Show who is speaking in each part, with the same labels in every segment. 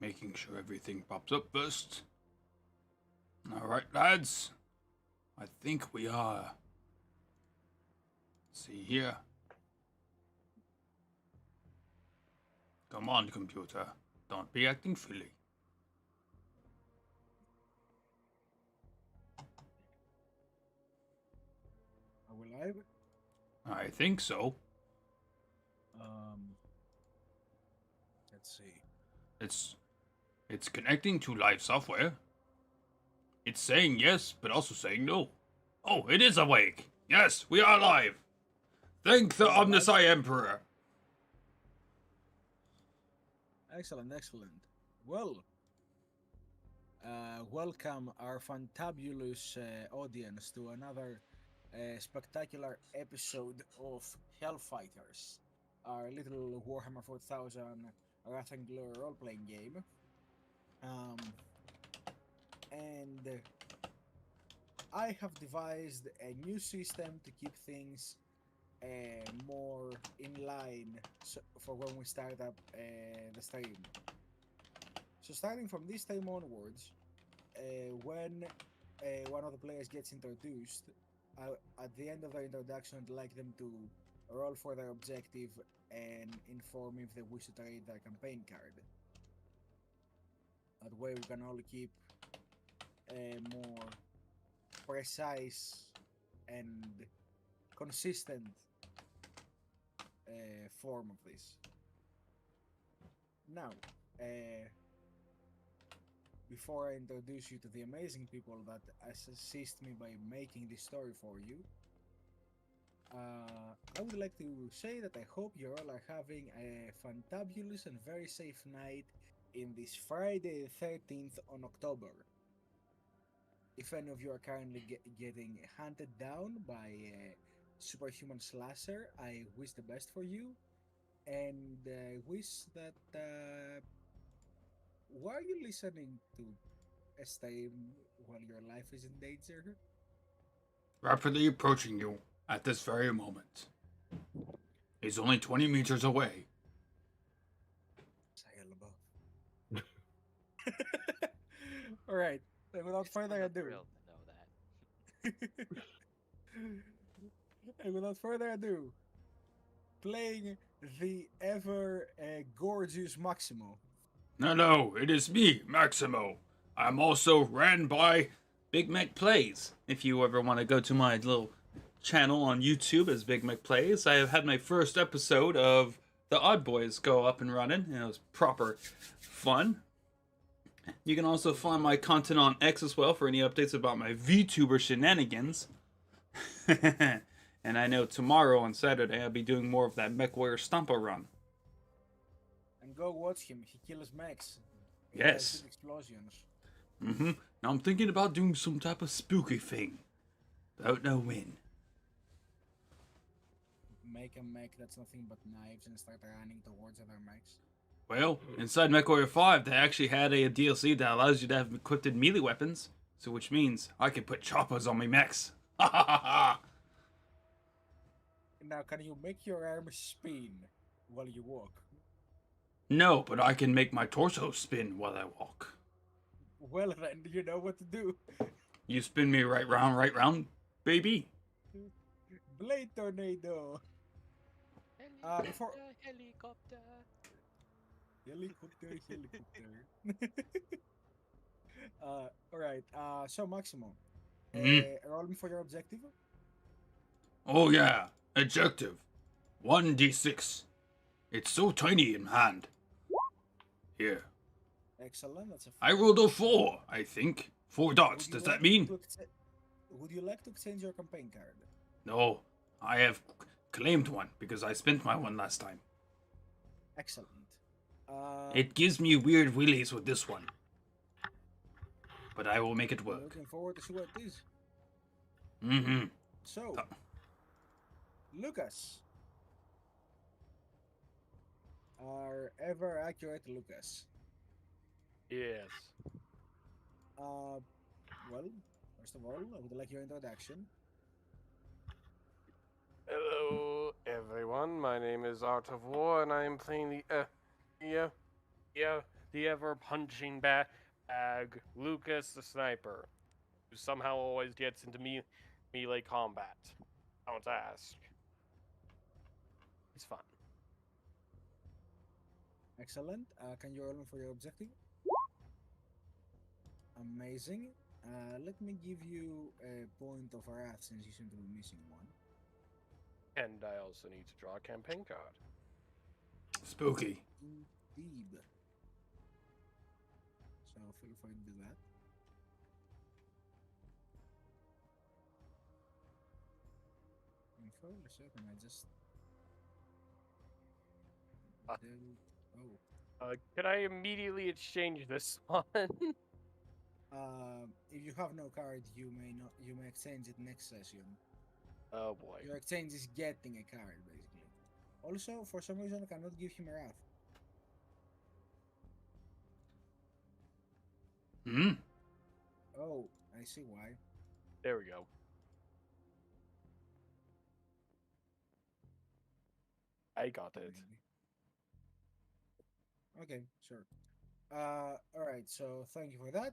Speaker 1: Making sure everything pops up first. Alright, lads. I think we are. Let's see here. Come on, computer. Don't be acting silly.
Speaker 2: Are we live?
Speaker 1: I think so.
Speaker 2: Let's see.
Speaker 1: It's connecting to live software. It's saying yes, but also saying no. Oh, it is awake. Yes, we are live. Thank the Omnisci Emperor.
Speaker 2: Excellent, excellent. Well, welcome our fantabulous audience to another spectacular episode of Hellfighters, our little Warhammer 4000 rectangular role-playing game. And I have devised a new system to keep things more in line for when we start up the stream. So starting from this time onwards, when one of the players gets introduced, at the end of their introduction, I'd like them to roll for their objective and inform if they wish to trade their campaign card. That way we can all keep a more precise and consistent form of this. Now, before I introduce you to the amazing people that assist me by making this story for you, I would like to say that I hope you all are having a fantabulous and very safe night in this Friday the 13th on October. If any of you are currently getting hunted down by a superhuman slasher, I wish the best for you, and I wish that why are you listening to a stream while your life is in danger?
Speaker 1: Rapidly approaching you at this very moment. He's only 20 meters away.
Speaker 2: Alright, without further ado.
Speaker 3: To know that.
Speaker 2: And without further ado, playing the ever gorgeous Maximo.
Speaker 1: No, it is me, Maximo. I'm also ran by Mek Plays. If you ever want to go to my little channel on YouTube as Mek Plays, I have had my first episode of the Odd Boys go up and running, and it was proper fun. You can also find my content on X as well for any updates about my VTuber shenanigans. And I know tomorrow on Saturday I'll be doing more of that MechWarrior Stomper run.
Speaker 2: And go watch him. He kills mechs.
Speaker 1: Yes.
Speaker 2: Explosions.
Speaker 1: Now I'm thinking about doing some type of spooky thing. Don't know when.
Speaker 2: Make a mech that's nothing but knives and start running towards other mechs.
Speaker 1: Well, inside MechWarrior 5, they actually had a DLC that allows you to have equipped melee weapons. So which means I can put choppers on my mechs. Ha ha ha ha!
Speaker 2: Now, can you make your arm spin while you walk?
Speaker 1: No, but I can make my torso spin while I walk.
Speaker 2: Well then, you know what to do.
Speaker 1: You spin me right round, baby.
Speaker 2: Blade tornado. Before
Speaker 3: Helicopter.
Speaker 2: Alright, so Maximo, roll me for your objective.
Speaker 1: Oh yeah, objective. 1d6. It's so tiny in hand. Here.
Speaker 2: Excellent, that's a 4.
Speaker 1: I rolled a 4, I think. 4 dots, does that mean?
Speaker 2: Would you like to exchange your campaign card?
Speaker 1: No, I have claimed one because I spent my one last time.
Speaker 2: Excellent.
Speaker 1: It gives me weird willies with this one. But I will make it work.
Speaker 2: Looking forward to see what it is. So, Lucas. Our ever accurate Lucas.
Speaker 3: Yes.
Speaker 2: Well, first of all, I would like your introduction.
Speaker 4: Hello, everyone. My name is Art of War, and I am playing the
Speaker 3: the ever punching bag, Lucas the sniper, who somehow always gets into melee combat. Don't ask. It's fun.
Speaker 2: Excellent. Can you roll me for your objective? Amazing. Let me give you a point of wrath since you seem to be missing one.
Speaker 3: And I also need to draw a campaign card.
Speaker 1: Spooky.
Speaker 2: Indeed. So feel free to do that. And for a second, I just.
Speaker 3: Uh.
Speaker 2: Oh.
Speaker 3: Can I immediately exchange this one?
Speaker 2: If you have no card, you may not. You may exchange it next session.
Speaker 3: Oh boy.
Speaker 2: Your exchange is getting a card, basically. Also, for some reason, I cannot give him a wrath.
Speaker 1: Hmm.
Speaker 2: Oh, I see why.
Speaker 3: There we go. I got it.
Speaker 2: Maybe. Okay, sure. Alright, so thank you for that.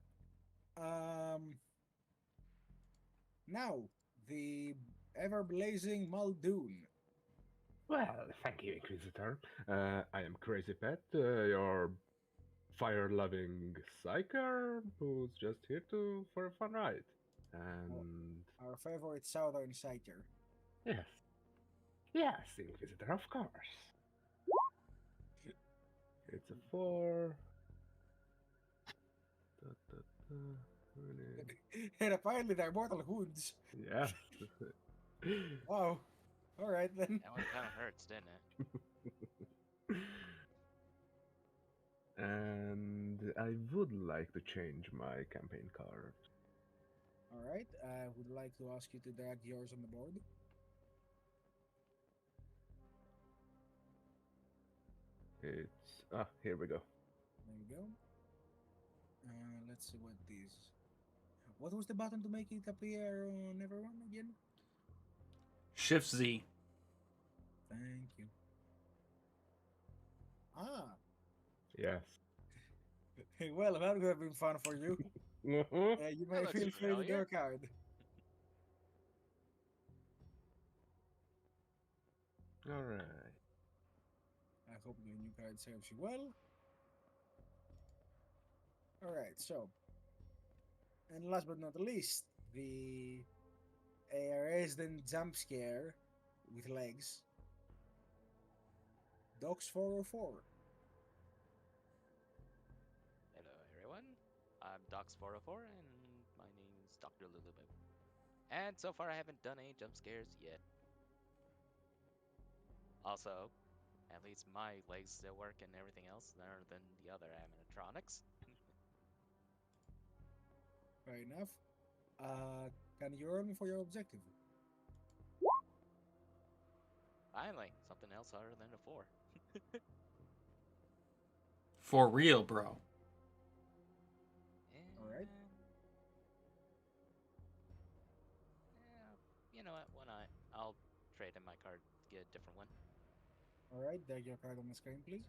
Speaker 2: Now, the ever-blazing Muldoon.
Speaker 4: Well, thank you, Inquisitor. I am Crazy Pet, your fire-loving psyker who's just here for a fun ride. And
Speaker 2: Our favorite southern psyker.
Speaker 4: yes, yes, Inquisitor, of course. It's a 4. Da, da, da, really.
Speaker 2: And apparently they're mortal wounds.
Speaker 4: Yes.
Speaker 2: Wow. Alright then.
Speaker 3: That one kind of hurts, didn't it?
Speaker 4: And I would like to change my campaign card.
Speaker 2: Alright, I would like to ask you to drag yours on the board.
Speaker 4: It's here we go.
Speaker 2: There we go. Let's see what these. What was the button to make it appear on everyone again?
Speaker 1: Shift Z.
Speaker 2: Thank you. Ah,
Speaker 4: Yes.
Speaker 2: well, that would have been fun for you. You may
Speaker 3: looks
Speaker 2: feel free to
Speaker 3: familiar.
Speaker 2: draw a card.
Speaker 4: All right.
Speaker 2: I hope the new card serves you well. Alright, so. And last but not least, the resident jump scare with legs. Docs 404.
Speaker 5: Hello everyone, I'm Docs404 and my name is Dr. Lulubib. And so far I haven't done any jump scares yet. Also, at least my legs still work and everything else other than the other animatronics.
Speaker 2: Fair enough. Can you roll me for your objective?
Speaker 5: Finally, something else other than a 4.
Speaker 1: For real, bro.
Speaker 2: Alright.
Speaker 5: Yeah, you know what, why not? I'll trade in my card to get a different one.
Speaker 2: Alright, drag your card on the screen, please.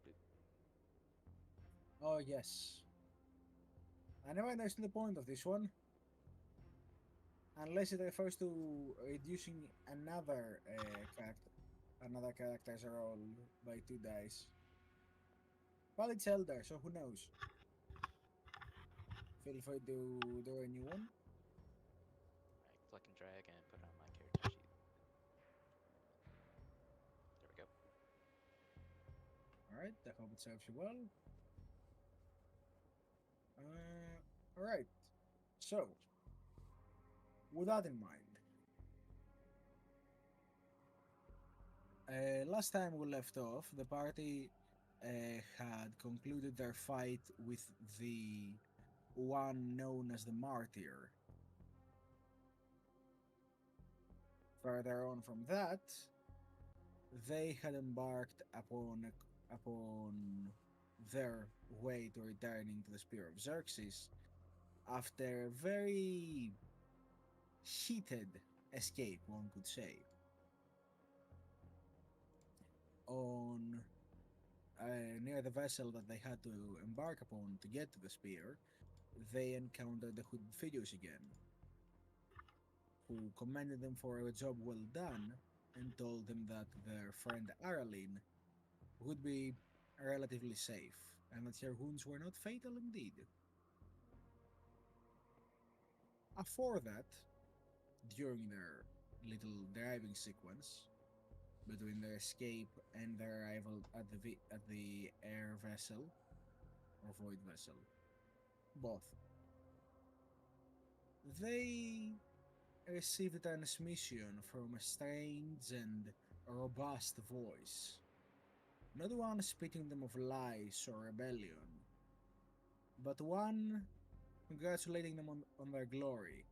Speaker 5: Boop.
Speaker 2: Oh, yes. I never understood the point of this one. Unless it refers to reducing another character's roll by 2 dice. Well, it's Elder, so who knows? Feel free to draw a new one.
Speaker 5: Right, click and drag and put it on my character sheet. There we go.
Speaker 2: Alright, I hope it serves you well. Alright, so, with that in mind, last time we left off, the party had concluded their fight with the one known as the Martyr. Further on from that, they had embarked upon their way to returning to the Spear of Xerxes after a very heated escape, one could say. On near the vessel that they had to embark upon to get to the spear, they encountered the hooded figures again, who commended them for a job well done and told them that their friend Aralyn would be relatively safe and that her wounds were not fatal indeed. After that, during their little driving sequence, between their escape and their arrival at the air vessel or void vessel, both, they received a transmission from a strange and robust voice, not one speaking them of lies or rebellion, but one congratulating them on their glory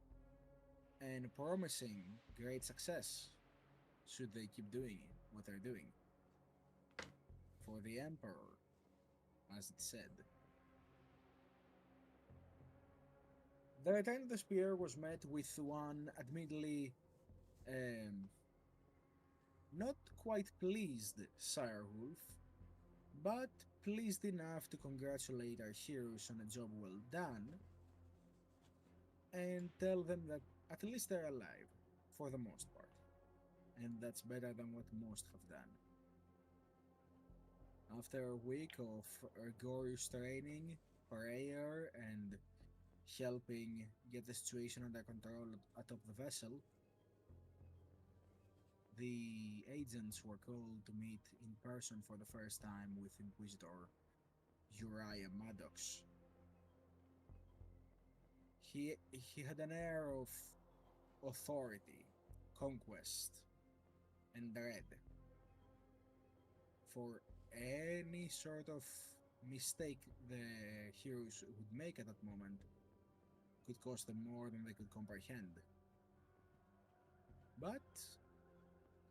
Speaker 2: and promising great success should they keep doing what they're doing for the Emperor, as it said. The return of the spear was met with one admittedly not quite pleased Sire Wolf, but pleased enough to congratulate our heroes on a job well done and tell them that at least they're alive for the most part, and that's better than what most have done. After a week of rigorous training, prayer, and helping get the situation under control atop the vessel, the agents were called to meet in person for the first time with Inquisitor Uriah Maddox. He had an air of authority, conquest, and dread. For any sort of mistake the heroes would make at that moment could cost them more than they could comprehend. But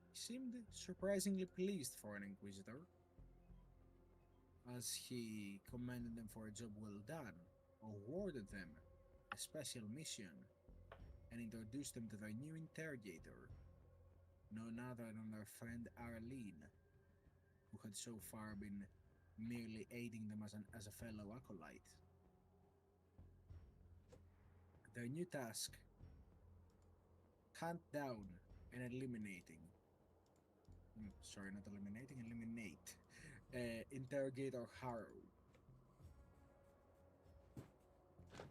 Speaker 2: he seemed surprisingly pleased for an Inquisitor, as he commended them for a job well done, awarded them a special mission, and introduced them to their new interrogator, none other than their friend Aralyn, who had so far been merely aiding them as a fellow acolyte. Their new task: hunt down and eliminate Interrogator Harrow.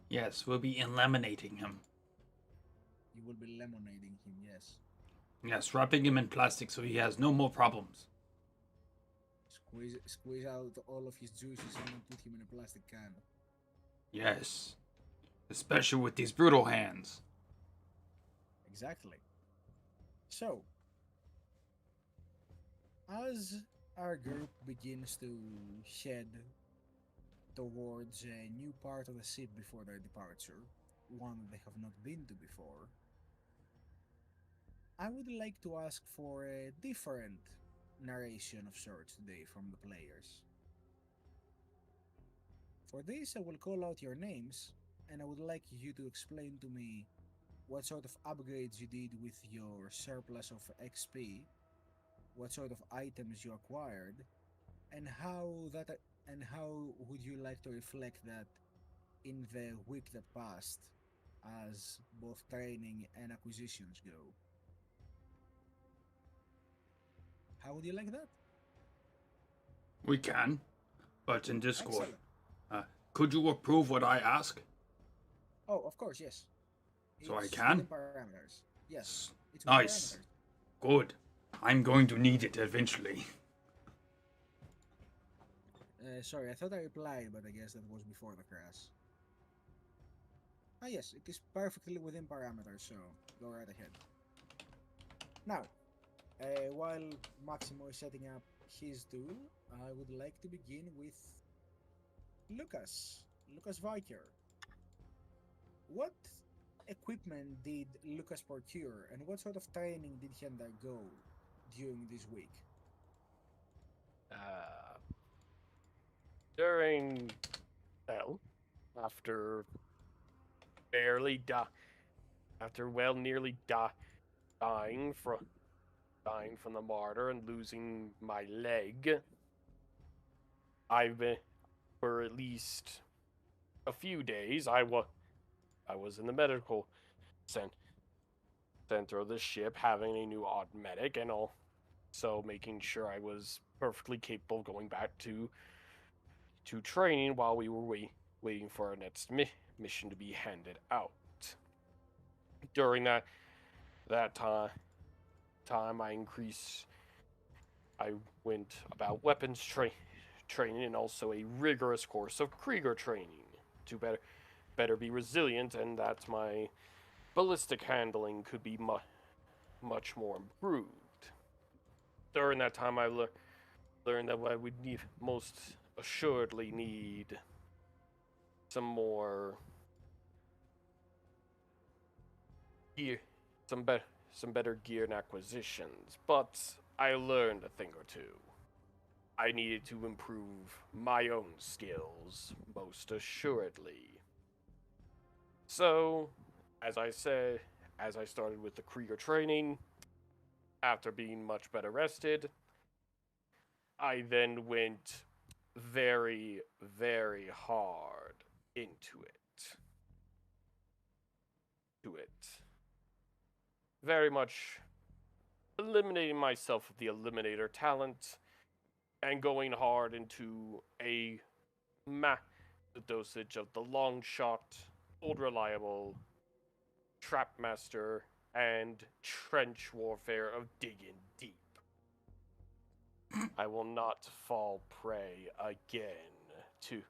Speaker 1: Yes, we'll be eliminating him.
Speaker 2: You will be lemonading him, yes.
Speaker 1: Yes, wrapping him in plastic so he has no more problems.
Speaker 2: Squeeze out all of his juices and then put him in a plastic can.
Speaker 1: Yes. Especially with these brutal hands.
Speaker 2: Exactly. So, as our group begins to head towards a new part of the ship before their departure, one that they have not been to before, I would like to ask for a different narration of sorts today from the players. For this, I will call out your names, and I would like you to explain to me what sort of upgrades you did with your surplus of XP, what sort of items you acquired, and how would you like to reflect that in the week that passed, as both training and acquisitions go. How would you like that?
Speaker 1: We can, but in Discord.
Speaker 2: Excellent.
Speaker 1: Could you approve what I ask?
Speaker 2: Oh, of course, yes.
Speaker 1: So I
Speaker 2: It's
Speaker 1: can?
Speaker 2: within parameters. Yes. It's within
Speaker 1: Nice.
Speaker 2: parameters.
Speaker 1: Good. I'm going to need it eventually.
Speaker 2: Sorry, I thought I replied, but I guess that was before the crash. Ah, yes, it is perfectly within parameters, so go right ahead. Now, while Maximo is setting up his tool, I would like to begin with Lucas Viker. What equipment did Lucas procure, and what sort of training did he undergo during this week?
Speaker 3: During, well, after nearly dying from the martyr and losing my leg, I've been for at least a few days. I was in the medical cen- center of the ship, having a new medic, and also making sure I was perfectly capable of going back to training while we were waiting for our next mission to be handed out. During that time, I went about weapons training and also a rigorous course of Krieger training to better be resilient, and that my ballistic handling could be much more improved. During that time, I learned that I would most assuredly need some more gear, some better gear and acquisitions. But I learned a thing or two. I needed to improve my own skills, most assuredly. So, as I said, as I started with the Krieger training, after being much better rested, I then went very, very hard into it. Very much eliminating myself with the Eliminator talent and going hard into a the dosage of the long shot, old reliable, trapmaster, and trench warfare of digging deep. I will not fall prey again to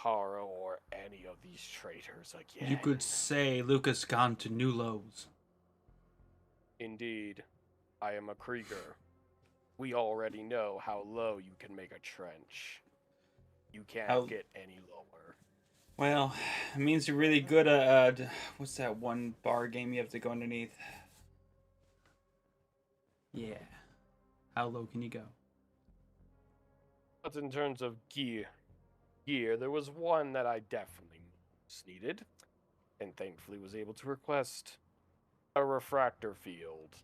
Speaker 3: Harrow or any of these traitors again.
Speaker 1: You could say Lucas gone to new lows.
Speaker 3: Indeed, I am a Krieger. We already know how low you can make a trench. You can't get any lower.
Speaker 1: Well, it means you're really good at, what's that one bar game you have to go underneath? Yeah. How low can you go?
Speaker 3: But in terms of gear, there was one that I definitely needed, and thankfully was able to request a refractor field.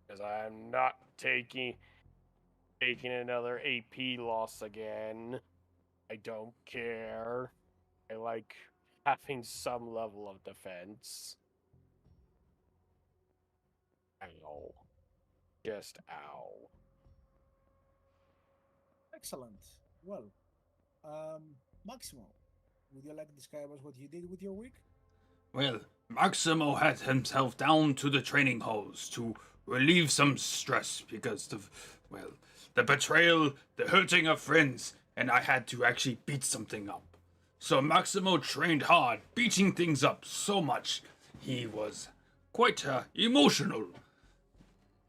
Speaker 3: Because I'm not taking another AP loss again. I don't care. I like having some level of defense. Ow. Just ow.
Speaker 2: Excellent. Well, Maximo, would you like to describe us what you did with your week?
Speaker 1: Well, Maximo had himself down to the training halls to relieve some stress because the betrayal, the hurting of friends, and I had to actually beat something up. So Maximo trained hard, beating things up so much he was quite emotional.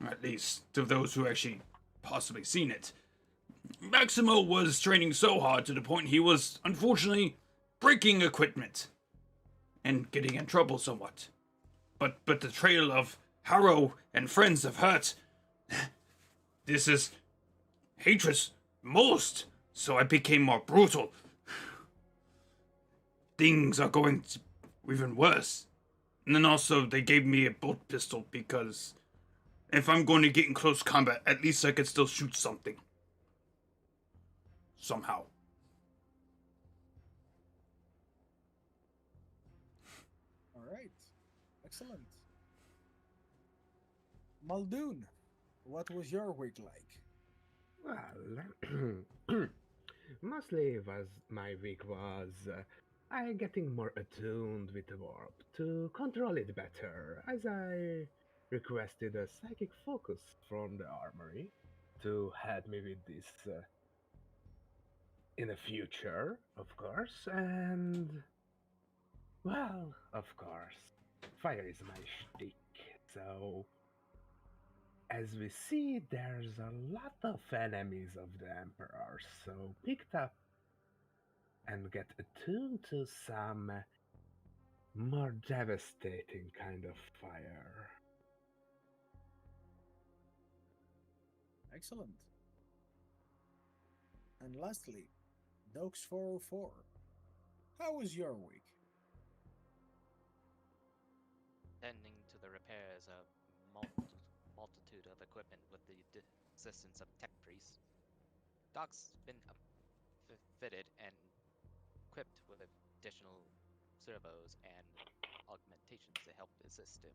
Speaker 1: At least to those who actually possibly seen it. Maximo was training so hard to the point he was unfortunately breaking equipment and getting in trouble somewhat. But the trail of Harrow and friends of hurt. This is hatred most, so I became more brutal. Things are going to even worse. And then also they gave me a bolt pistol because if I'm going to get in close combat, at least I could still shoot something. Somehow.
Speaker 2: All right. Excellent. Muldoon, what was your week like?
Speaker 4: Well, mostly was my week was I getting more attuned with the warp to control it better, as I requested a psychic focus from the armory to help me with this in the future, of course, and well, of course, fire is my shtick, so as we see, there's a lot of enemies of the Emperor, so picked up and get attuned to some more devastating kind of fire.
Speaker 2: Excellent. And lastly, Dogs404, how was your week?
Speaker 5: Tending to the repairs of multitude of equipment with the assistance of tech priests, Doc's been fitted and equipped with additional servos and augmentations to help assist him,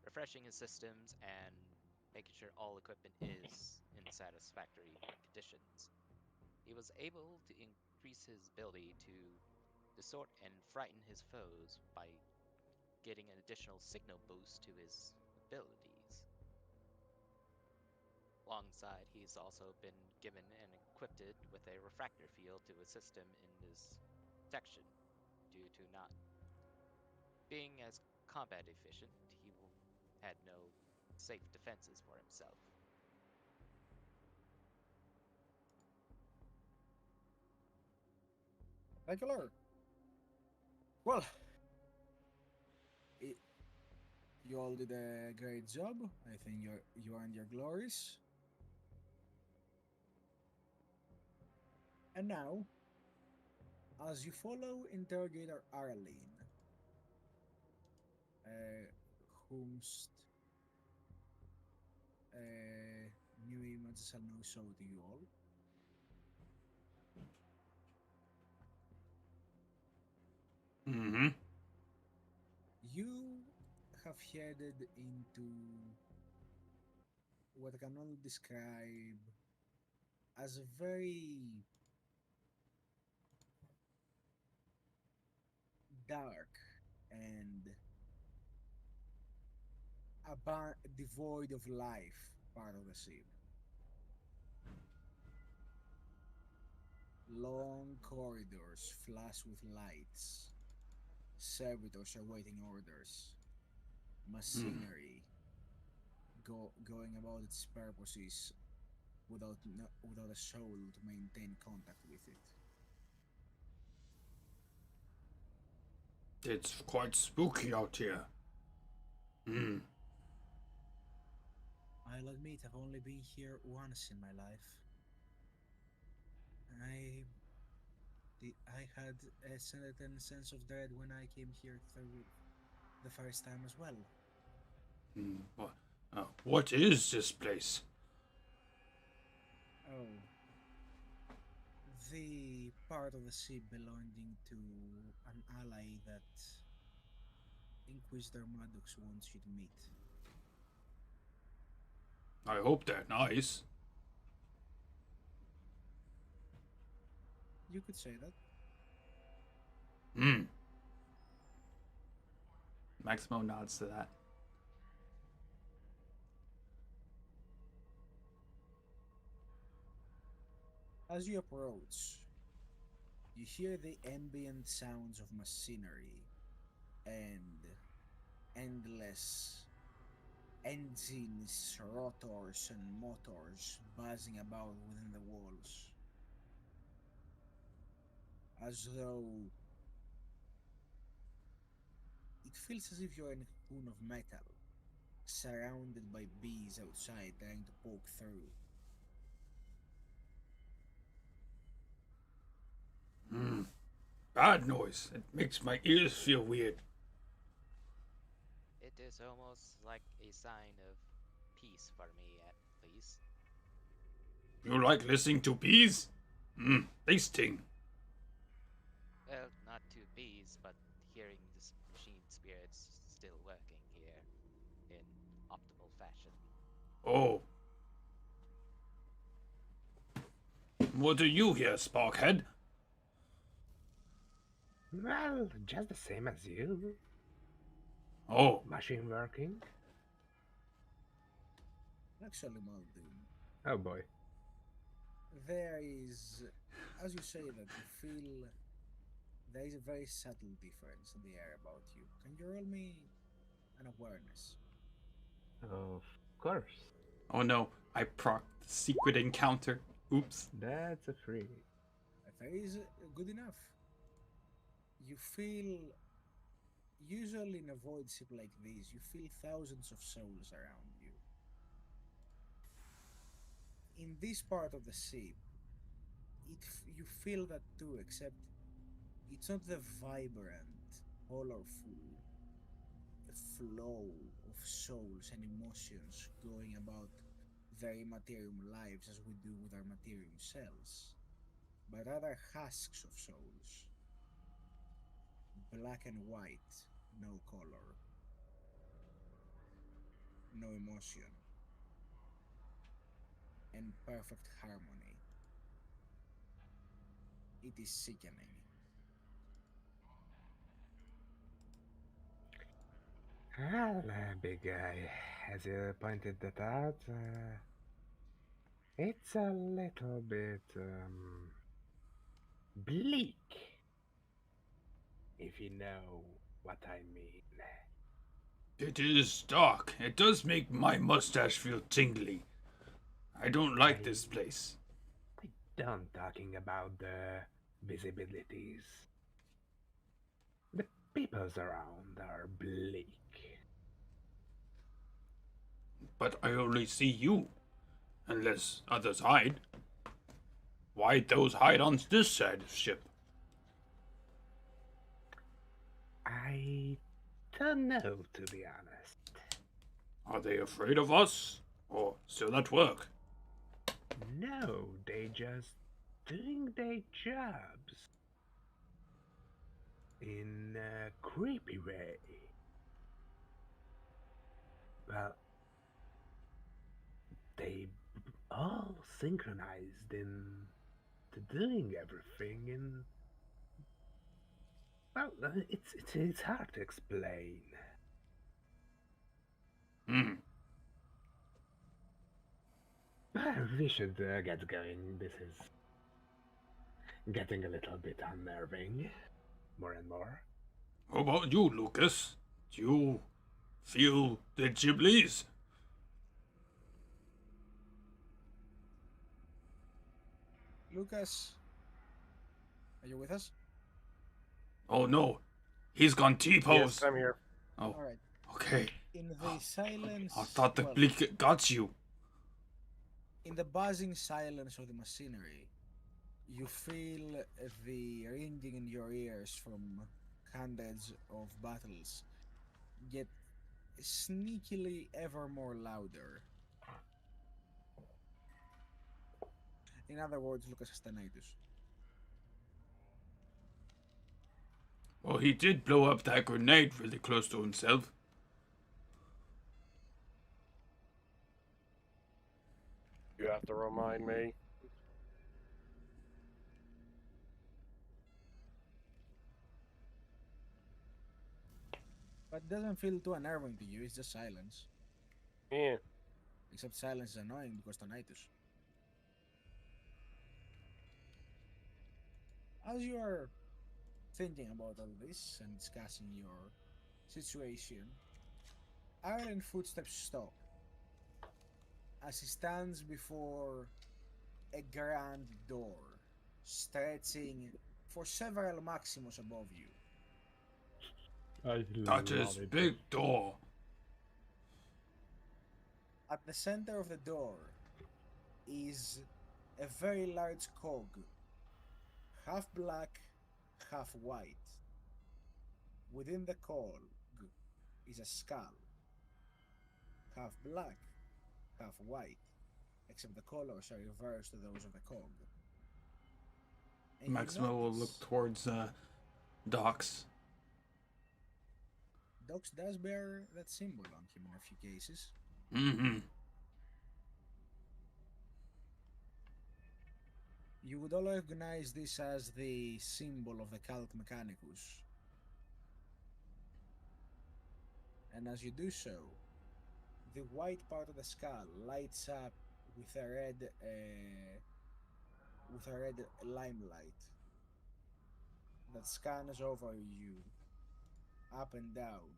Speaker 5: refreshing his systems and making sure all equipment is in satisfactory conditions. He was able to increase his ability to distort and frighten his foes by getting an additional signal boost to his abilities. Alongside, he's also been given and equipped with a refractor field to assist him in his protection. Due to not being as combat efficient, he had no safe defenses for himself.
Speaker 2: Thank you, Lord. Well, it, you all did a great job. I think you earned your glories. And now, as you follow Interrogator Arlene, whomst new images shall now show to you all.
Speaker 1: Mm-hmm.
Speaker 2: You have headed into what I can only describe as a very dark and devoid of life part of the ship. Long corridors flash with lights, servitors awaiting orders, machinery going about its purposes without a soul to maintain contact with it.
Speaker 1: It's quite spooky out here. Hmm.
Speaker 2: I'll admit I've only been here once in my life. I had a certain sense of dread when I came here through the first time as well.
Speaker 1: What is this place?
Speaker 2: Oh, the part of the ship belonging to an ally that Inquisitor Maddox wants you to meet.
Speaker 1: I hope they're nice.
Speaker 2: You could say that.
Speaker 1: Hmm. Maximo nods to that.
Speaker 2: As you approach, you hear the ambient sounds of machinery and endless engines, rotors, and motors buzzing about within the walls, as though it feels as if you're in a cocoon of metal, surrounded by bees outside trying to poke through.
Speaker 1: Hmm. Bad noise. It makes my ears feel weird.
Speaker 5: It is almost like a sign of peace for me, at least.
Speaker 1: You like listening to bees? Hmm. They sting.
Speaker 5: Well, not to bees, but hearing this machine spirits still working here in optimal fashion.
Speaker 1: Oh. What do you hear, Sparkhead?
Speaker 4: Well, just the same as you.
Speaker 1: Oh.
Speaker 4: Machine working.
Speaker 2: Actually, Muldoon,
Speaker 4: Oh boy.
Speaker 2: there is, as you say that, you feel there is a very subtle difference in the air about you. Can you roll me an awareness?
Speaker 4: Of course.
Speaker 1: Oh no. I proc the secret encounter. Oops.
Speaker 4: That's a free.
Speaker 2: That is good enough. You feel, usually in a void ship like this, you feel thousands of souls around you. In this part of the ship, you feel that too, except it's not the vibrant, colorful flow of souls and emotions going about their Immaterium lives as we do with our Materium cells, but rather husks of souls. Black and white, no color, no emotion, and perfect harmony. It is sickening.
Speaker 4: Well, big guy, as you pointed that out, it's a little bit bleak, if you know what I mean.
Speaker 1: It is dark. It does make my mustache feel tingly. I don't like this place.
Speaker 4: I don't talking about the visibilities. The peoples around are bleak.
Speaker 1: But I only see you. Unless others hide. Why'd those hide on this side of the ship?
Speaker 4: I don't know, to be honest.
Speaker 1: Are they afraid of us? Or still at work?
Speaker 4: No, they just doing their jobs in a creepy way. Well, they all synchronized in to doing everything in. Well, it's hard to explain.
Speaker 1: Hmm.
Speaker 4: We should get going. This is getting a little bit unnerving, more and more.
Speaker 1: How about you, Lucas? Do you feel the Ghiblis?
Speaker 2: Lucas, are you with us?
Speaker 1: Oh no. He's gone T-pose.
Speaker 3: Yes, I'm here.
Speaker 1: Oh,
Speaker 2: Alright.
Speaker 1: okay.
Speaker 2: In the silence.
Speaker 1: I thought the
Speaker 2: well,
Speaker 1: bleak got you.
Speaker 2: in the buzzing silence of the machinery, you feel the ringing in your ears from hundreds of battles get sneakily ever more louder. In other words, Lucas has tinnitus.
Speaker 1: Well, he did blow up that grenade really close to himself.
Speaker 3: You have to remind me.
Speaker 2: But it doesn't feel too unnerving to you, it's just silence.
Speaker 3: Yeah.
Speaker 2: Except silence is annoying because tinnitus. As you are thinking about all this and discussing your situation, Ireland's footsteps stop as he stands before a grand door stretching for several Maximus above you.
Speaker 1: That is big door.
Speaker 2: At the center of the door is a very large cog, half black, half white. Within the cog is a skull, half black, half white, except the colors are reversed to those of the cog. And you
Speaker 1: Maximo will
Speaker 2: notice
Speaker 1: look towards Docs.
Speaker 2: Dox does bear that symbol on him in a few cases.
Speaker 1: Mm-hmm.
Speaker 2: You would all recognize this as the symbol of the Cult Mechanicus. And as you do so, the white part of the skull lights up with a red limelight that scans over you up and down.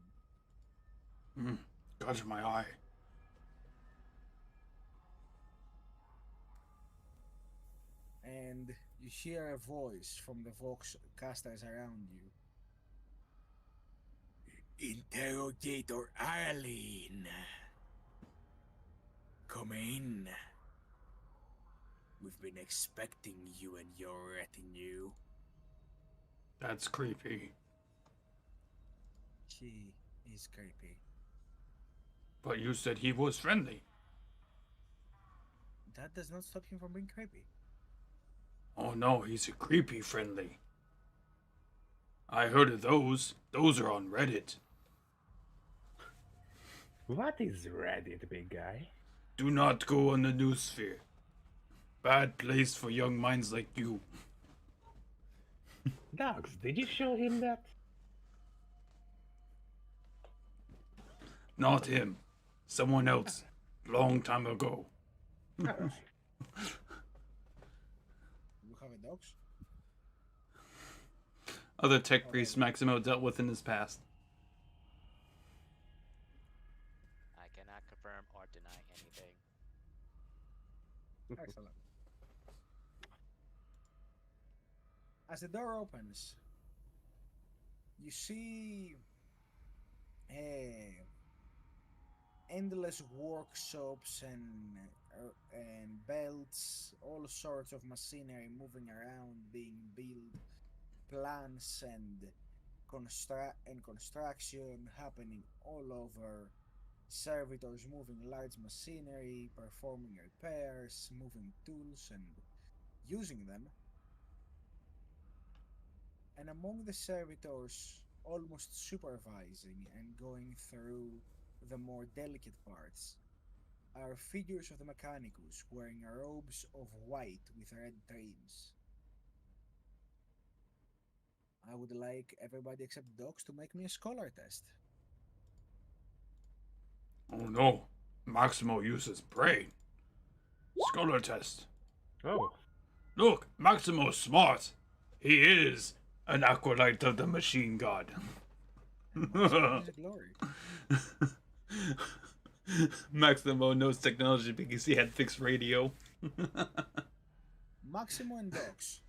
Speaker 1: Got my eye.
Speaker 2: And you hear a voice from the vox casters around you. Interrogator Arlene. Come in. We've been expecting you and your retinue.
Speaker 1: That's creepy.
Speaker 2: She is creepy.
Speaker 1: But you said he was friendly.
Speaker 2: That does not stop him from being creepy.
Speaker 1: Oh no, he's a creepy friendly. I heard of those. Those are on Reddit.
Speaker 4: What is Reddit, big guy?
Speaker 1: Do not go on the newsphere. Bad place for young minds like you.
Speaker 4: Dogs, did you show him that?
Speaker 1: Not him. Someone else. Long time ago.
Speaker 4: Oh,
Speaker 2: You have a dogs?
Speaker 1: Other tech priests Maximo dealt with in his past.
Speaker 5: I cannot confirm or deny anything.
Speaker 2: Excellent. As the door opens, you see endless workshops and belts, all sorts of machinery moving around, being built, plans and construction happening all over. Servitors moving large machinery, performing repairs, moving tools and using them. And among the servitors, almost supervising and going through the more delicate parts, are figures of the Mechanicus wearing robes of white with red trims. I would like everybody except dogs to make me a scholar test.
Speaker 1: Oh no. Maximo uses brain. Scholar test.
Speaker 4: oh,
Speaker 1: Look, Maximo's smart. He is an acolyte of the machine god.
Speaker 2: It's a glory.
Speaker 1: Maximo knows technology because he had fixed radio.
Speaker 2: Maximo and dogs.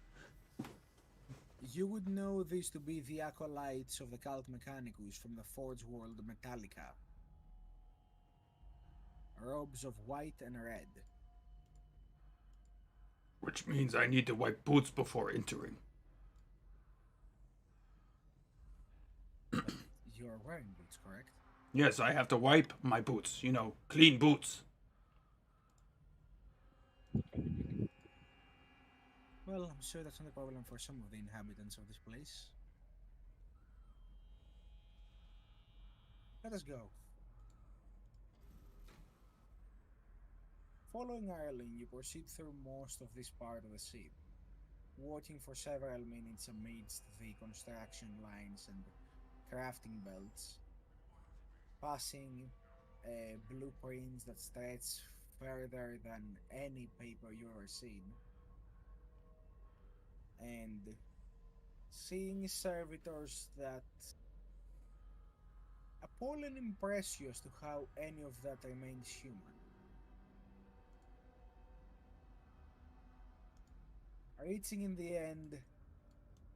Speaker 2: You would know these to be the acolytes of the Cult Mechanicus from the Forge World Metallica. Robes of white and red.
Speaker 1: Which means I need to wipe boots before entering.
Speaker 2: You are wearing boots, correct?
Speaker 1: Yes, I have to wipe my boots. You know, clean boots.
Speaker 2: Well, I'm sure that's not a problem for some of the inhabitants of this place. Let us go. Following Ireland, you proceed through most of this part of the sea, walking for several minutes amidst the construction lines and crafting belts, passing blueprints that stretch further than any paper you've ever seen, and seeing servitors that appall and impress you as to how any of that remains human. Reaching in the end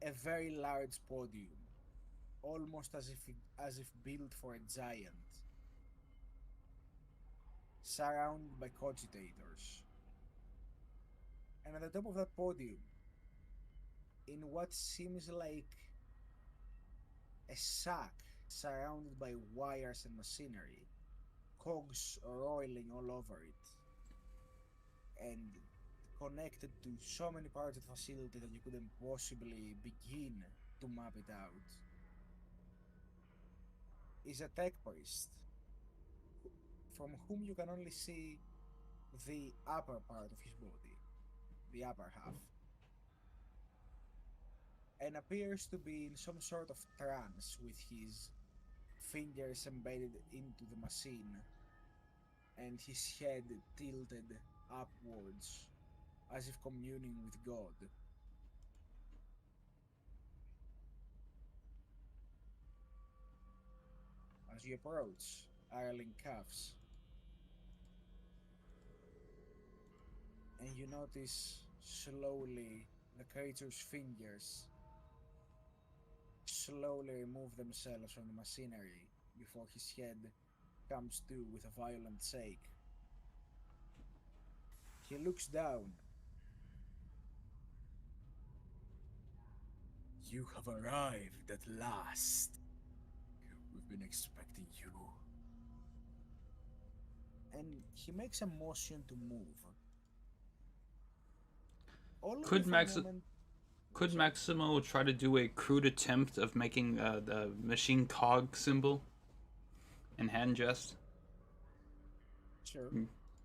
Speaker 2: a very large podium, almost as if built for a giant, surrounded by cogitators. And at the top of that podium, in what seems like a sack surrounded by wires and machinery, cogs roiling all over it, and connected to so many parts of the facility that you couldn't possibly begin to map it out, is a tech priest from whom you can only see the upper part of his body, the upper half, and appears to be in some sort of trance with his fingers embedded into the machine and his head tilted upwards as if communing with God. As you approach, Ireland coughs, and you notice slowly the creature's fingers slowly remove themselves from the machinery before his head comes to with a violent shake. He looks down. You have arrived at last. We've been expecting you. And he makes a motion to move, Only
Speaker 1: Could
Speaker 2: for a
Speaker 1: Max
Speaker 2: moment.
Speaker 1: could
Speaker 2: Sorry.
Speaker 1: Maximo try to do a crude attempt of making the machine cog symbol in hand jest?
Speaker 2: Sure.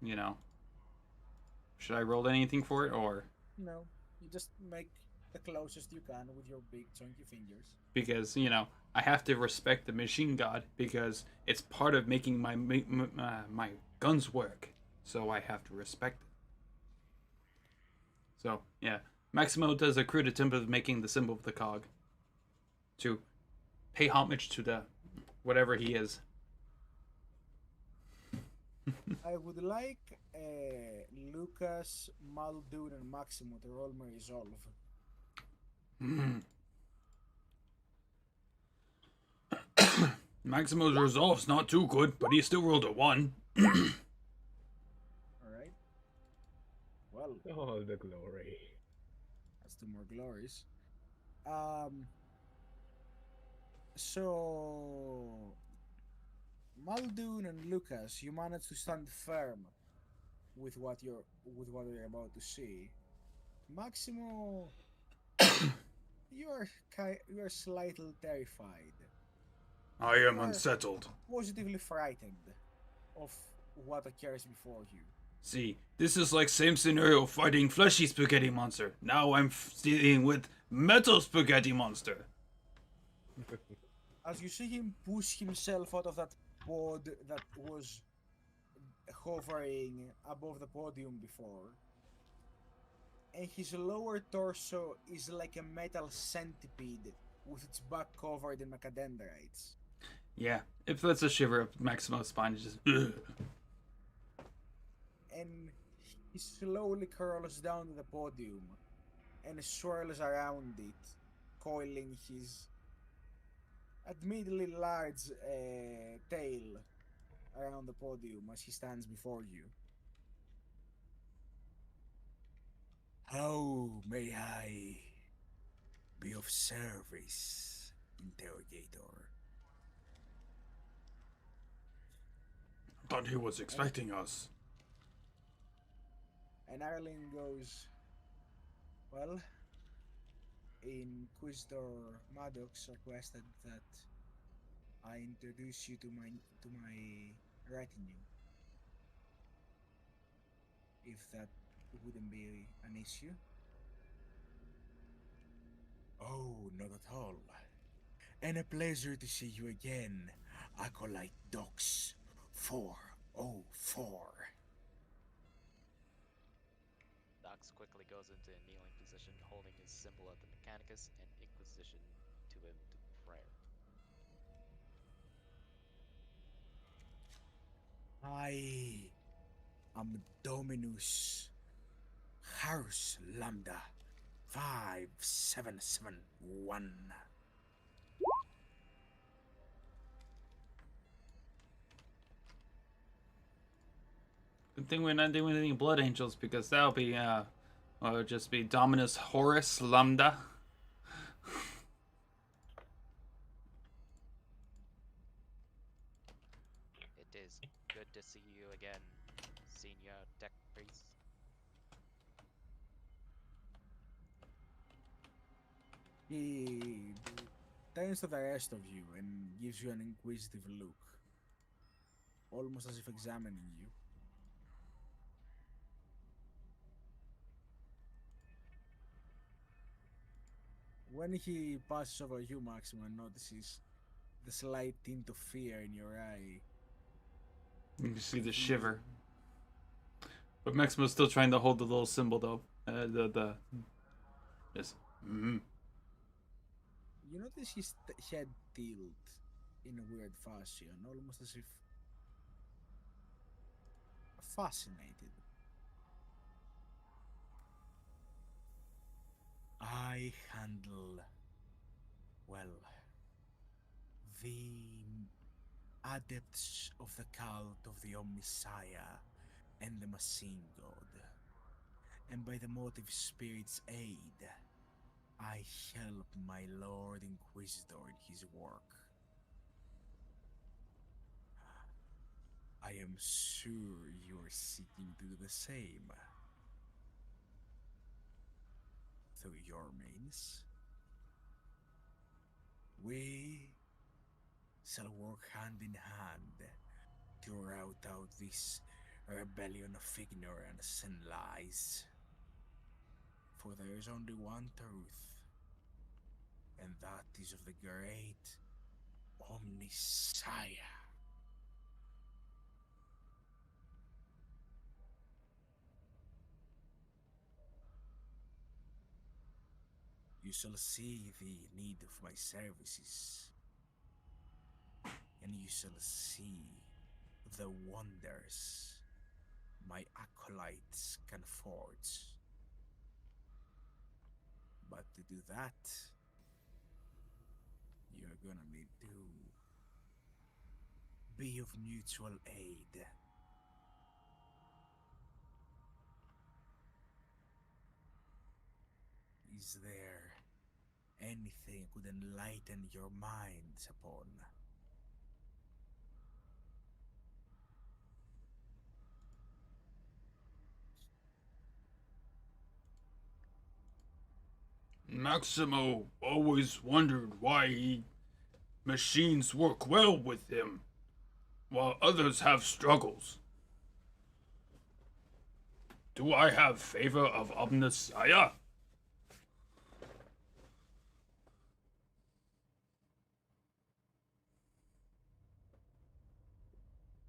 Speaker 1: You know, should I roll anything for it or
Speaker 2: No, you just make the closest you can with your big chunky fingers.
Speaker 1: because I have to respect the machine god because it's part of making my guns work, so I have to respect it. So yeah, Maximo does a crude attempt of making the symbol of the cog to pay homage to the whatever he is.
Speaker 2: I would like Lucas, Muldoon, and Maximo to roll my resolve.
Speaker 1: Maximo's resolve's not too good, but he still rolled a 1.
Speaker 2: Alright. Well,
Speaker 4: All the glory.
Speaker 2: that's two more glories. So Muldoon and Lucas, you managed to stand firm with what you're about to see. Maximo, you are slightly terrified.
Speaker 1: I am
Speaker 2: You are
Speaker 1: unsettled.
Speaker 2: positively frightened of what occurs before you.
Speaker 1: See, this is like same scenario fighting fleshy spaghetti monster. Now I'm dealing with metal spaghetti monster.
Speaker 2: As you see him push himself out of that pod that was hovering above the podium before, and his lower torso is like a metal centipede with its back covered in macadendrites.
Speaker 1: Yeah, if that's a shiver up Maximo's spine, it's just
Speaker 2: And he slowly curls down to the podium and swirls around it, coiling his admittedly large tail around the podium as he stands before you. How may I be of service, interrogator?
Speaker 1: thought he was expecting us.
Speaker 2: And Arlen goes, well, Inquisitor Maddox requested that I introduce you to my retinue. If that wouldn't be an issue. Oh, not at all. And a pleasure to see you again, Acolyte Docs 404.
Speaker 5: Dox quickly goes into a kneeling position, holding his symbol of the Mechanicus and Inquisition to him to prayer.
Speaker 2: I am Dominus Harrow Lambda 5771.
Speaker 1: Good thing we're not doing any blood angels because that'll be would just be Dominus Horus Lambda.
Speaker 5: It is good to see you again, Senior Tech Priest.
Speaker 2: He turns to the rest of you and gives you an inquisitive look, almost as if examining you. When he passes over you, Maximo, and notices the slight tint of fear in your eye,
Speaker 1: You can see the shiver. But Maximo's still trying to hold the little symbol though. Yes. Mm-hmm.
Speaker 2: you notice his head tilt in a weird fashion, almost as if fascinated. I handle, well, the adepts of the cult of the Omniscience and the Machine God, and by the motive spirit's aid, I help my Lord Inquisitor in his work. I am sure you are seeking to do the same. through your means. We shall work hand in hand to rout out this rebellion of ignorance and lies. For there is only one truth, and that is of the great Omnisaya. You shall see the need of my services, and you shall see the wonders my acolytes can forge. But to do that, you're gonna need to be of mutual aid. Is there anything could enlighten your minds upon?
Speaker 1: Maximo always wondered why machines work well with him, while others have struggles. Do I have favor of Omnisaya?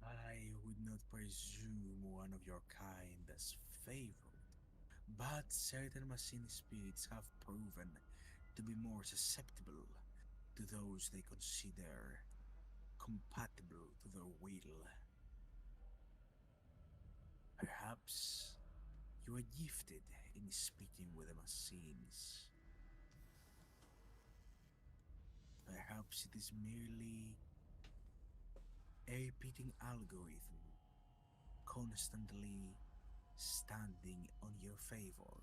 Speaker 2: I would not presume one of your kind as favored, but certain machine spirits have proven to be more susceptible to those they consider compatible to their will. Perhaps you are gifted in speaking with the machines. Perhaps it is merely a repeating algorithm constantly standing on your favor.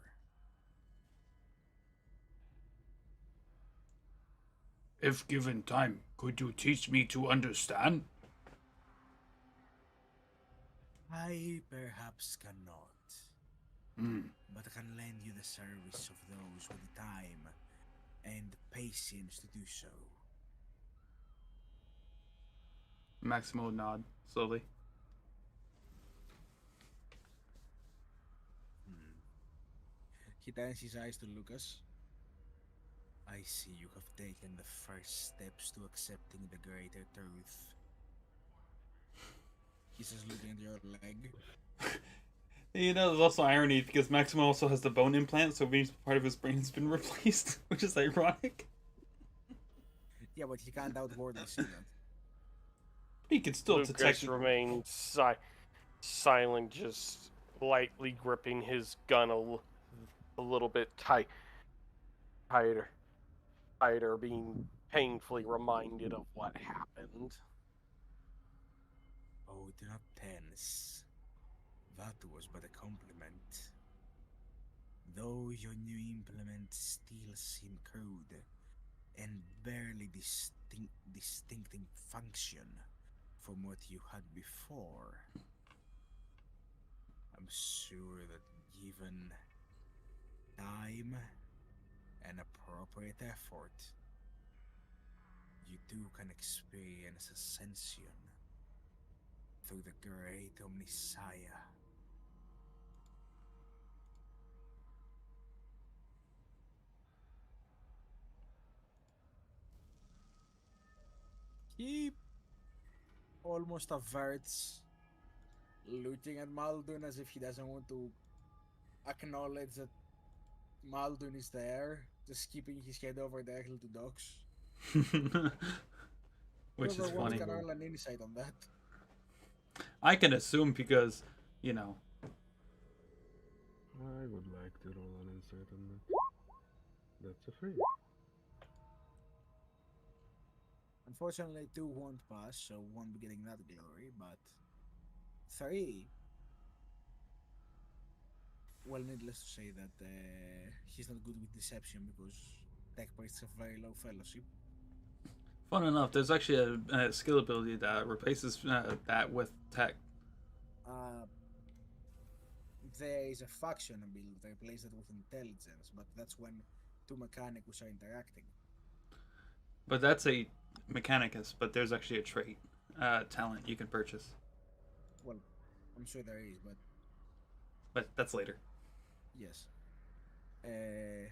Speaker 1: If given time, could you teach me to understand?
Speaker 2: I perhaps cannot,
Speaker 1: Hmm.
Speaker 2: but I can lend you the service of those with the time and patience to do so.
Speaker 1: Maximo nod slowly.
Speaker 2: He turns his eyes to Lucas. I see you have taken the first steps to accepting the greater truth. He says, looking at your leg.
Speaker 1: You know, there's also irony because Maximo also has the bone implant, so it means part of his brain has been replaced, which is ironic.
Speaker 2: Yeah, but he can't outwardly see that.
Speaker 1: He can still
Speaker 3: Lucas
Speaker 1: detect.
Speaker 3: remains silent, just lightly gripping his gun a little bit tighter, being painfully reminded of what happened.
Speaker 2: Oh, do not tense. That was but a compliment. Though your new implements still seem crude and barely distinct in function from what you had before, I'm sure that given time and appropriate effort, you too can experience ascension through the great Omnisaya. He almost averts looking at Maldun as if he doesn't want to acknowledge that Maldun is there, just keeping his head over the hill to dogs.
Speaker 1: Which is
Speaker 2: Whoever wants
Speaker 1: funny.
Speaker 2: can roll an insight on that.
Speaker 1: I can assume because, you know.
Speaker 4: I would like to roll an insight on that. That's a 3.
Speaker 2: Unfortunately, 2 won't pass, so won't be getting that glory, but 3. Well, needless to say that he's not good with deception because tech priests have very low fellowship.
Speaker 1: Fun enough, there's actually a skill ability that replaces that with tech.
Speaker 2: there is a faction ability that replaces it with intelligence, but that's when two mechanicus are interacting.
Speaker 1: But that's a mechanicus, but there's actually a trait talent you can purchase.
Speaker 2: Well, I'm sure there is,
Speaker 1: But that's later.
Speaker 2: yes. And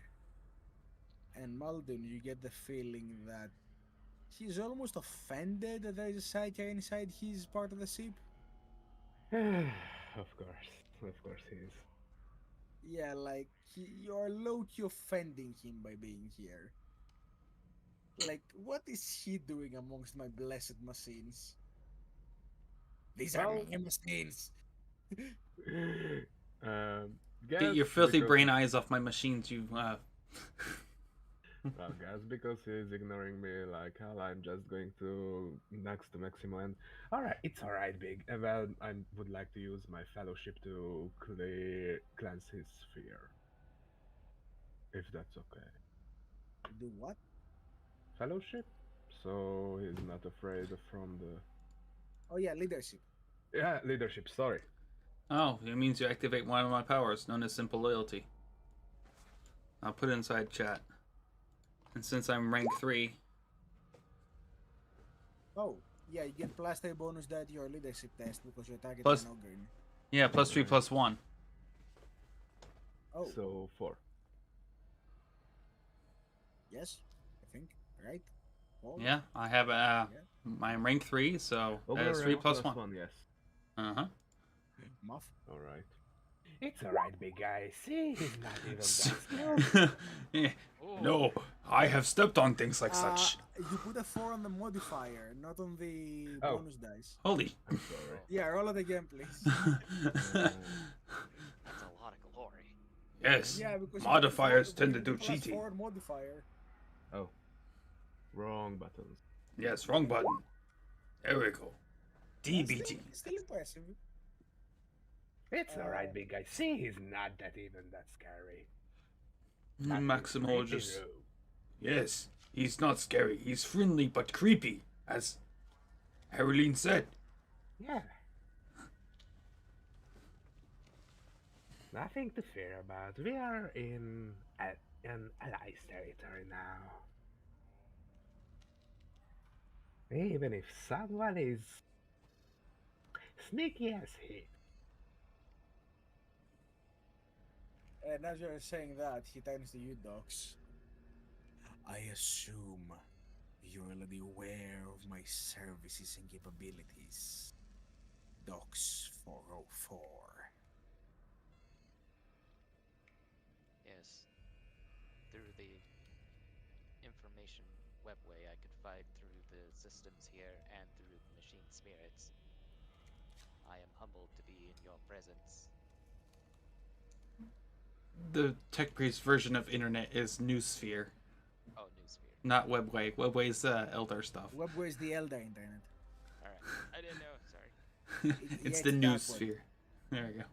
Speaker 2: Muldoon, you get the feeling that he's almost offended that there is a psyker inside his part of the ship.
Speaker 4: Of course he is.
Speaker 2: Yeah, like you're low-key offending him by being here. Like, what is he doing amongst my blessed machines? These are
Speaker 4: Well-
Speaker 2: my machines.
Speaker 1: Get
Speaker 4: Guess
Speaker 1: your filthy
Speaker 4: because-
Speaker 1: brain eyes off my machines, you.
Speaker 4: Well, guess because he's ignoring me like hell, I'm just going to next to Maximo and it's alright, Big. Well, I would like to use my fellowship to cleanse his fear. If that's okay.
Speaker 2: Do what?
Speaker 4: Fellowship? So he's not afraid from the
Speaker 2: Oh yeah, leadership.
Speaker 4: leadership, sorry.
Speaker 1: Oh, it means you activate one of my powers, known as Simple Loyalty. I'll put it inside chat. And since I'm rank 3,
Speaker 2: Oh, yeah, you get +3 bonus die to your leadership test because you're targeting
Speaker 1: Plus-
Speaker 2: an ogre.
Speaker 1: yeah, +3 +1.
Speaker 2: Oh,
Speaker 4: So 4.
Speaker 2: yes, I think, right? Well,
Speaker 1: Yeah, I have I'm rank 3, so that's 3 +1.
Speaker 4: +1, yes.
Speaker 1: Uh-huh.
Speaker 2: Muff.
Speaker 4: Alright. It's alright, big guy. See, he's not even that scared.
Speaker 1: Yeah.
Speaker 3: Ooh.
Speaker 1: No, I have stepped on things like such.
Speaker 2: You put a 4 on the modifier, not on the
Speaker 4: Oh.
Speaker 2: bonus dice.
Speaker 1: Holy.
Speaker 4: I'm sorry.
Speaker 2: Yeah, roll it again, please.
Speaker 5: That's a lot of glory.
Speaker 1: Yes.
Speaker 2: Yeah, because
Speaker 1: Modifiers tend to do
Speaker 2: +4
Speaker 1: cheating.
Speaker 2: modifier.
Speaker 4: Oh. Wrong buttons.
Speaker 1: Yes, wrong button. There we go. DBT.
Speaker 2: Still impressive.
Speaker 4: It's alright, big guy. See, he's not that even that scary.
Speaker 1: Maximo
Speaker 4: Pretty
Speaker 1: just.
Speaker 4: low.
Speaker 1: Yes, he's not scary. He's friendly but creepy, as Haroline said.
Speaker 4: Yeah. Nothing to fear about. We are in an allies territory now. Even if someone is sneaky as he.
Speaker 2: And as you're saying that, he turns to you, Docs. I assume you're already aware of my services and capabilities. Docs 404.
Speaker 5: Yes. Through the information webway, I could fight through the systems here and through the machine spirits. I am humbled to be in your presence.
Speaker 1: The tech priest version of internet is Newsphere,
Speaker 5: Oh, Newsphere.
Speaker 1: not Webway. Webway's Elder stuff.
Speaker 2: Webway is the Elder Internet.
Speaker 5: Alright. I didn't know, sorry.
Speaker 1: It's
Speaker 2: Yeah,
Speaker 1: the
Speaker 2: it's that one.
Speaker 1: Newsphere. There we go.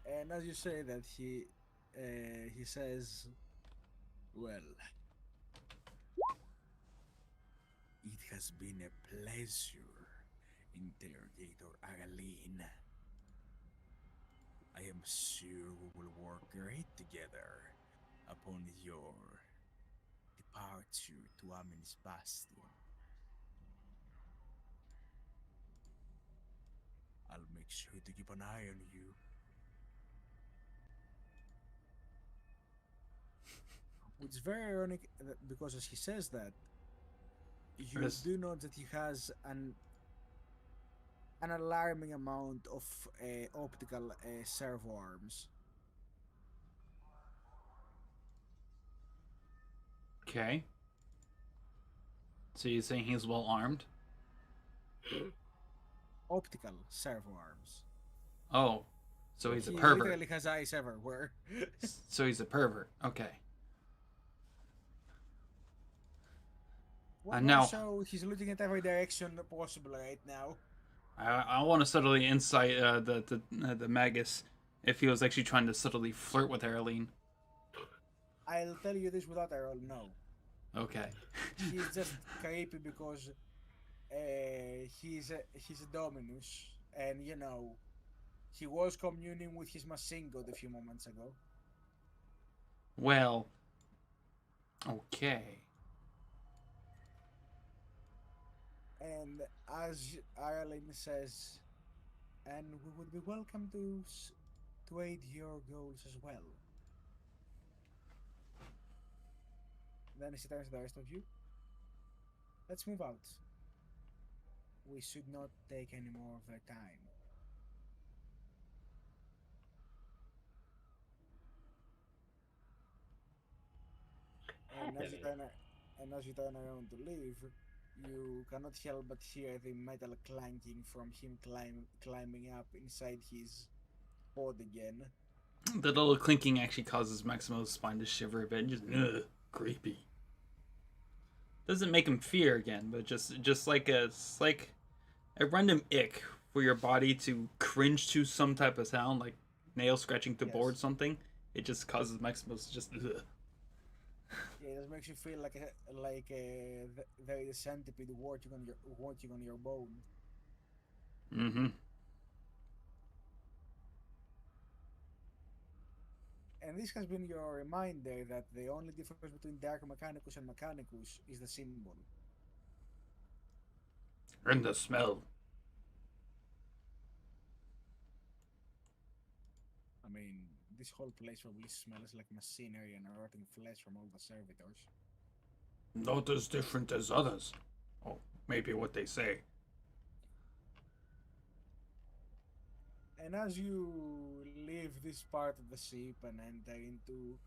Speaker 2: And as you say that, he says, "Well, it has been a pleasure, Interrogator Agalene. I am sure we will work great together upon your departure to Amin's Bastion. I'll make sure to keep an eye on you." Which is very ironic because as he says that, you
Speaker 1: Yes.
Speaker 2: do note that he has an alarming amount of optical servo arms.
Speaker 1: Okay. So you're saying he's well armed?
Speaker 2: Optical servo arms.
Speaker 1: Oh, so he's a
Speaker 2: He
Speaker 1: pervert.
Speaker 2: literally has eyes everywhere.
Speaker 1: So he's a pervert. Okay.
Speaker 2: Well,
Speaker 1: now-
Speaker 2: so he's looking at every direction possible right now.
Speaker 1: I want to subtly insight the Magus if he was actually trying to subtly flirt with Haroline.
Speaker 2: I'll tell you this without a roll. No,
Speaker 1: Okay.
Speaker 2: he's just creepy because He's a Dominus, and you know he was communing with his machine god a few moments ago.
Speaker 1: Well, okay.
Speaker 2: And as Ireland says, and we would be welcome to aid your goals as well. Then he turns to the rest of you. Let's move out. We should not take any more of their time. And as you
Speaker 4: Happily.
Speaker 2: turn around to leave, you cannot help but hear the metal clanking from him climbing up inside his pod again.
Speaker 1: The little clinking actually causes Maximo's spine to shiver a bit. Just creepy. Doesn't make him fear again, but just like a random ick for your body to cringe to some type of sound, like nail scratching to board
Speaker 2: Yes.
Speaker 1: something. It just causes Maximo's just. Ugh.
Speaker 2: Yeah, it just makes you feel there is a centipede working on your bone.
Speaker 1: Mm-hmm.
Speaker 2: And this has been your reminder that the only difference between Dark Mechanicus and Mechanicus is the symbol.
Speaker 1: And the smell.
Speaker 2: I mean, this whole place probably smells like machinery and rotting flesh from all the servitors.
Speaker 1: Not as different as others. Oh, maybe what they say.
Speaker 2: And as you leave this part of the ship and enter into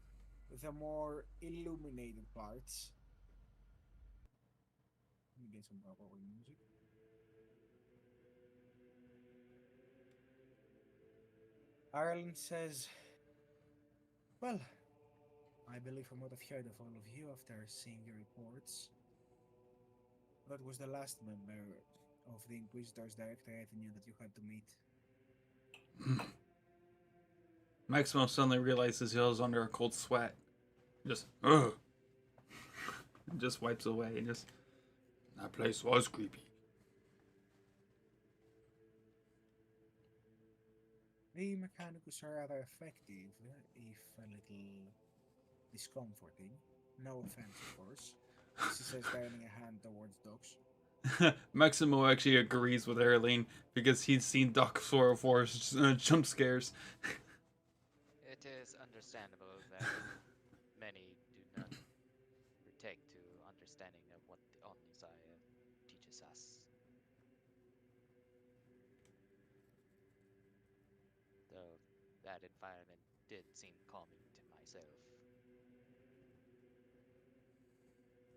Speaker 2: the more illuminated parts, let me get some proper music. Ireland says, well, I believe from what I've heard of all of you after seeing your reports, that was the last member of the Inquisitor's direct retinue that you had to meet.
Speaker 1: Maximo suddenly realizes he was under a cold sweat. Just, ugh. Just wipes away and just. That place was creepy.
Speaker 2: The Mechanicus are rather effective, if a little discomforting. No offense, of course. She says, turning a hand towards Docs.
Speaker 1: Maximo actually agrees with Erling because he's seen Doc 404's jump scares.
Speaker 5: It is understandable that many do not partake to understanding of what the Omnisire teaches us. Though that environment did seem calming to myself.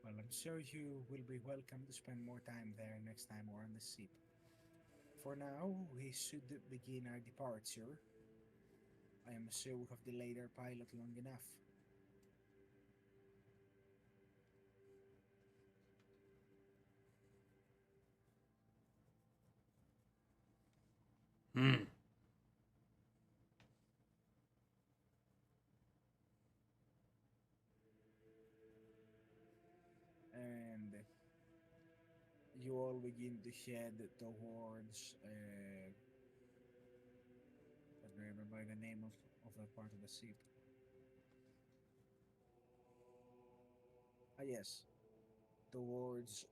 Speaker 2: Well, I'm sure you will be welcome to spend more time there next time we're on the ship. For now, we should begin our departure. I am sure we have delayed our pilot long enough.
Speaker 1: Hmm.
Speaker 2: And you all begin to head towards. I don't remember the name of that part of the ship. Ah, yes, towards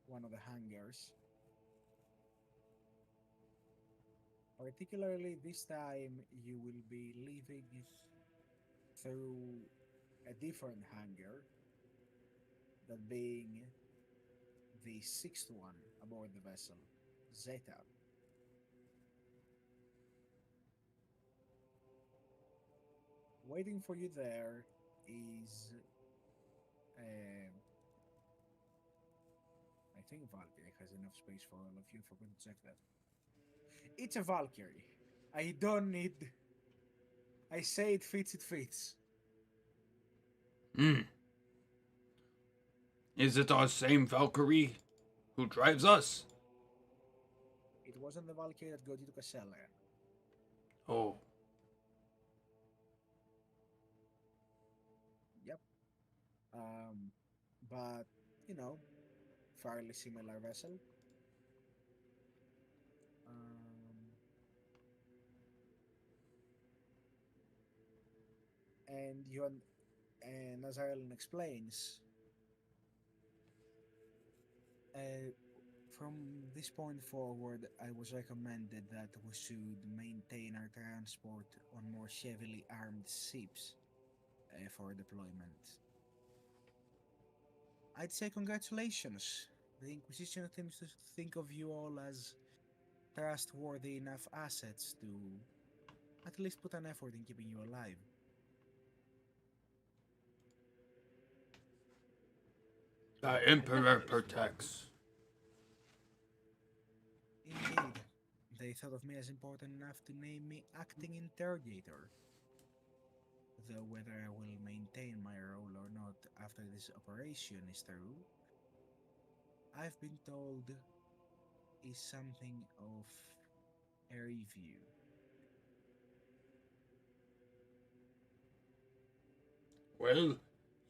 Speaker 2: one of the hangars. Particularly this time, you will be leaving through a different hangar, that being the sixth one aboard the vessel, Zeta. Waiting for you there is, I think Valkyrie has enough space for all of you. If we're going to check that, it's a Valkyrie. I don't need. I say it fits. It fits.
Speaker 1: Hmm. Is it our same Valkyrie who drives us?
Speaker 2: It wasn't the Valkyrie that got you to Cassella.
Speaker 1: Oh.
Speaker 2: Yep. But you know, fairly similar vessel. Um, and and as Ireland explains, from this point forward, I was recommended that we should maintain our transport on more heavily armed ships for deployment. I'd say congratulations. The Inquisition seems to think of you all as trustworthy enough assets to at least put an effort in keeping you alive.
Speaker 1: The Emperor protects.
Speaker 2: Indeed, they thought of me as important enough to name me acting interrogator. Though whether I will maintain my role or not after this operation is through, I've been told is something of a review.
Speaker 1: Well,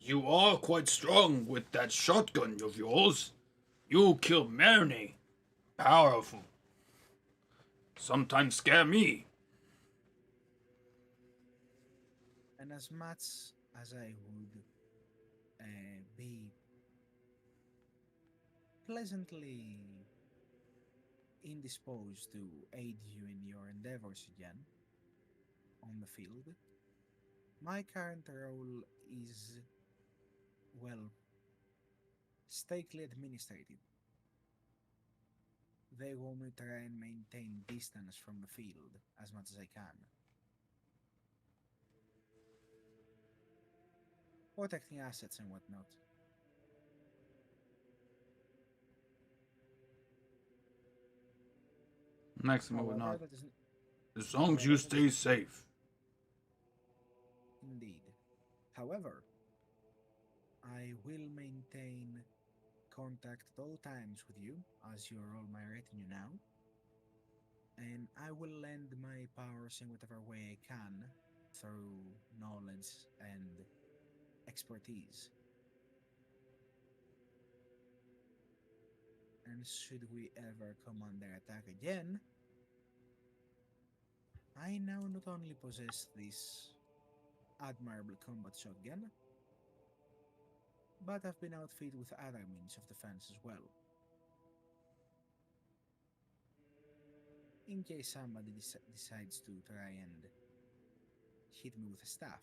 Speaker 1: you are quite strong with that shotgun of yours. You kill many. Powerful. Sometimes scare me.
Speaker 2: And as much as I would be pleasantly indisposed to aid you in your endeavors again on the field, my current role is, well, strictly administrative. They want me to try and maintain distance from the field as much as I can, protecting assets and whatnot.
Speaker 1: Maximo would
Speaker 2: However,
Speaker 1: not.
Speaker 2: that isn't
Speaker 1: As long as you stay safe.
Speaker 2: indeed. However, I will maintain contact at all times with you, as you are all my retinue now, and I will lend my powers in whatever way I can through knowledge and expertise. And should we ever come under attack again, I now not only possess this admirable combat shotgun, but I've been outfitted with other means of defense as well. In case somebody decides to try and hit me with a staff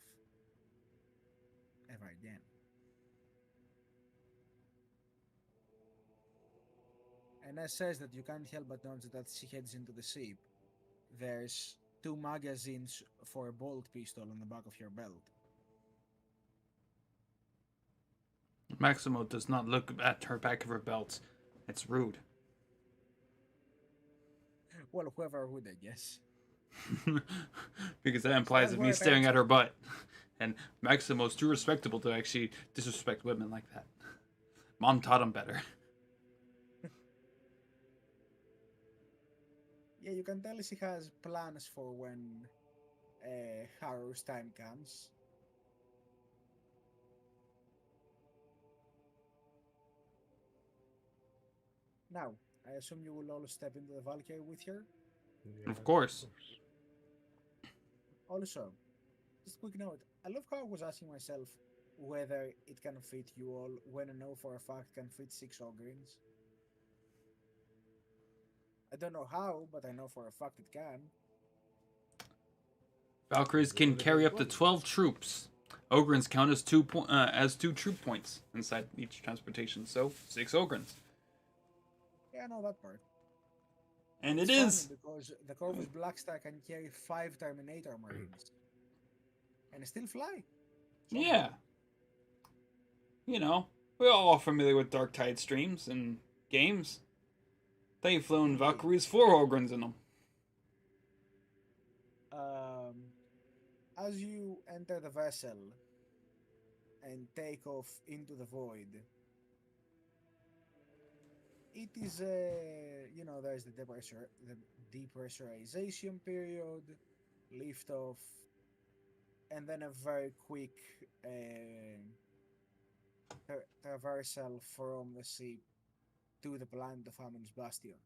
Speaker 2: ever again. And as says that you can't help but notice that she heads into the ship, there's 2 magazines for a bolt pistol on the back of your belt.
Speaker 1: Maximo does not look at her back of her belt. It's rude.
Speaker 2: Well, whoever would, I guess.
Speaker 1: Because that implies
Speaker 2: That's
Speaker 1: me
Speaker 2: where
Speaker 1: staring
Speaker 2: that's
Speaker 1: at her butt. And Maximo's too respectable to actually disrespect women like that. Mom taught him better.
Speaker 2: Yeah, you can tell she has plans for when Harrow's time comes. Now, I assume you will all step into the Valkyrie with her.
Speaker 1: Of course.
Speaker 2: Also, just a quick note, I love how I was asking myself whether it can fit you all when I know for a fact can fit 6 Ogrins. I don't know how, but I know for a fact it can.
Speaker 1: Valkyries can carry up to 12 troops. Ogrins count as 2 troop points inside each transportation, so 6 Ogrins.
Speaker 2: Yeah, I know that part.
Speaker 1: And
Speaker 2: It's
Speaker 1: it
Speaker 2: funny
Speaker 1: is.
Speaker 2: because the Corvus Blackstar can carry 5 Terminator Marines and still fly.
Speaker 1: Yeah. You know, we're all familiar with Dark Tide streams and games. They've flown Valkyries 4 Ogrins in them.
Speaker 2: As you enter the vessel and take off into the void, it is there's the depressurization period, lift off, and then a very quick traversal from the ship to the planet of Amin's Bastion.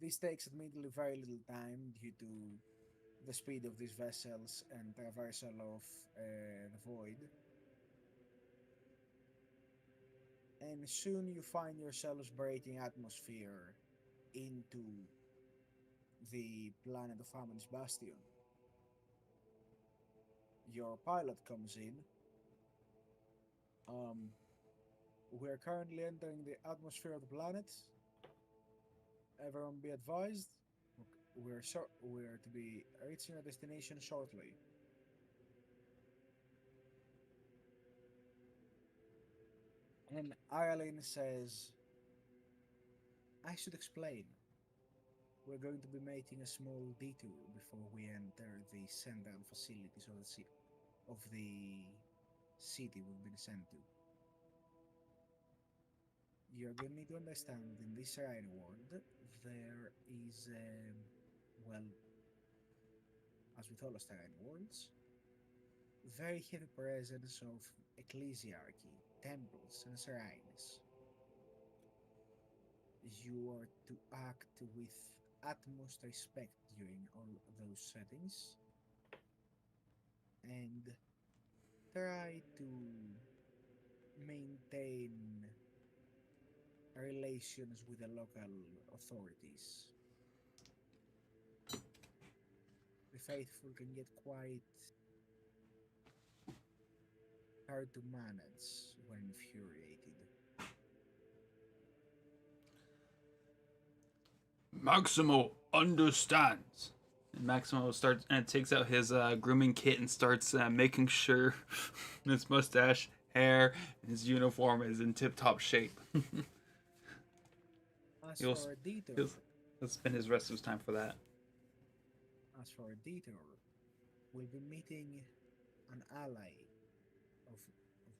Speaker 2: This takes admittedly very little time due to the speed of these vessels and traversal of the void. And soon you find yourselves breaking atmosphere into the planet of Amin's Bastion. Your pilot comes in. We are currently entering the atmosphere of the planet. Everyone be advised, we're to be reaching our destination shortly. And Ireland says, I should explain. We're going to be making a small detour before we enter the central facilities of the city we've been sent to. You're going to need to understand in this Serene world, there is, well, as with all Serene worlds, very heavy presence of ecclesiarchy, temples, and shrines. You are to act with utmost respect during all those settings and try to maintain relations with the local authorities. The faithful can get quite hard to manage when infuriated.
Speaker 1: Maximo understands. And Maximo starts and takes out his grooming kit and starts making sure his mustache, hair, and his uniform is in tip-top shape.
Speaker 2: As
Speaker 1: He'll-
Speaker 2: for a detour,
Speaker 1: He'll spend his rest of his time for that.
Speaker 2: We'll be meeting an ally of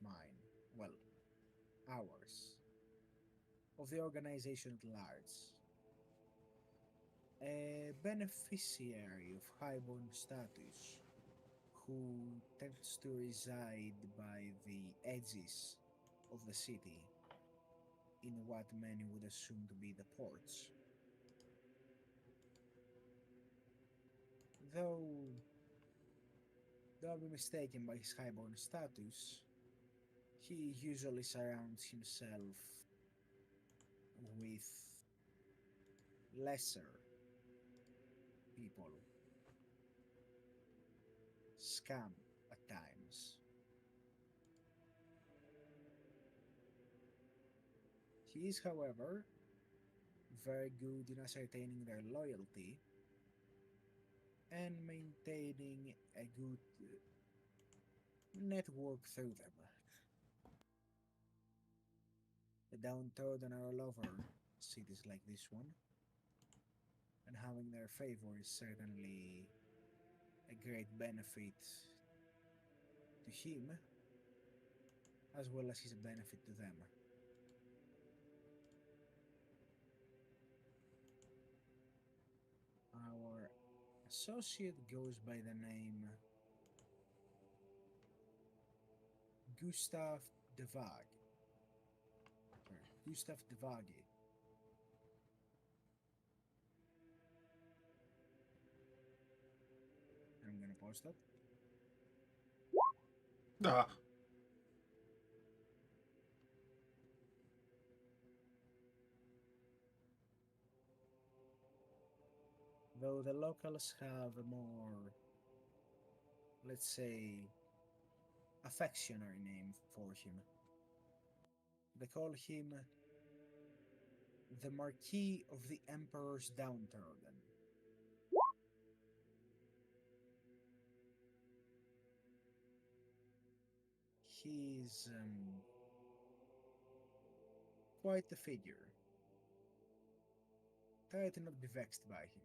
Speaker 2: mine, well, ours, of the organization at large. A beneficiary of highborn status who tends to reside by the edges of the city in what many would assume to be the ports. Though I'll be mistaken by his highborn status, he usually surrounds himself with lesser people. Scam at times. He is, however, very good in ascertaining their loyalty and maintaining a good network through them. The downtrodden are all over cities like this one, and having their favor is certainly a great benefit to him, as well as he's a benefit to them. Our associate goes by the name Gustav Devag. Gustav Devage. I'm gonna post that. Though the locals have a more, let's say, affectionate name for him. They call him the Marquis of the Emperor's Downtrodden. He's quite the figure. Try to not be vexed by him.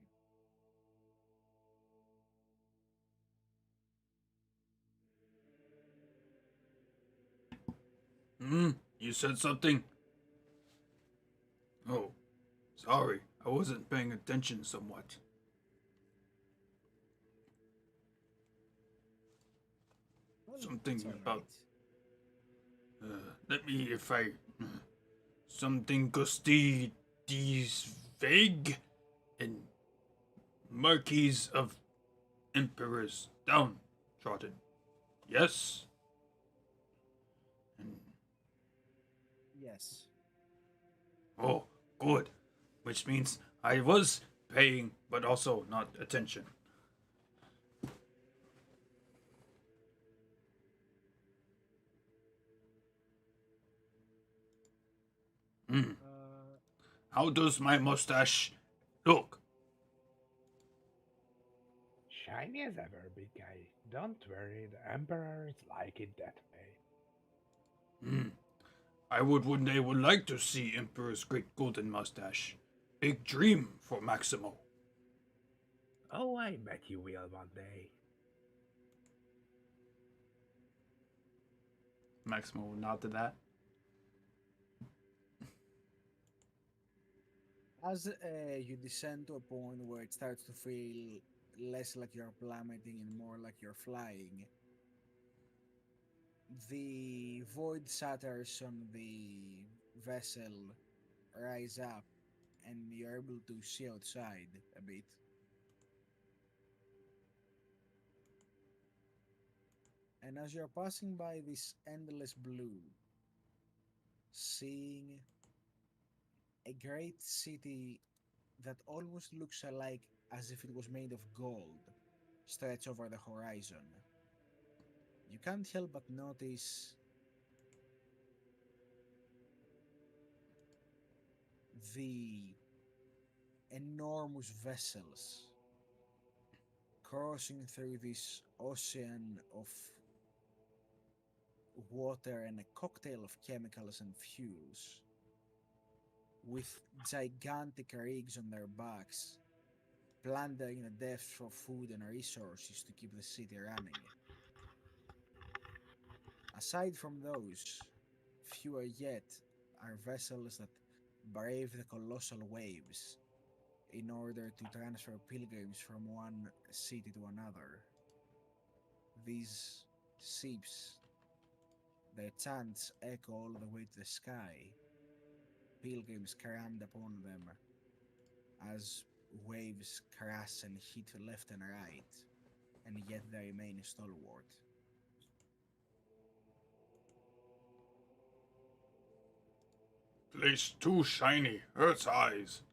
Speaker 1: You said something? Oh, sorry, I wasn't paying attention somewhat.
Speaker 2: Well,
Speaker 1: Something
Speaker 2: it's all
Speaker 1: about-
Speaker 2: right.
Speaker 1: Let me, if I. Something gusty, these vague, and marquis of emperors downtrodden. Yes? And,
Speaker 2: Yes.
Speaker 1: oh, good. Which means I was paying, but also not attention. Hmm.
Speaker 2: Uh,
Speaker 1: How does my mustache look?
Speaker 4: Shiny as ever, big guy. Don't worry, the emperors like it that way.
Speaker 1: Hmm. I would one day would like to see Emperor's great golden mustache. Big dream for Maximo.
Speaker 4: Oh, I bet you will one day.
Speaker 1: Maximo will nod to that.
Speaker 2: as you descend to a point where it starts to feel less like you're plummeting and more like you're flying, the void shutters on the vessel rise up and you're able to see outside a bit. And as you're passing by this endless blue, seeing a great city that almost looks alike as if it was made of gold stretch over the horizon, you can't help but notice the enormous vessels crossing through this ocean of water and a cocktail of chemicals and fuels, with gigantic rigs on their backs, plundering the depths for food and resources to keep the city running. Aside from those, fewer yet are vessels that brave the colossal waves in order to transfer pilgrims from one city to another. These ships, their chants echo all the way to the sky, pilgrims crammed upon them as waves crash and hit left and right, and yet they remain stalwart.
Speaker 1: Place too shiny, hurts eyes.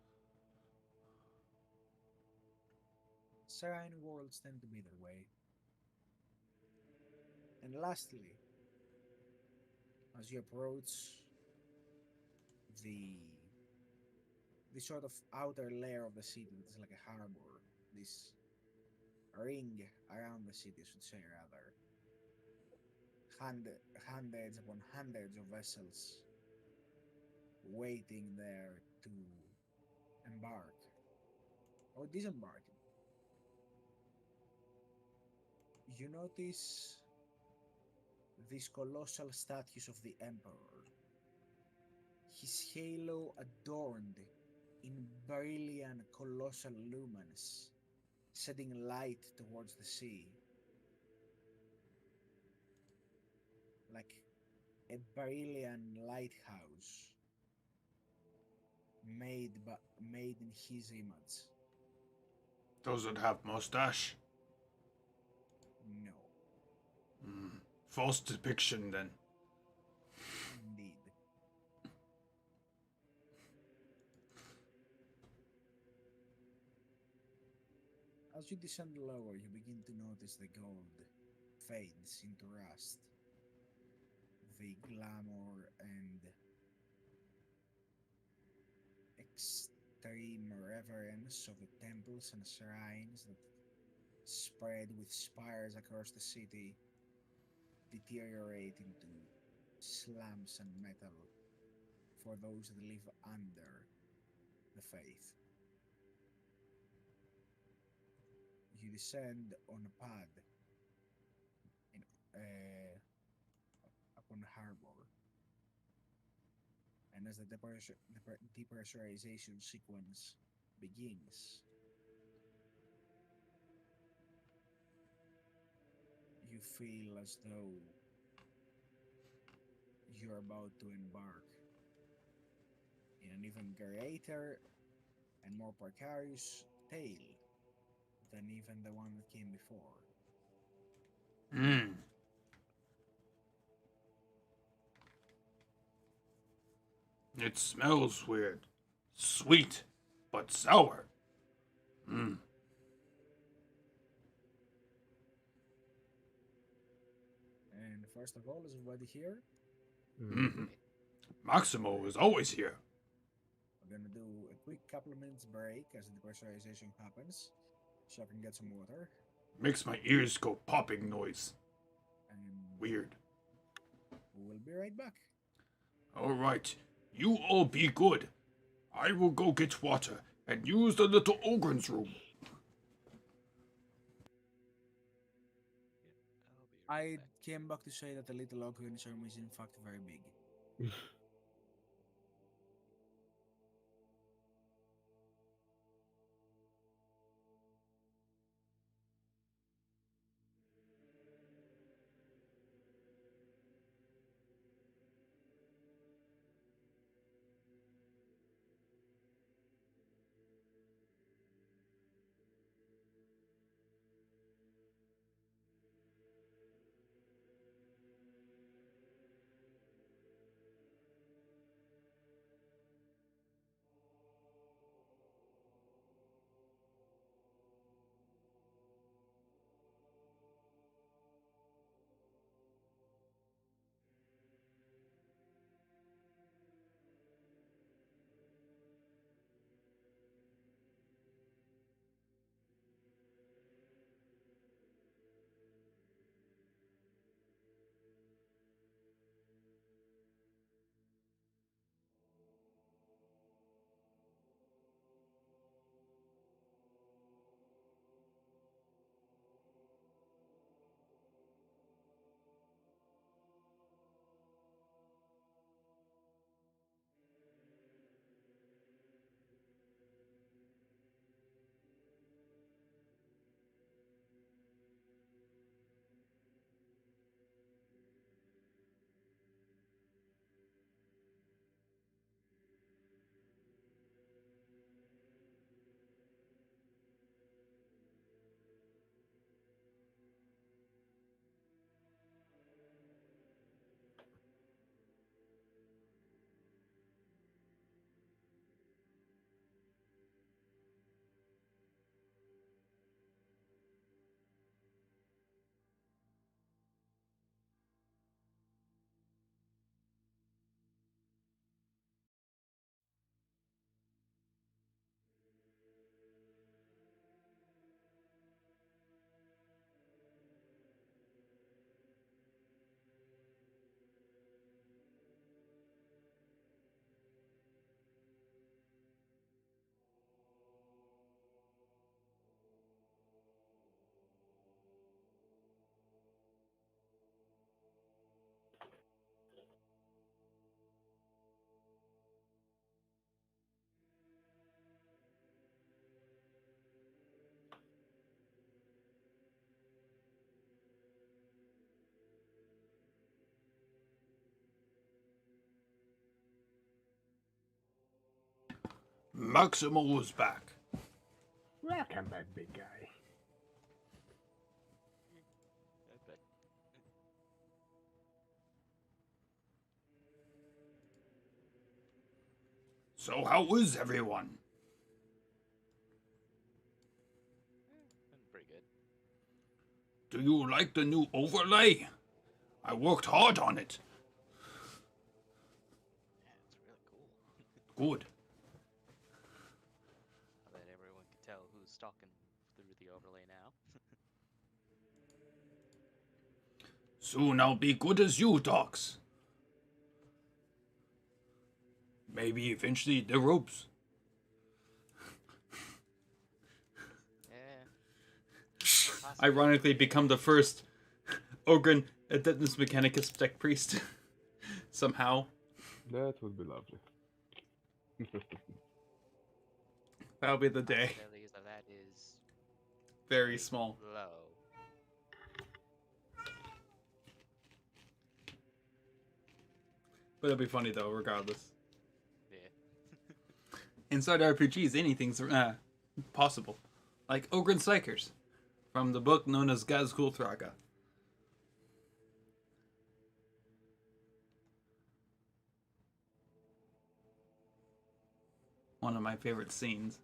Speaker 2: Serene worlds tend to be that way. And lastly, as you approach the the sort of outer layer of the city that is like a harbor, this ring around the city, I should say rather, hundreds upon hundreds of vessels waiting there to embark or disembark. You notice these colossal statues of the Emperor, his halo adorned in brilliant colossal lumens, shedding light towards the sea, like a brilliant lighthouse made in his image.
Speaker 1: Does it have mustache?
Speaker 2: No,
Speaker 1: False depiction then.
Speaker 2: indeed. As you descend lower, you begin to notice the gold fades into rust. The glamour and extreme reverence of the temples and shrines that spread with spires across the city deteriorate into slums and metal for those that live under the faith. You descend on a pad in, upon harbor, and as the depressurization sequence begins, you feel as though you're about to embark in an even greater and more precarious tale than even the one that came before.
Speaker 1: Hmm. It smells weird. Sweet, but sour. Hmm.
Speaker 2: And first of all, is everybody here?
Speaker 1: Mm-hmm. Maximo is always here.
Speaker 2: We're gonna do a quick couple of minutes break as the pressurization happens, so I can get some water.
Speaker 1: Makes my ears go popping noise.
Speaker 2: And
Speaker 1: Weird.
Speaker 2: we will be right back.
Speaker 1: Alright, you all be good. I will go get water and use the little ogre's room.
Speaker 5: I'll be right
Speaker 2: I
Speaker 5: back.
Speaker 2: came back to say that the little Ogren's room is in fact very big.
Speaker 1: Maximo is back.
Speaker 4: Welcome back, big guy.
Speaker 5: But
Speaker 1: So how is everyone?
Speaker 5: been pretty good.
Speaker 1: Do you like the new overlay? I worked hard on it.
Speaker 5: Yeah, it's really cool.
Speaker 1: Good.
Speaker 5: I bet everyone can tell who's stalking through the overlay now.
Speaker 1: Soon I'll be good as you, Docs. Maybe eventually the ropes.
Speaker 5: Yeah. Possibly.
Speaker 1: Ironically, become the first Ogren Adeptus Mechanicus deck priest. Somehow.
Speaker 4: That would be lovely.
Speaker 1: That'll be the day.
Speaker 5: Possibilities of that is
Speaker 1: Very small.
Speaker 5: low.
Speaker 1: But it'll be funny though, regardless.
Speaker 5: Yeah.
Speaker 1: Inside RPGs, anything's possible. Like Ogren Psychers, from the book known as Gazgul Thraka. One of my favorite scenes.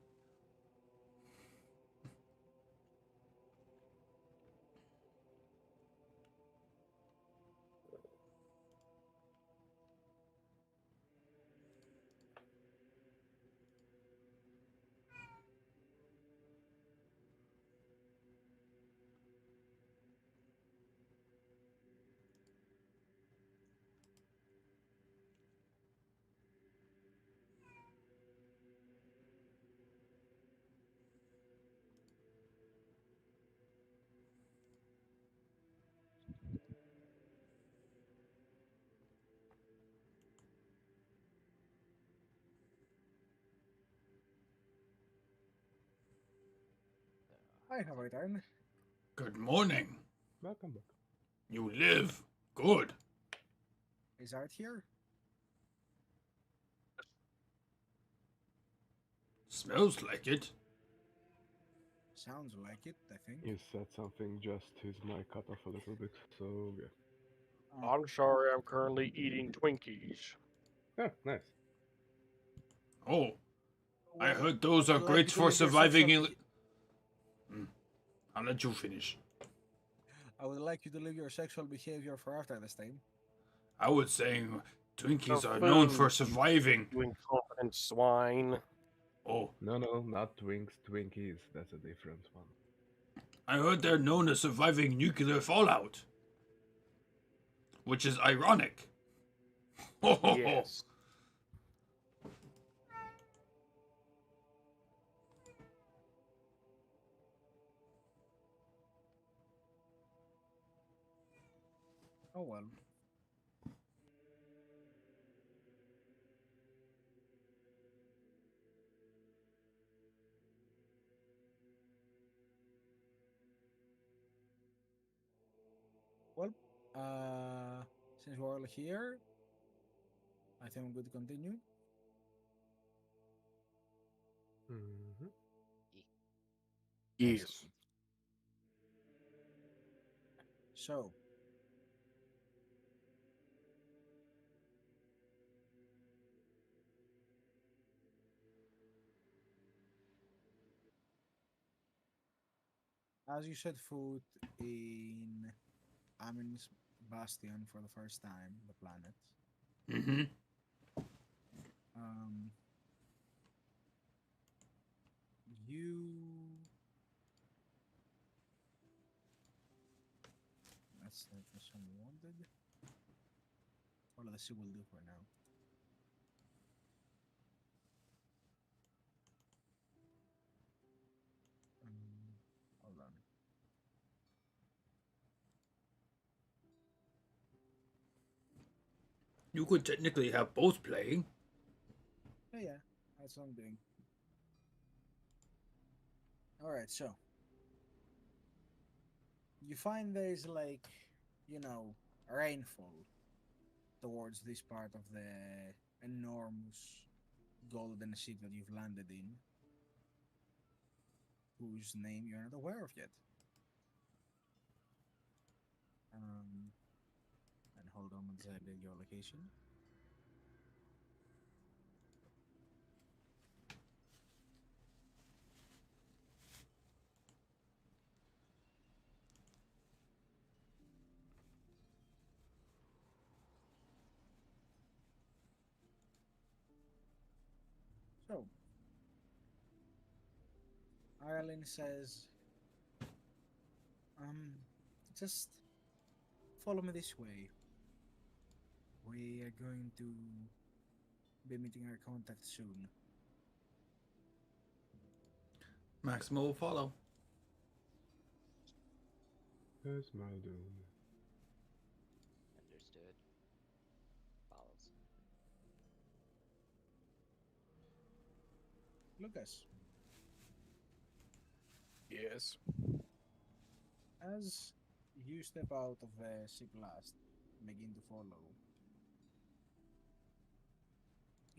Speaker 2: I have returned.
Speaker 1: Good morning.
Speaker 4: Welcome back.
Speaker 1: You live. Good.
Speaker 2: Is Art here?
Speaker 1: Smells like it.
Speaker 2: Sounds like it, I think.
Speaker 4: You said something, just his mic cut off a little bit, so yeah.
Speaker 2: Oh,
Speaker 3: I'm sorry, I'm currently eating Twinkies.
Speaker 4: Yeah, nice.
Speaker 1: Oh, I
Speaker 2: well,
Speaker 1: heard those are
Speaker 2: like
Speaker 1: great
Speaker 2: to
Speaker 1: for
Speaker 2: leave your
Speaker 1: surviving
Speaker 2: sexual-
Speaker 1: in... I'll let you finish.
Speaker 2: I would like you to leave your sexual behavior for after this time.
Speaker 1: I was saying Twinkies
Speaker 3: The
Speaker 1: are known for
Speaker 3: food.
Speaker 1: surviving.
Speaker 3: You incompetent swine.
Speaker 1: Oh,
Speaker 4: No, not Twinkies. That's a different one.
Speaker 1: I heard they're known as surviving nuclear fallout. Which is ironic. Ho ho ho.
Speaker 3: Yes.
Speaker 2: Oh well. Well, since we're all here, I think I'm good to continue.
Speaker 4: Mm-hmm.
Speaker 3: Yes.
Speaker 2: Excellent. So, as you set foot in Amin's Bastion for the first time, the planet,
Speaker 1: Mm-hmm.
Speaker 2: um, you. That's the some wanted. What the sea will do for now. Hold on.
Speaker 1: You could technically have both playing.
Speaker 2: Yeah, that's what I'm doing. Alright, so. You find there's like, rainfall towards this part of the enormous golden ship that you've landed in, whose name you're not aware of yet. And hold on until I get your location. So, Ireland says, just follow me this way. We are going to be meeting our contact soon.
Speaker 1: Maximo will follow.
Speaker 4: There's my doom.
Speaker 5: Understood. Follows.
Speaker 2: Lucas,
Speaker 3: Yes.
Speaker 2: as you step out of the ship last, begin to follow,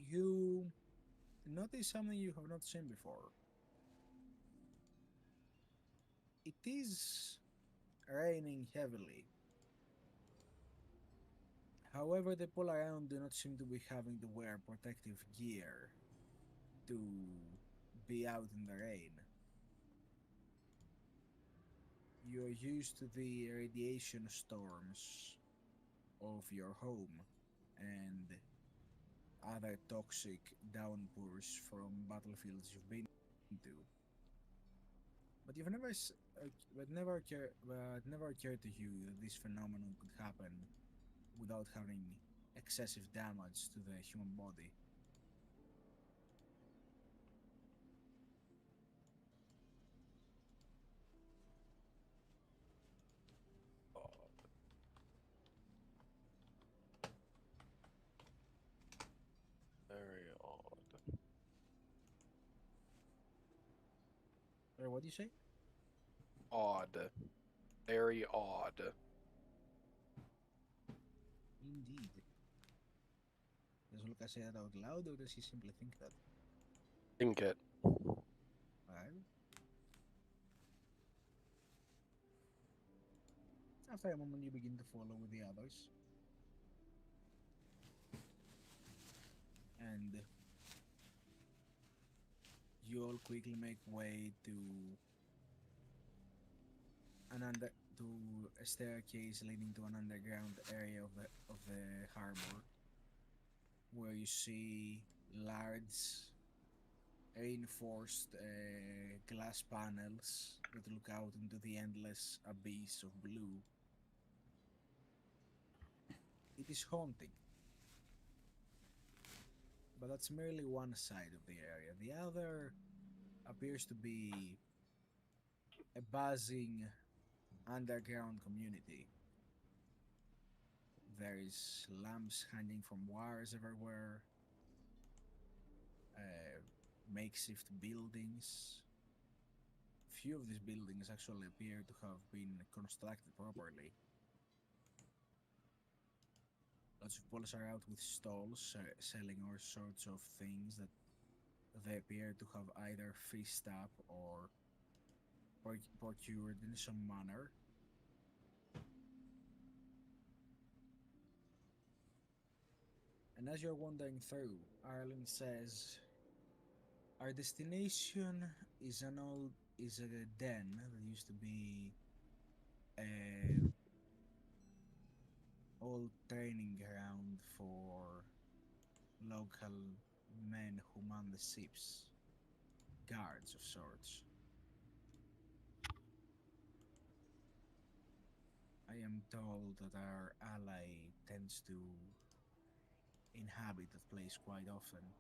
Speaker 2: you notice something you have not seen before. It is raining heavily. However, the people around do not seem to be having to wear protective gear to be out in the rain. You're used to the radiation storms of your home and other toxic downpours from battlefields you've been to. But you've never, never occurred to you that this phenomenon could happen without having excessive damage to the human body.
Speaker 3: Very odd.
Speaker 2: What do you say?
Speaker 3: Odd. Very odd.
Speaker 2: Indeed. Does Lucas say that out loud, or does he simply think that?
Speaker 3: Think it.
Speaker 2: Alright. After a moment, you begin to follow with the others. And you all quickly make way to a staircase leading to an underground area of the harbor, where you see large reinforced glass panels that look out into the endless abyss of blue. It is haunting. But that's merely one side of the area. The other appears to be a buzzing underground community. There is lamps hanging from wires everywhere, makeshift buildings. Few of these buildings actually appear to have been constructed properly. Lots of people are out with stalls selling all sorts of things that they appear to have either fished up or procured in some manner. And as you're wandering through, Ireland says, our destination is a den that used to be a old training ground for local men who man the ships, guards of sorts. I am told that our ally tends to inhabit that place quite often.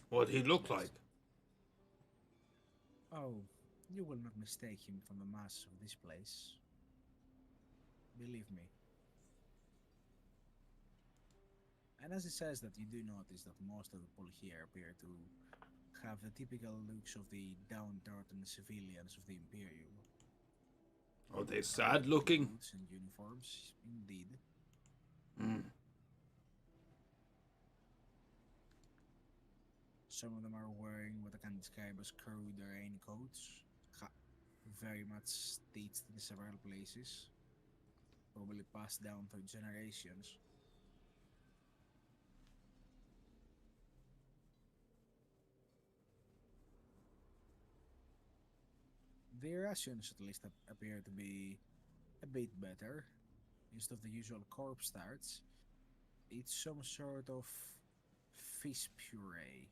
Speaker 1: What he look like?
Speaker 2: Oh, you will not mistake him from the mass of this place. Believe me. And as he says that, you do notice that most of the people here appear to have the typical looks of the downtrodden civilians of the Imperium.
Speaker 1: Are they sad looking?
Speaker 2: Boots and uniforms, indeed. Some of them are wearing what I can describe as crude raincoats, very much stitched in several places, probably passed down through generations. The rations at least appear to be a bit better. Instead of the usual corpse tarts, it's some sort of fish puree.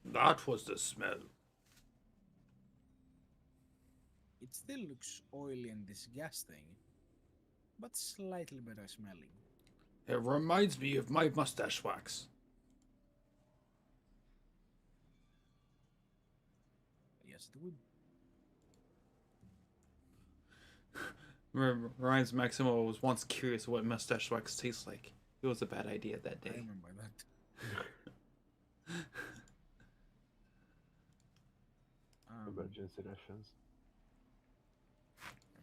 Speaker 1: That was the smell.
Speaker 2: It still looks oily and disgusting, but slightly better smelling.
Speaker 1: It reminds me of my mustache wax.
Speaker 2: Yes, it would.
Speaker 1: Ryan's Maximo was once curious what mustache wax tastes like. It was a bad idea that
Speaker 2: I
Speaker 1: day.
Speaker 2: remember that.
Speaker 4: Emergency rations.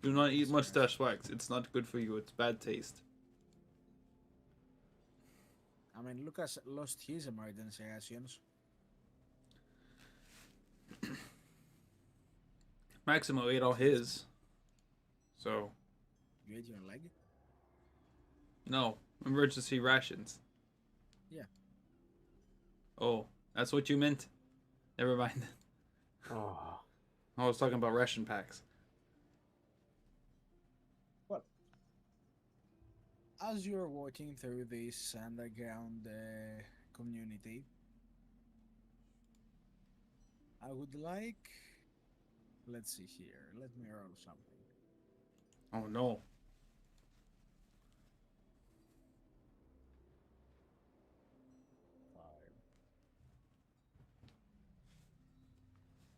Speaker 1: Do not eat mustache wax. It's not good for you. It's bad taste.
Speaker 2: I mean, Lucas lost his emergency rations.
Speaker 1: Maximo ate all his. So,
Speaker 2: You ate your leg?
Speaker 1: no. Emergency rations.
Speaker 2: Yeah.
Speaker 1: Oh, that's what you meant? Never mind.
Speaker 4: Oh,
Speaker 1: I was talking about ration packs.
Speaker 2: Well, as you're walking through this underground community, I would like. Let's see here. Let me roll something.
Speaker 1: Oh no.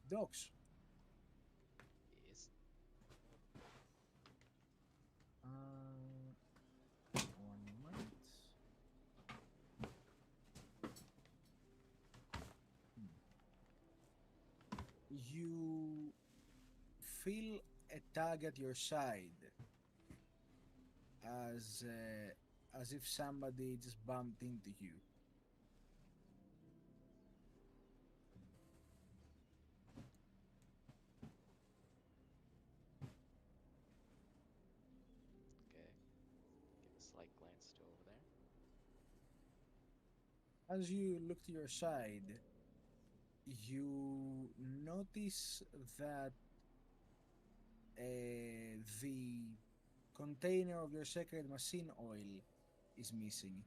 Speaker 2: Dogs.
Speaker 5: Yes.
Speaker 2: One moment. You feel a tug at your side, as if somebody just bumped into you.
Speaker 5: Okay. Give a slight glance to over there.
Speaker 2: As you look to your side, you notice that the container of your sacred machine oil is missing.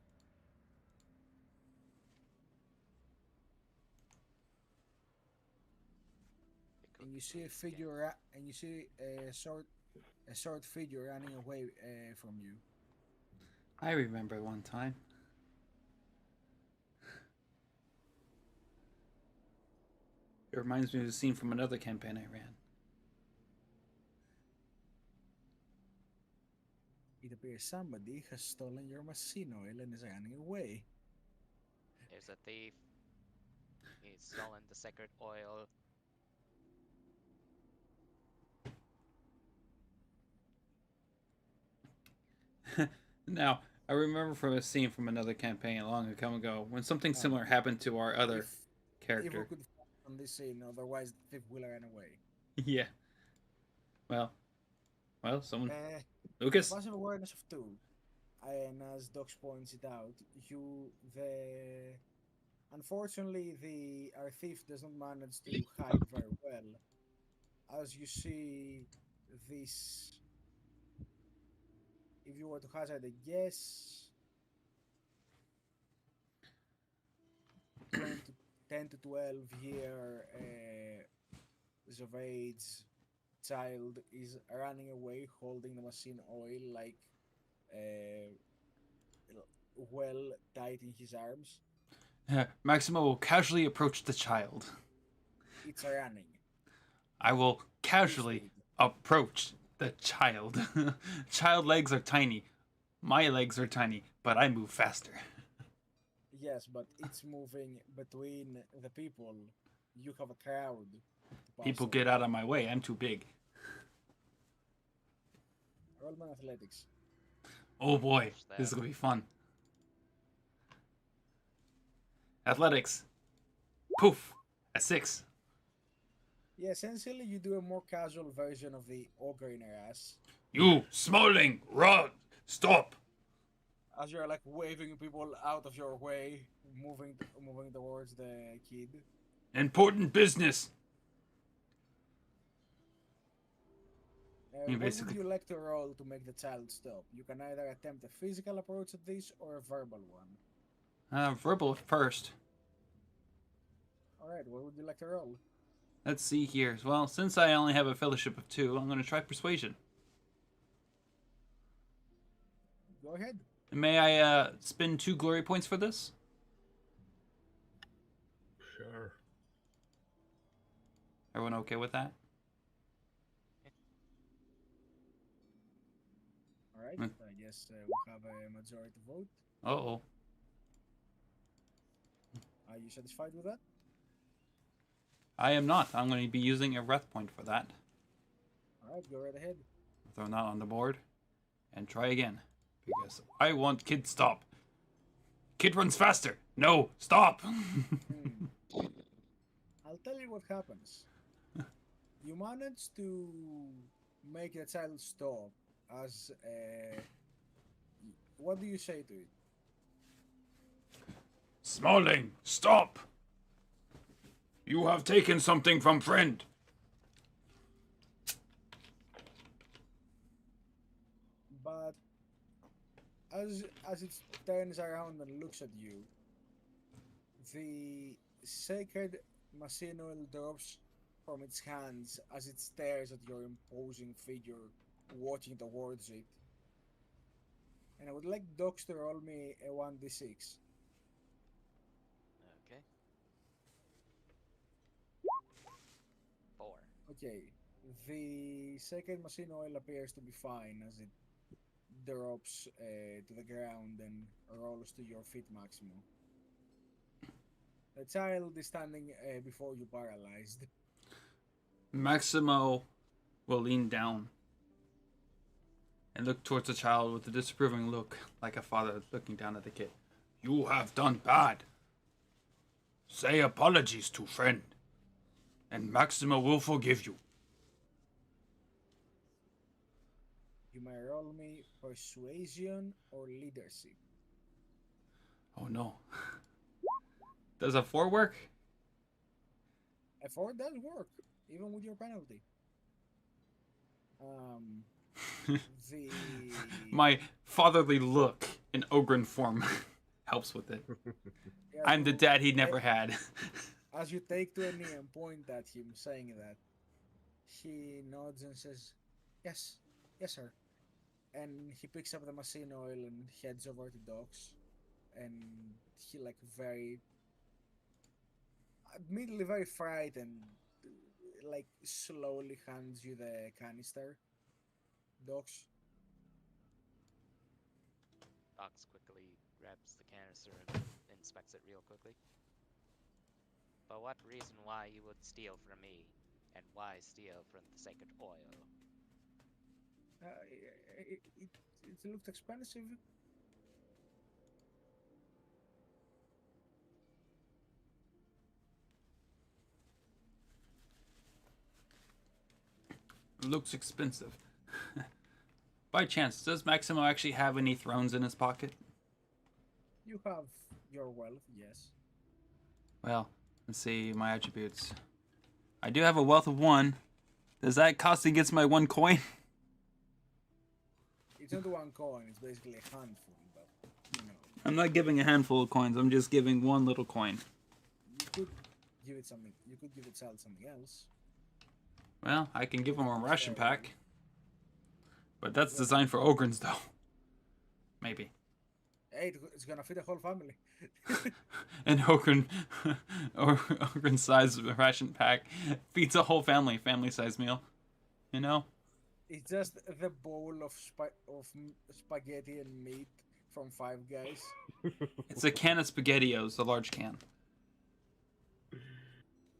Speaker 5: It could
Speaker 2: And
Speaker 5: be
Speaker 2: you see a
Speaker 5: Blaze again.
Speaker 2: figure, and you see a short figure running away from you.
Speaker 1: I remember one time. It reminds me of a scene from another campaign I ran.
Speaker 2: It appears somebody has stolen your machine oil and is running away.
Speaker 5: There's a thief. He's stolen the sacred oil.
Speaker 1: Now, I remember from a scene from another campaign a long time ago when something
Speaker 2: Oh,
Speaker 1: similar happened to our other
Speaker 2: If we
Speaker 1: character.
Speaker 2: could focus on this scene, otherwise the thief will run away.
Speaker 1: Yeah. Well, someone.
Speaker 2: Uh,
Speaker 1: Lucas?
Speaker 2: passive awareness of 2, and as Docs points it out, unfortunately our thief does not manage to hide very well. As you see this, if you were to hazard a guess, 10 to 12-year of age child is running away holding the machine oil like well tight in his arms.
Speaker 1: Maximo will casually approach the child.
Speaker 2: It's running.
Speaker 1: I will casually approach the child. Child legs are tiny. My legs are tiny, but I move faster.
Speaker 2: Yes, but it's moving between the people. You have a crowd.
Speaker 1: People get out of my way. I'm too big.
Speaker 2: Rollman athletics.
Speaker 1: Oh boy,
Speaker 5: Watch
Speaker 1: this is
Speaker 5: that.
Speaker 1: gonna be fun. Athletics. Poof. A 6.
Speaker 2: Yeah, essentially you do a more casual version of the ogre in her ass.
Speaker 1: You, Smalling, run! Stop!
Speaker 2: As you're like waving people out of your way, moving towards the kid.
Speaker 1: Important business.
Speaker 2: What would
Speaker 1: basically-
Speaker 2: you like to roll to make the child stop? You can either attempt a physical approach at this or a verbal one.
Speaker 1: Verbal first.
Speaker 2: Alright, what would you like to roll?
Speaker 1: Let's see here. Well, since I only have a fellowship of 2, I'm gonna try persuasion.
Speaker 2: Go ahead.
Speaker 1: May I spend 2 glory points for this?
Speaker 4: sure.
Speaker 1: Everyone okay with that?
Speaker 2: Alright,
Speaker 1: Hmm.
Speaker 2: I guess we have a majority vote.
Speaker 1: Uh-oh.
Speaker 2: Are you satisfied with that?
Speaker 1: I am not. I'm going to be using a wrath point for that.
Speaker 2: Alright, go right ahead.
Speaker 1: Throw that on the board. And try again. Because I want Kid stop. Kid runs faster. No, stop.
Speaker 2: I'll tell you what happens. You manage to make the child stop as what do you say to it?
Speaker 1: Smalling, stop. You have taken something from friend.
Speaker 2: But as it turns around and looks at you, the sacred machine oil drops from its hands as it stares at your imposing figure walking towards it. And I would like Docs to roll me a 1d6.
Speaker 5: Okay. 4.
Speaker 2: Okay, the sacred machine oil appears to be fine as it drops to the ground and rolls to your feet, Maximo. The child is standing before you, paralyzed.
Speaker 1: Maximo will lean down and look towards the child with a disapproving look, like a father looking down at the kid. You have done bad. Say apologies to friend, and Maximo will forgive you.
Speaker 2: You may roll me persuasion or leadership.
Speaker 1: Oh no. Does a 4 work?
Speaker 2: A 4 does work, even with your penalty. The
Speaker 1: My fatherly look in Ogren form helps with it.
Speaker 2: yeah,
Speaker 1: I'm the
Speaker 2: you-
Speaker 1: dad he never had.
Speaker 2: As you take to a knee and point at him, saying that, he nods and says, "Yes, yes, sir." And he picks up the machine oil and heads over to Docs, and he immediately very frightened, slowly hands you the canister. Docs.
Speaker 5: Ox quickly grabs the canister and inspects it real quickly. But what reason why you would steal from me, and why steal from the sacred oil?
Speaker 2: It looked expensive.
Speaker 1: Looks expensive. By chance, does Maximo actually have any thrones in his pocket?
Speaker 2: You have your wealth, yes.
Speaker 1: Well, let's see my attributes. I do have a wealth of 1. Does that cost against my 1 coin?
Speaker 2: It's not one coin, it's basically a handful, but
Speaker 1: I'm not giving a handful of coins. I'm just giving 1 little coin.
Speaker 2: you could give it something. You could give it child something else.
Speaker 1: Well, I can give him a ration pack. But that's designed for Ogrins, though. Maybe.
Speaker 2: Hey, it's gonna feed the whole family.
Speaker 1: An Ogren size ration pack feeds a whole family-size meal. You know?
Speaker 2: It's just the bowl of spaghetti and meat from Five Guys.
Speaker 1: It's a can of SpaghettiOs, the large can.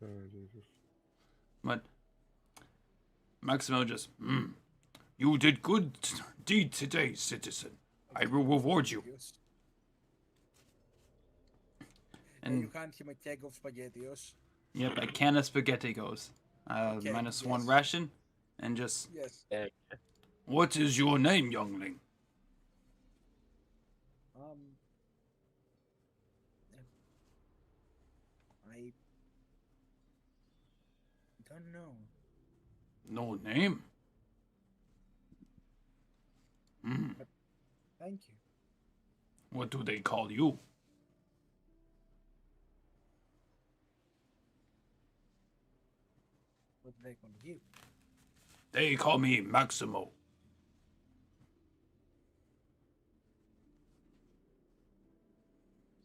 Speaker 4: Oh, Jesus.
Speaker 1: But Maximo just, you did good deed today, citizen. I will reward you.
Speaker 2: And you
Speaker 1: And
Speaker 2: hand him a keg of spaghettios.
Speaker 1: yep, a can of spaghetti goes.
Speaker 2: Okay,
Speaker 1: Minus 1
Speaker 2: yes.
Speaker 1: ration, and just,
Speaker 2: Yes.
Speaker 1: what is your name, youngling?
Speaker 2: I don't know.
Speaker 1: No name?
Speaker 2: Thank you.
Speaker 1: What do they call you?
Speaker 2: What do they call you?
Speaker 1: They call me Maximo.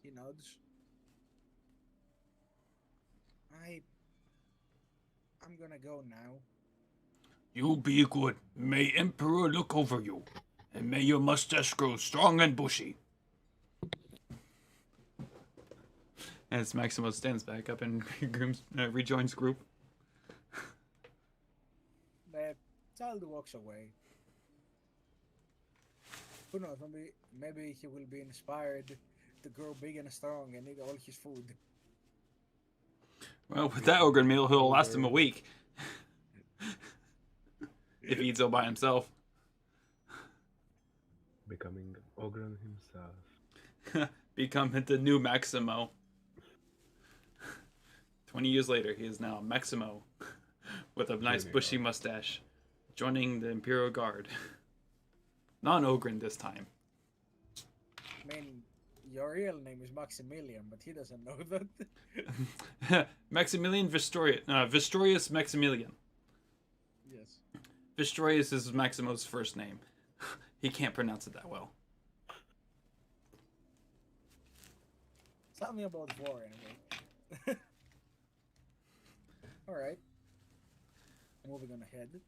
Speaker 2: He nods. I'm gonna go now.
Speaker 1: You be good. May Emperor look over you. And may your mustache grow strong and bushy. As Maximo stands back up and rejoins group.
Speaker 2: The child walks away. Who knows? Maybe he will be inspired to grow big and strong and eat all his food.
Speaker 1: Well, with that ogre meal, he'll last him a week. If he eats all by himself.
Speaker 4: Becoming ogre himself.
Speaker 1: Become the new Maximo. 20 years later, he is now Maximo. With a nice bushy mustache. Joining the Imperial Guard. Non-ogre this time.
Speaker 2: I mean, your real name is Maximilian, but he doesn't know that.
Speaker 1: Maximilian Vistorius Maximilian.
Speaker 2: Yes.
Speaker 1: Vistorius is Maximo's first name. He can't pronounce it that well.
Speaker 2: Tell me about war anyway. Alright. Moving on ahead.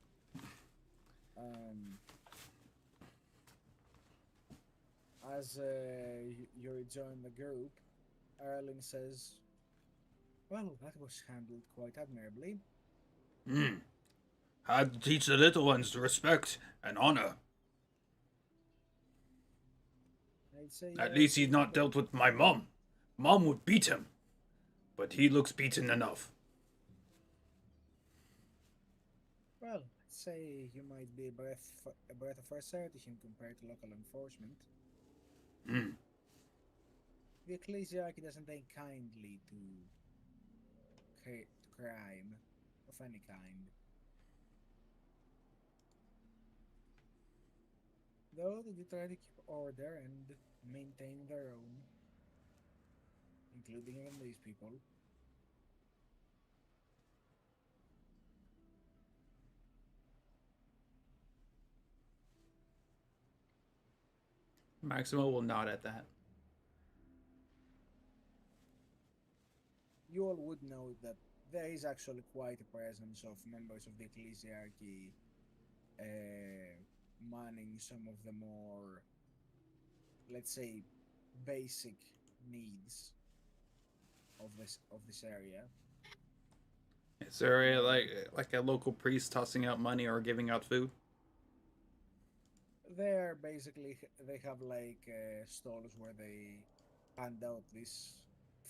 Speaker 2: As you rejoin the group, Erlin says, well, that was handled quite admirably.
Speaker 1: Had to teach the little ones respect and honor.
Speaker 2: I'd say,
Speaker 1: At least he'd not dealt with my mom. Mom would beat him. But he looks beaten enough.
Speaker 2: well, I'd say you might be a breath of fresh air to him compared to local enforcement. The ecclesiarchy doesn't take kindly to crime of any kind. Though they do try to keep order and maintain their own, including even these people.
Speaker 1: Maximo will nod at that.
Speaker 2: You all would know that there is actually quite a presence of members of the ecclesiarchy manning some of the more, let's say, basic needs of this area.
Speaker 1: Is there like a local priest tossing out money or giving out food?
Speaker 2: They're basically, they have like stalls where they hand out these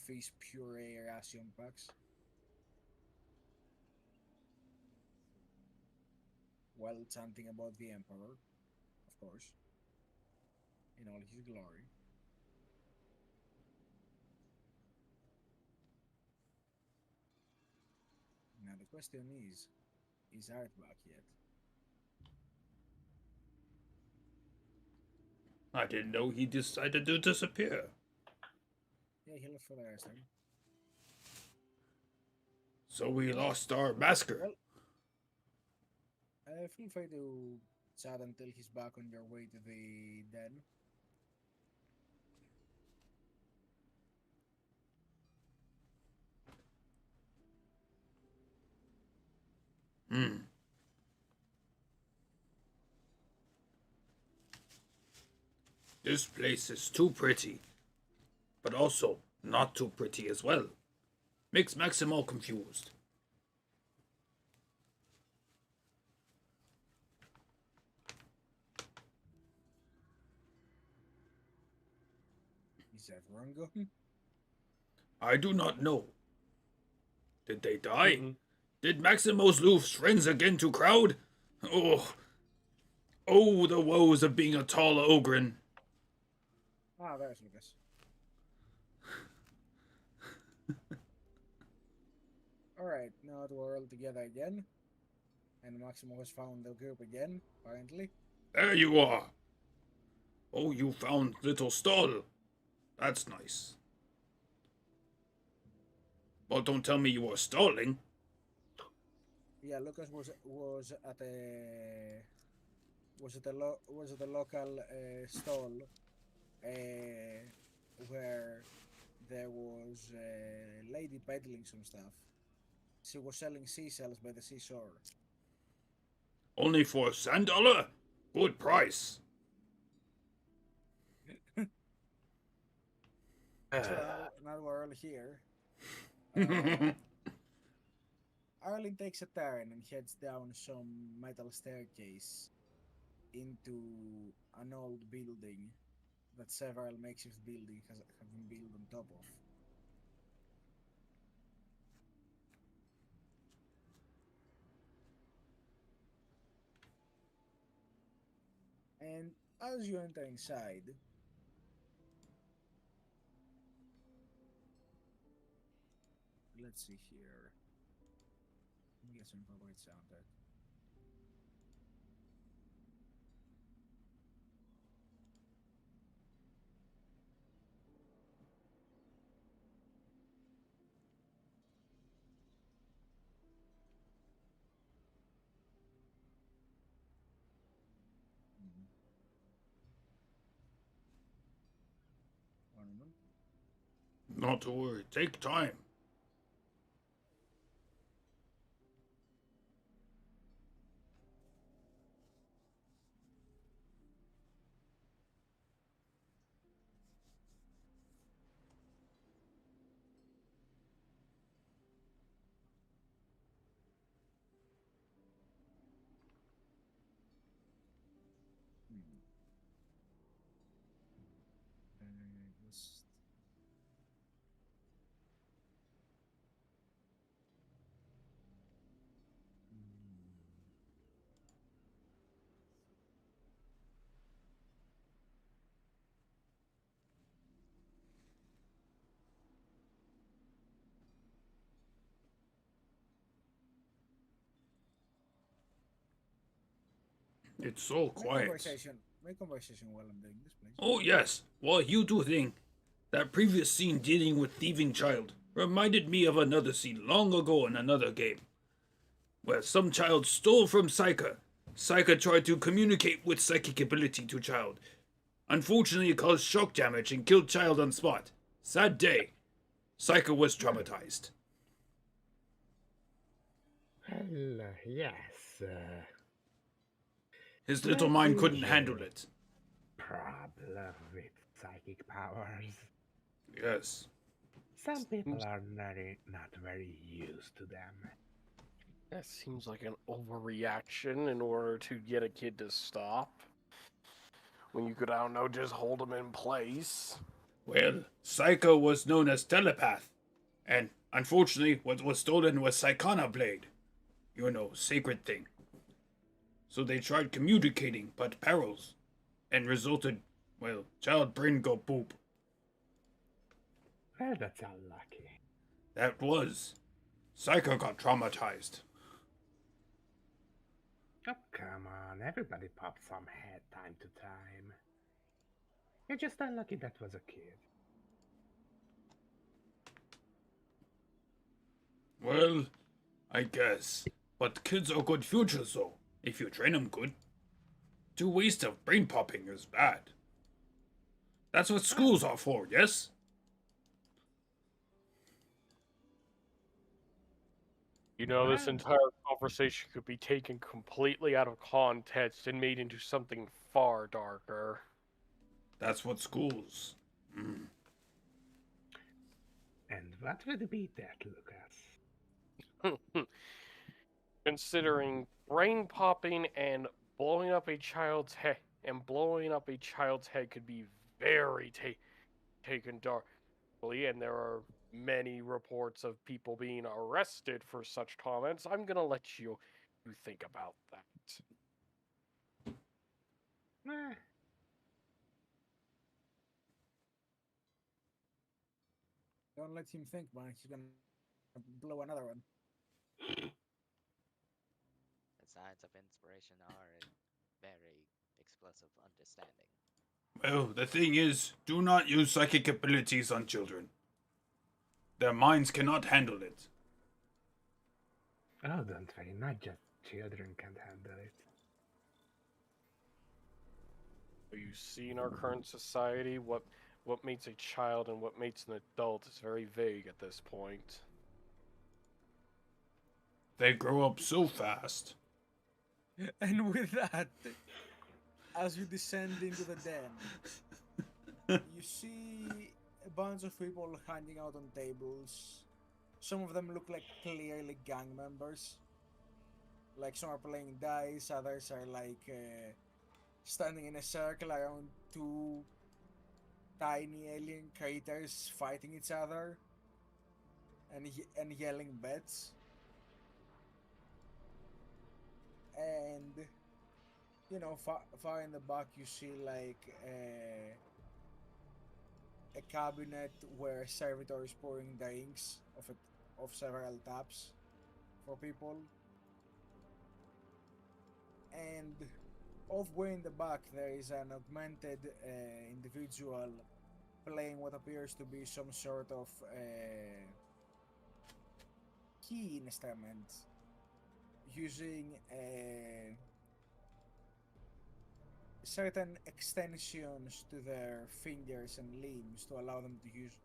Speaker 2: fish puree ration packs while chanting about the emperor, of course, in all his glory. Now the question is Art back yet?
Speaker 1: I didn't know he decided to disappear.
Speaker 2: Yeah, he left for the rest time.
Speaker 1: So we lost our masker.
Speaker 2: Well, feel free to chat until he's back on your way to the den.
Speaker 1: This place is too pretty, but also not too pretty as well. Makes Maximo confused.
Speaker 2: Is everyone gone?
Speaker 1: I do not know. Did they die? Did Maximo's lose friends again to crowd? Oh, the woes of being a tall ogre.
Speaker 2: Ah, there's Lucas. Alright, now that we're all together again, and Maximo has found the group again, apparently.
Speaker 1: There you are. Oh, you found little stall. That's nice. But don't tell me you were stalling.
Speaker 2: Yeah, Lucas was at the local stall where there was a lady peddling some stuff. She was selling seashells by the seashore.
Speaker 1: Only for $1? Good price.
Speaker 2: Well, now we're all here. Uh, Arlen takes a turn and heads down some metal staircase into an old building that several makeshift buildings have been built on top of. And as you enter inside, let's see here. Let me get some appropriate soundtrack. Mhm. One moment.
Speaker 1: Not to worry. Take time.
Speaker 2: Hmm. Just hmm.
Speaker 1: It's so quiet.
Speaker 2: Make conversation while I'm doing this, please.
Speaker 1: Oh, yes. Well, you do think. That previous scene dealing with thieving child reminded me of another scene long ago in another game, where some child stole from Psyker. Psyker tried to communicate with psychic ability to child. Unfortunately, it caused shock damage and killed child on spot. Sad day. Psyker was traumatized.
Speaker 4: Well, yes.
Speaker 1: His little
Speaker 4: That's
Speaker 1: mind
Speaker 4: the
Speaker 1: couldn't handle
Speaker 4: usual
Speaker 1: it.
Speaker 4: problem with psychic powers.
Speaker 1: Yes.
Speaker 4: Some people are not very used to them.
Speaker 3: That seems like an overreaction in order to get a kid to stop. When you could, I don't know, just hold him in place.
Speaker 1: Well, Psycho was known as telepath, and unfortunately, what was stolen was Psychana Blade. You know, sacred thing. So they tried communicating, but perils, and resulted, well, child brain go boop.
Speaker 4: Well, that's unlucky.
Speaker 1: That was. Psycho got traumatized.
Speaker 4: Oh, come on. Everybody pops some head time to time. You're just unlucky that was a kid.
Speaker 1: Well, I guess. But kids are good futures, though, if you train them good. To waste of brain popping is bad. That's what schools are for, yes?
Speaker 3: You know, this
Speaker 4: Well,
Speaker 3: entire conversation could be taken completely out of context and made into something far darker.
Speaker 1: That's what schools. Mm.
Speaker 4: and what would be that, Lucas?
Speaker 3: Considering brain popping and blowing up a child's head could be very taken darkly, and there are many reports of people being arrested for such comments. I'm gonna let you think about that.
Speaker 4: Eh,
Speaker 2: Don't let him think, man. He's gonna blow another one.
Speaker 5: The signs of inspiration are a very explosive understanding.
Speaker 1: Well, the thing is, do not use psychic abilities on children. Their minds cannot handle it.
Speaker 4: oh, don't worry. Not just children can't handle it.
Speaker 3: You see, in our current society, what makes a child and what makes an adult is very vague at this point.
Speaker 1: They grow up so fast.
Speaker 2: And with that, as you descend into the den, you see a bunch of people hanging out on tables. Some of them look like clearly gang members. Like some are playing dice, others are like standing in a circle around two tiny alien creatures fighting each other and yelling bets. And you know, far in the back, you see like a cabinet where a servitor is pouring drinks of several taps for people. And off way in the back, there is an augmented individual playing what appears to be some sort of key instrument using certain extensions to their fingers and limbs to allow them to use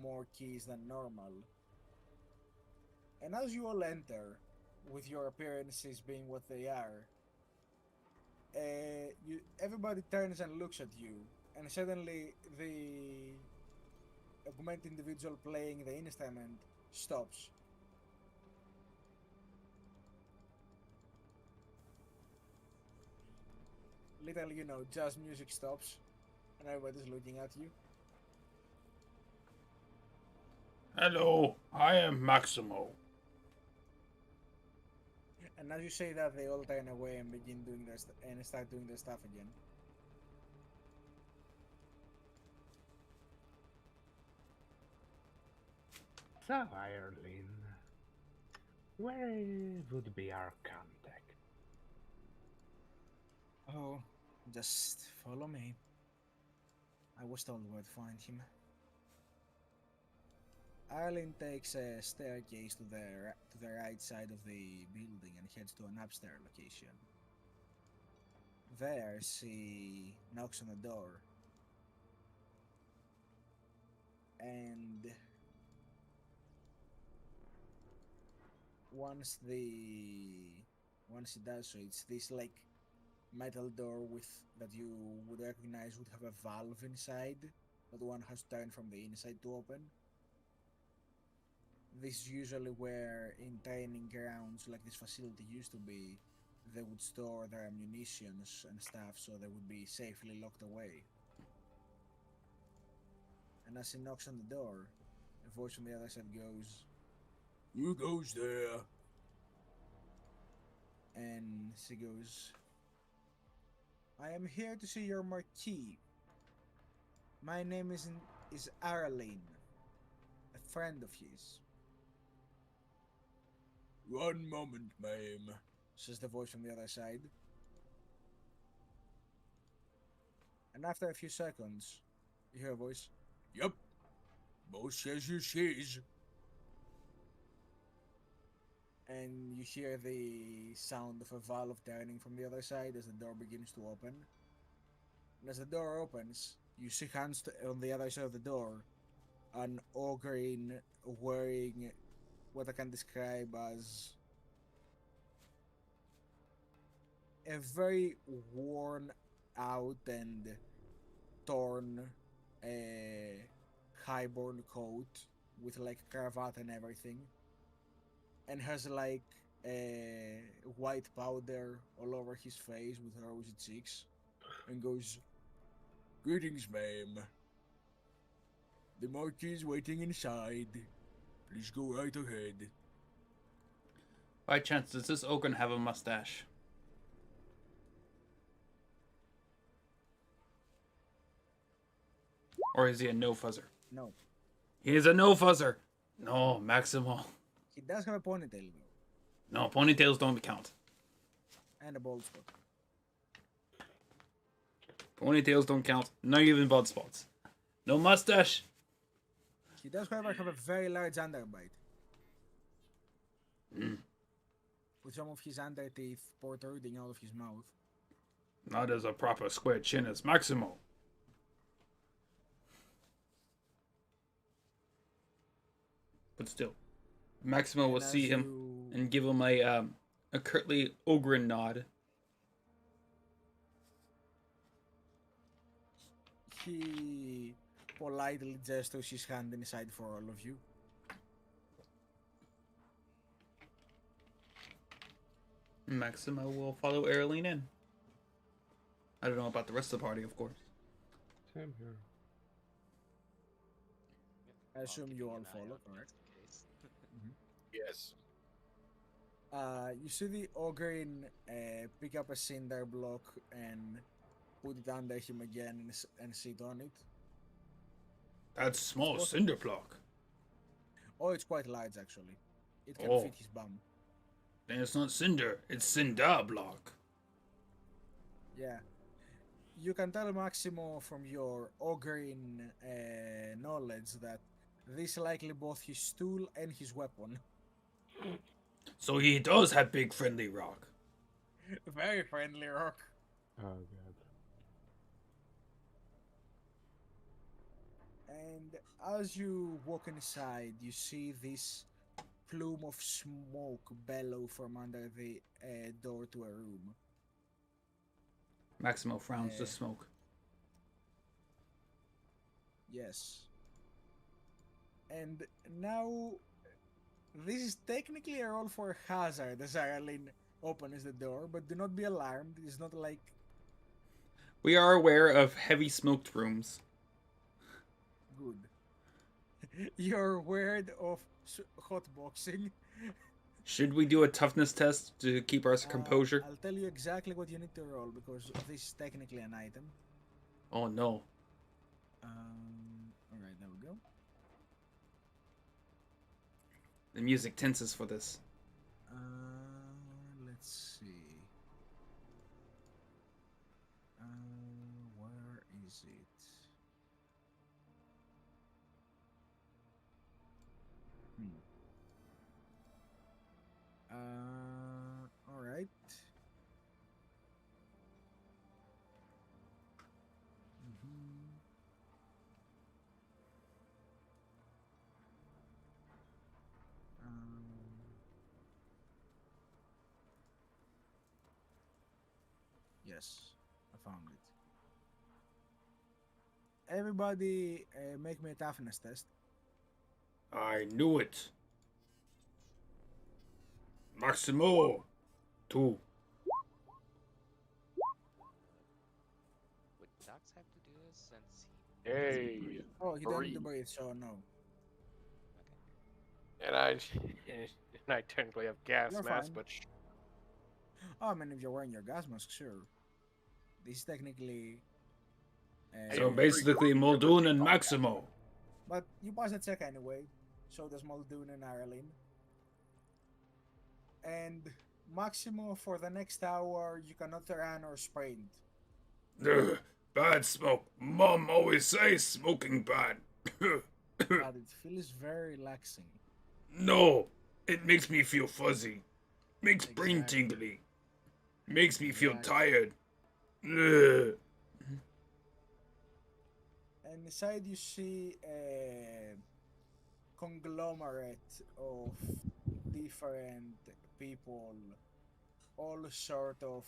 Speaker 2: more keys than normal. And as you all enter, with your appearances being what they are, everybody turns and looks at you, and suddenly the augmented individual playing the instrument stops. Literally, you know, jazz music stops, and everybody's looking at you.
Speaker 1: Hello, I am Maximo.
Speaker 2: And as you say that, they all turn away and begin doing their and start doing their stuff again.
Speaker 4: So, Ireland, where would be our contact?
Speaker 2: Oh, just follow me. I was told where to find him. Ireland takes a staircase to the right side of the building and heads to an upstairs location. There, she knocks on the door. And once she does so, it's this like metal door that you would recognize would have a valve inside that one has to turn from the inside to open. This is usually where in training grounds like this facility used to be, they would store their ammunitions and stuff so they would be safely locked away. And as he knocks on the door, a voice from the other side goes, "Who goes there?" And she goes, "I am here to see your marquee. My name is Arlene, a friend of his." "One moment, ma'am," says the voice from the other side. And after a few seconds, you hear a voice, "Yup, boss says you she's." And you hear the sound of a valve turning from the other side as the door begins to open. And as the door opens, you see hands on the other side of the door, an ogre wearing what I can describe as a very worn out and torn highborn coat with like cravat and everything, and has like white powder all over his face with rosy cheeks, and goes, "Greetings, ma'am. The marquis is waiting inside. Please go right ahead."
Speaker 1: By chance, does this ogre have a mustache? Or is he a no-fuzzer?
Speaker 2: No.
Speaker 1: He is a no-fuzzer! No, Maximo.
Speaker 2: He does have a ponytail though.
Speaker 1: No, ponytails don't count.
Speaker 2: And a bald spot.
Speaker 1: Ponytails don't count. Not even bald spots. No mustache.
Speaker 2: He does, however, have a very large underbite. With some of his underteeth protruding out of his mouth.
Speaker 1: Not as a proper square chin as Maximo. But still, Maximo will see him and give him a curtly ogre nod.
Speaker 2: He politely gestures his hand inside for all of you.
Speaker 1: Maximo will follow Airline in. I don't know about the rest of the party, of course.
Speaker 4: Same here.
Speaker 2: I assume you
Speaker 5: keeping
Speaker 2: all
Speaker 5: an eye
Speaker 2: follow,
Speaker 5: out
Speaker 2: correct?
Speaker 5: just in case.
Speaker 3: Yes.
Speaker 2: You see the Ogrin pick up a cinder block and put it under him again and sit on it.
Speaker 1: That's small
Speaker 2: What-
Speaker 1: cinder block.
Speaker 2: Oh, it's quite large actually. It can
Speaker 1: Oh.
Speaker 2: fit his bum.
Speaker 1: Then it's not cinder, it's cinder block.
Speaker 2: Yeah. You can tell Maximo from your Ogrin knowledge that this is likely both his tool and his weapon.
Speaker 1: So he does have big friendly rock.
Speaker 2: Very friendly rock.
Speaker 4: Oh god.
Speaker 2: And as you walk inside, you see this plume of smoke bellow from under the door to a room.
Speaker 1: Maximo frowns
Speaker 2: Yeah.
Speaker 1: the smoke.
Speaker 2: Yes. And now, this is technically a roll for hazard as Aralyn opens the door, but do not be alarmed. It's not like
Speaker 1: We are aware of heavy smoked rooms.
Speaker 2: good. You're aware of hotboxing.
Speaker 1: Should we do a toughness test to keep our composure?
Speaker 2: I'll tell you exactly what you need to roll because this is technically an item.
Speaker 1: Oh no.
Speaker 2: Alright, there we go.
Speaker 1: The music tenses for this.
Speaker 2: Let's see. Where is it? All right. Yes, I found it. Everybody, make me a toughness test.
Speaker 1: I knew it. Maximo. 2.
Speaker 5: Would Docs have to do this since he?
Speaker 3: Hey.
Speaker 2: Oh, he didn't
Speaker 3: Three.
Speaker 2: breathe, so no.
Speaker 3: And I technically have gas
Speaker 2: You're
Speaker 3: mask,
Speaker 2: fine.
Speaker 3: but
Speaker 2: Oh, I mean, if you're wearing your gas mask, sure. This is technically.
Speaker 1: So basically Muldoon and Maximo.
Speaker 2: But you pass the check anyway. So does Muldoon and Aralyn. And Maximo, for the next hour, you cannot run or sprint.
Speaker 1: Ugh, bad smoke. Mom always says smoking bad.
Speaker 2: But it feels very relaxing.
Speaker 1: No, it makes me feel fuzzy. Makes brain
Speaker 2: Exactly.
Speaker 1: tingly. Makes me feel
Speaker 2: Exactly.
Speaker 1: tired. Ugh.
Speaker 2: And inside you see a conglomerate of different people, all sort of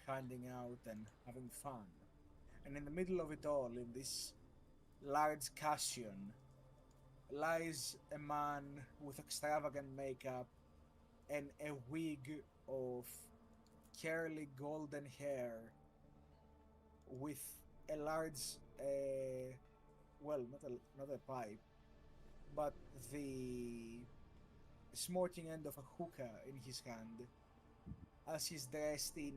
Speaker 2: handing out and having fun. And in the middle of it all, in this large Bastion, lies a man with extravagant makeup and a wig of curly golden hair with a large, well, not a pipe, but the smoking end of a hookah in his hand, as he's dressed in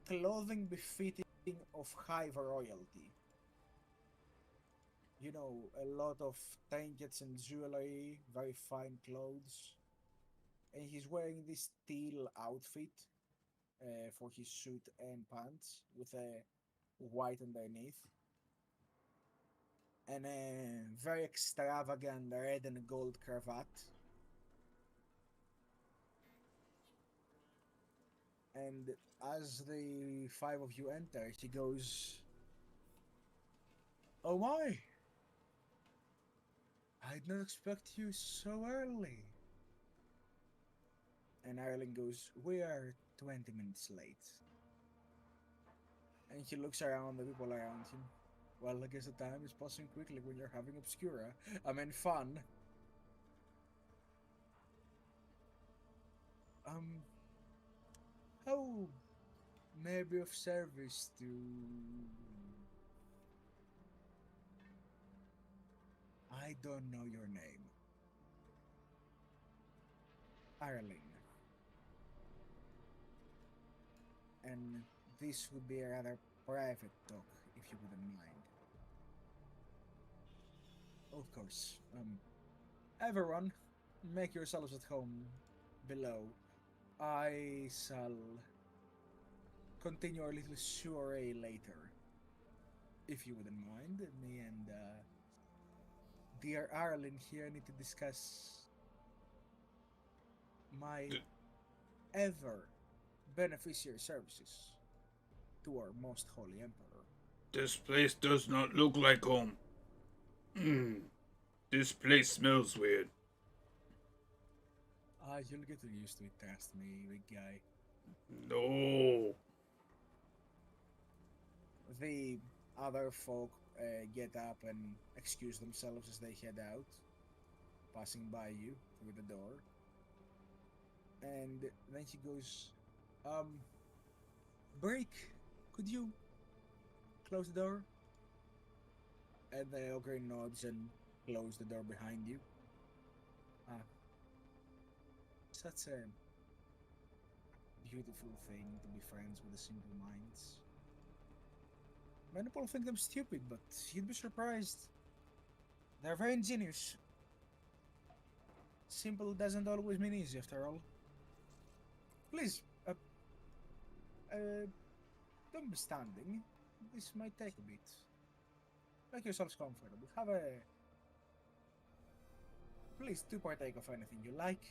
Speaker 2: clothing befitting of high royalty. You know, a lot of trinkets and jewelry, very fine clothes. And he's wearing this teal outfit for his suit and pants with a white underneath. And a very extravagant red and gold cravat. And as the 5 of you enter, he goes, "Oh my! I did not expect you so early." And Ireland goes, "We are 20 minutes late." And he looks around the people around him. Well, I guess the time is passing quickly when you're having Obscura. I mean, fun. How may I be of service to... I don't know your name. Ireland. And this would be a rather private talk, if you wouldn't mind. Of course. Everyone, make yourselves at home below. I shall continue our little soiree later, if you wouldn't mind. Me and dear Ireland here need to discuss my ever beneficiary services to our most holy emperor.
Speaker 1: This place does not look like home. This place smells weird.
Speaker 2: You'll get used to it, trust me, big guy.
Speaker 1: No.
Speaker 2: The other folk get up and excuse themselves as they head out, passing by you through the door. And then she goes, Break, could you close the door? And the ogre nods and closes the door behind you. Such a beautiful thing to be friends with the simple minds. Many people think them stupid, but you'd be surprised. They're very ingenious. Simple doesn't always mean easy, after all. Please, don't be standing. This might take a bit. Make yourselves comfortable. Please do partake of anything you like.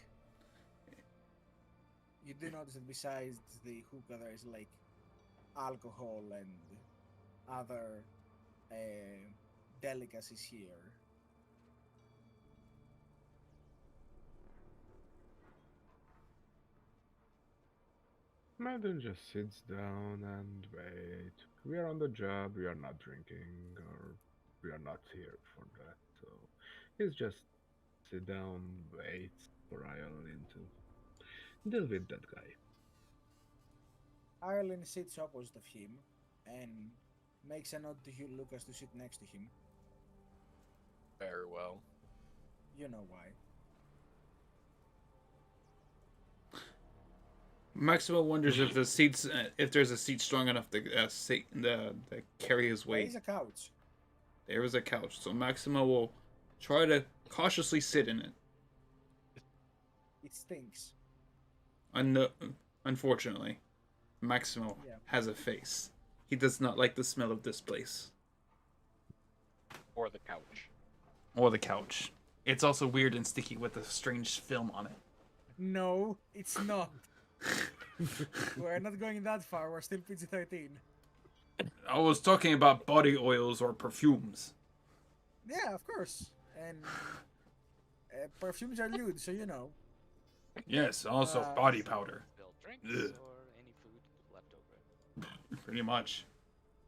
Speaker 2: You do notice that besides the hookah, there is like alcohol and other delicacies here.
Speaker 4: Madden just sits down and wait. We are on the job, we are not drinking, or we are not here for that, so he's just sit down, wait for Ireland to deal with that guy.
Speaker 2: Ireland sits opposite of him and makes a nod to you, Lucas, to sit next to him.
Speaker 3: Very well.
Speaker 2: You know why.
Speaker 1: Maximo wonders if the seats, if there's a seat strong enough to carry his
Speaker 2: There
Speaker 1: weight.
Speaker 2: is a couch.
Speaker 1: There is a couch, so Maximo will try to cautiously sit in it.
Speaker 2: It stinks.
Speaker 1: Unfortunately, Maximo has a face. He does not like the smell of this place.
Speaker 3: Or the couch.
Speaker 1: Or the couch. It's also weird and sticky with a strange film on it.
Speaker 2: No, it's not. We're not going that far. We're still PG-13.
Speaker 1: I was talking about body oils or perfumes.
Speaker 2: Yeah, of course. And perfumes are lewd, so you know.
Speaker 1: Yes, also body powder.
Speaker 5: Build drinks
Speaker 1: Ugh.
Speaker 5: or any food left over.
Speaker 1: Pretty much.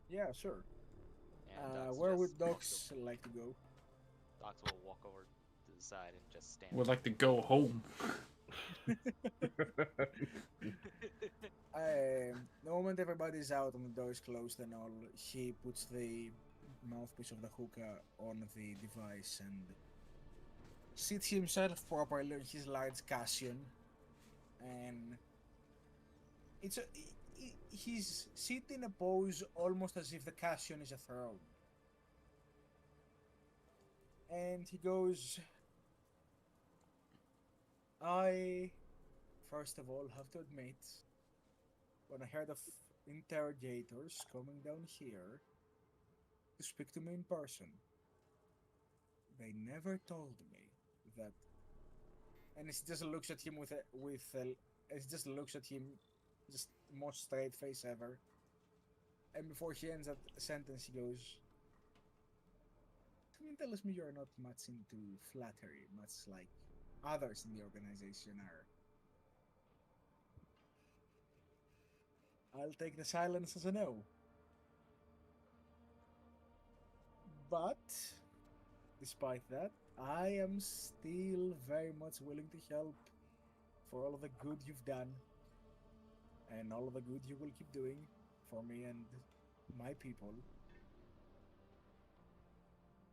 Speaker 2: Yeah, sure.
Speaker 5: And Docs
Speaker 2: Where
Speaker 5: just
Speaker 2: would dogs like to go?
Speaker 5: Docs will walk over to the side and just stand.
Speaker 1: Would like to go home.
Speaker 2: The moment everybody's out and the door is closed and all, he puts the mouthpiece of the hookah on the device and sits himself properly on his large Cassian. And he's sitting in a pose almost as if the Cassian is a throne. And he goes, I, first of all, have to admit, when I heard of interrogators coming down here to speak to me in person, they never told me that. And it just looks at him it just looks at him, just most straight face ever. And before he ends that sentence, he goes, "Something tells me you're not much into flattery, much like others in the organization are." I'll take the silence as a no. But despite that, I am still very much willing to help for all of the good you've done and all of the good you will keep doing for me and my people.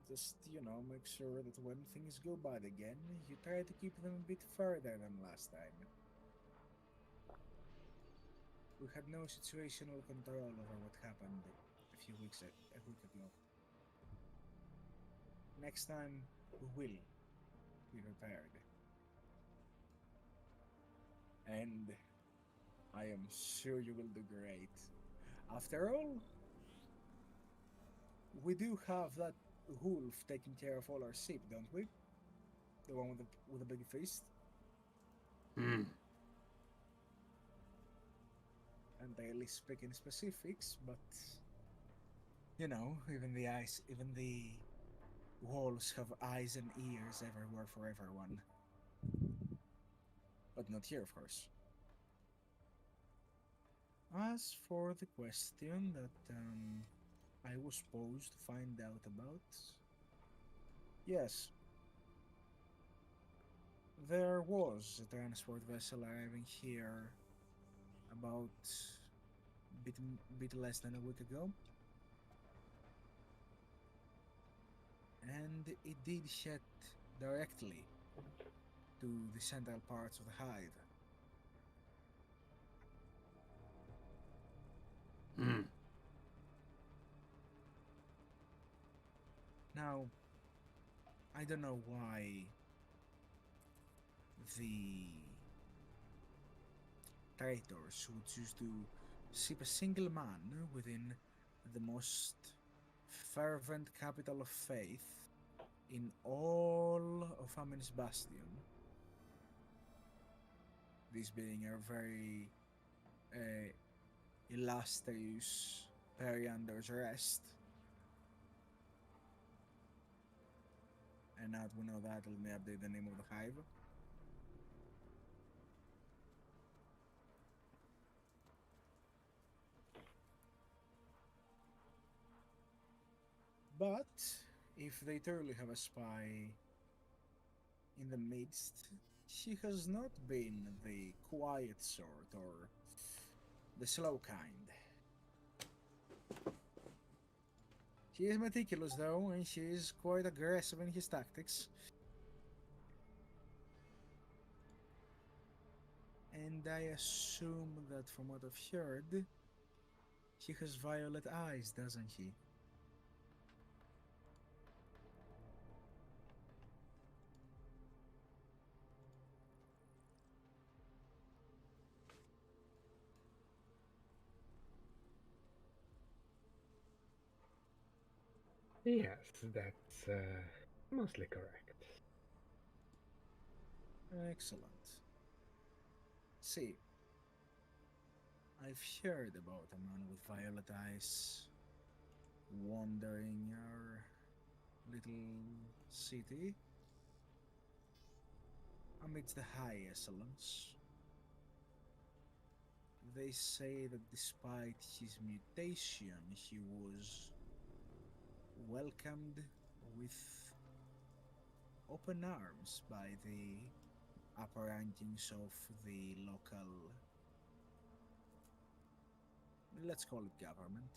Speaker 2: Just, make sure that when things go bad again, you try to keep them a bit further than last time. We had no situational control over what happened a week ago. Next time, we will be prepared. And I am sure you will do great. After all, we do have that wolf taking care of all our sheep, don't we? The one with the big fist.
Speaker 1: Hmm.
Speaker 2: And barely speaking specifics, but even the walls have eyes and ears everywhere for everyone. But not here, of course. As for the question that I was supposed to find out about, yes, there was a transport vessel arriving here about bit less than a week ago, and it did head directly to the central parts of the hive.
Speaker 1: Hmm.
Speaker 2: Now, I don't know why the traitors would choose to ship a single man within the most fervent capital of faith in all of Amin's Bastion. This being a very illustrious Periander's rest. And now that we know that, let me update the name of the hive. But if they truly have a spy in the midst, she has not been the quiet sort or the slow kind. She is meticulous though, and she is quite aggressive in his tactics. And I assume that from what I've heard, she has violet eyes, doesn't she?
Speaker 4: Yes, that's mostly correct.
Speaker 2: Excellent. See, I've heard about a man with violet eyes wandering our little city amidst the high echelons. They say that despite his mutation, he was welcomed with open arms by the upper rankings of the local, let's call it government.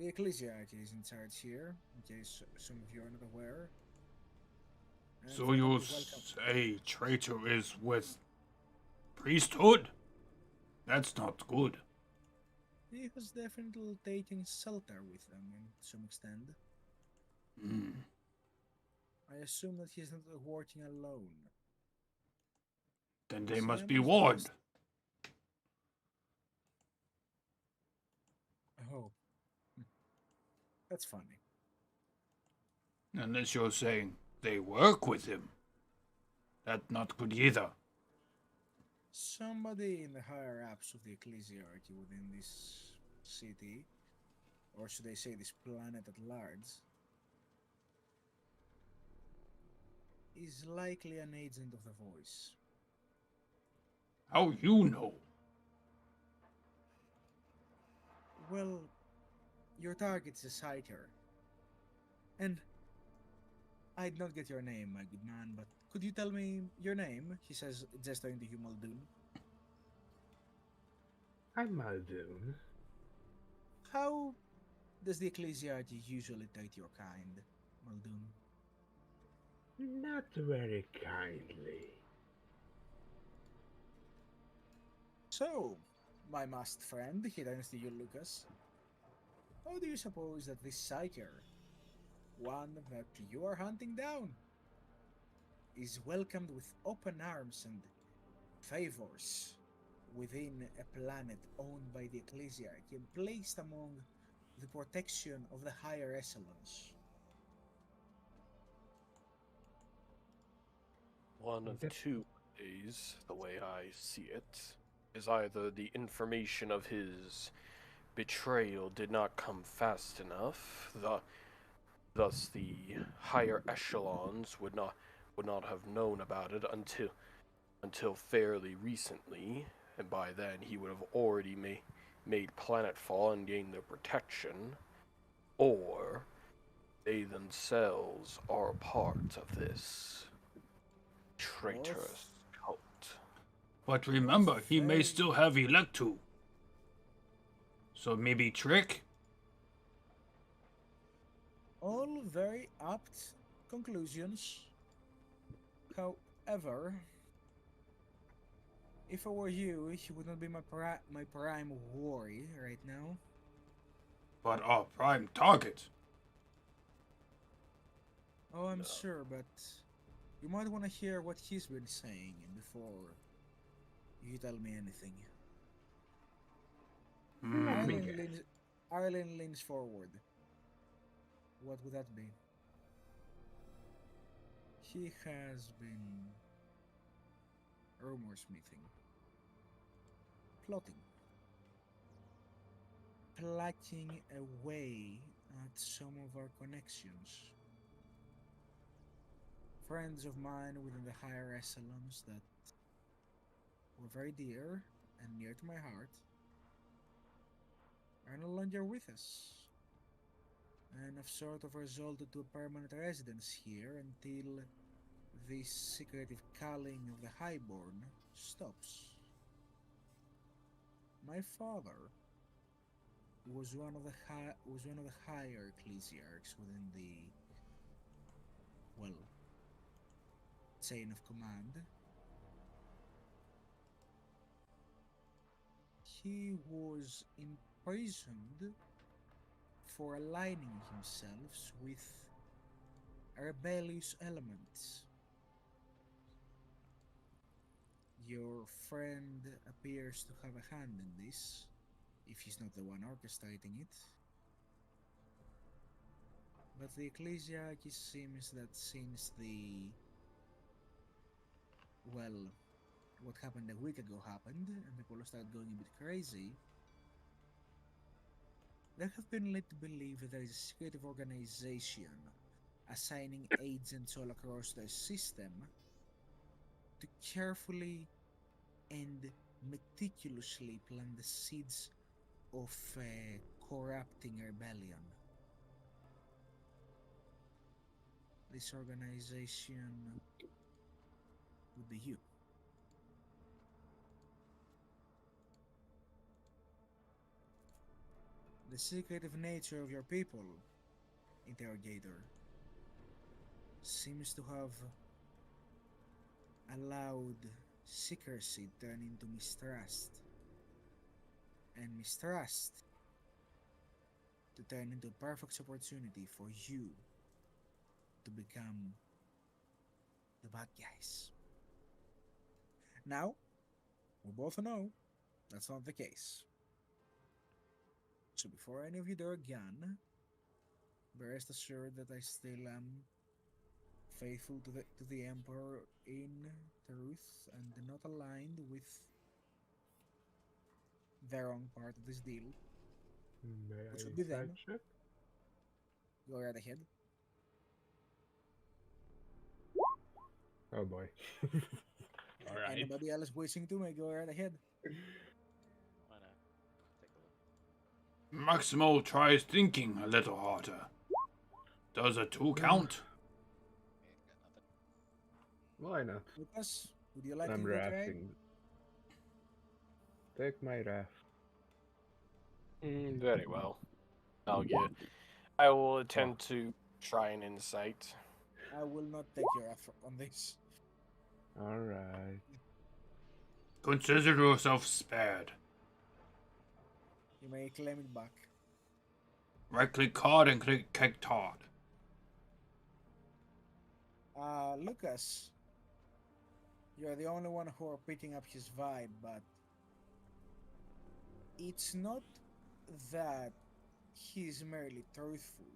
Speaker 2: The ecclesiarchy is in charge here, in case some of you are not aware. And
Speaker 1: So
Speaker 2: for them
Speaker 1: you
Speaker 2: to welcome-
Speaker 1: say traitor is with priesthood? That's not good.
Speaker 2: He has definitely taken shelter with them in some extent.
Speaker 1: Hmm.
Speaker 2: I assume that he's not working alone.
Speaker 1: Then they
Speaker 2: So
Speaker 1: must
Speaker 2: I
Speaker 1: be
Speaker 2: must
Speaker 1: warned.
Speaker 2: ask- Oh, that's funny.
Speaker 1: Unless you're saying they work with him. That's not good either.
Speaker 2: Somebody in the higher ups of the ecclesiarchy within this city, or should I say this planet at large, is likely an agent of the voice.
Speaker 1: How you know?
Speaker 2: Well, Your target is a Psyker. And I did not get your name, my good man, but could you tell me your name? He says, gesturing to you, Muldoon.
Speaker 4: I'm Muldoon.
Speaker 2: How does the Ecclesiarchy usually treat your kind, Muldoon?
Speaker 4: Not very kindly.
Speaker 2: So, my masked friend, he turns to you, Lucas. How do you suppose that this Psyker, one that you are hunting down, is welcomed with open arms and favors within a planet owned by the Ecclesiarchy and placed among the protection of the higher echelons?
Speaker 3: One of
Speaker 4: That-
Speaker 3: two ways, the way I see it, is either the information of his betrayal did not come fast enough, thus the higher echelons would not have known about it until fairly recently, and by then he would have already made planetfall and gained their protection, or they themselves are a part of this traitorous cult.
Speaker 1: But remember, he may still have Electu. So maybe Trick?
Speaker 2: All very apt conclusions. However, if I were you, he would not be my prime worry right now.
Speaker 1: But our prime target.
Speaker 2: Oh, I'm sure, but you might want to hear what he's been saying before you tell me anything.
Speaker 1: Hmm.
Speaker 2: Arlen leans forward. What would that be? He has been rumor smithing, plotting, plucking away at some of our connections. Friends of mine within the higher echelons that were very dear and near to my heart are no longer with us, and have sort of resulted to a permanent residence here until this secretive culling of the Highborn stops. My father was one of the higher ecclesiarchs within the chain of command. He was imprisoned for aligning himself with rebellious elements. Your friend appears to have a hand in this, if he's not the one orchestrating it. But the Ecclesiarchy seems that since what happened a week ago happened, and people started going a bit crazy, they have been led to believe that there is a secretive organization assigning agents all across their system to carefully and meticulously plant the seeds of a corrupting rebellion. This organization would be you. The secretive nature of your people, interrogator, seems to have allowed secrecy turn into mistrust, and mistrust to turn into a perfect opportunity for you to become the bad guys. Now, we both know that's not the case. So before any of you draw a gun, be rest assured that I still am faithful to the Emperor in truth and not aligned with the wrong part of this deal.
Speaker 4: May
Speaker 2: Which
Speaker 4: I
Speaker 2: would be them.
Speaker 4: insight check?
Speaker 2: Go right ahead.
Speaker 4: Oh boy. Alright.
Speaker 2: Anybody else wishing to may go right ahead.
Speaker 5: Why not? Take a look.
Speaker 1: Maximo tries thinking a little harder. Does a 2 count?
Speaker 4: Why not?
Speaker 2: Lucas, would you like
Speaker 4: I'm
Speaker 2: to try?
Speaker 4: rafting. Take my raft.
Speaker 3: Very well. I will attempt to try an insight.
Speaker 2: I will not take your effort on this.
Speaker 4: Alright.
Speaker 1: Consider yourself spared.
Speaker 2: You may claim it back.
Speaker 1: Right click card and click card.
Speaker 2: Lucas, you're the only one who are picking up his vibe, but it's not that he's merely truthful.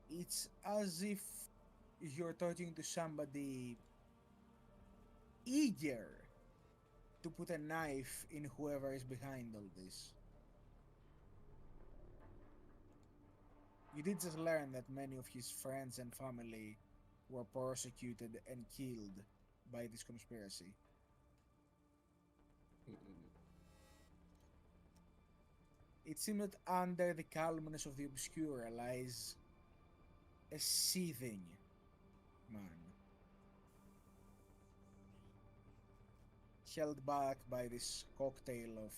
Speaker 2: It's as if you're talking to somebody eager to put a knife in whoever is behind all this. You did just learn that many of his friends and family were persecuted and killed by this conspiracy. It seemed that under the calmness of the Obscura lies a seething man, held back by this cocktail of,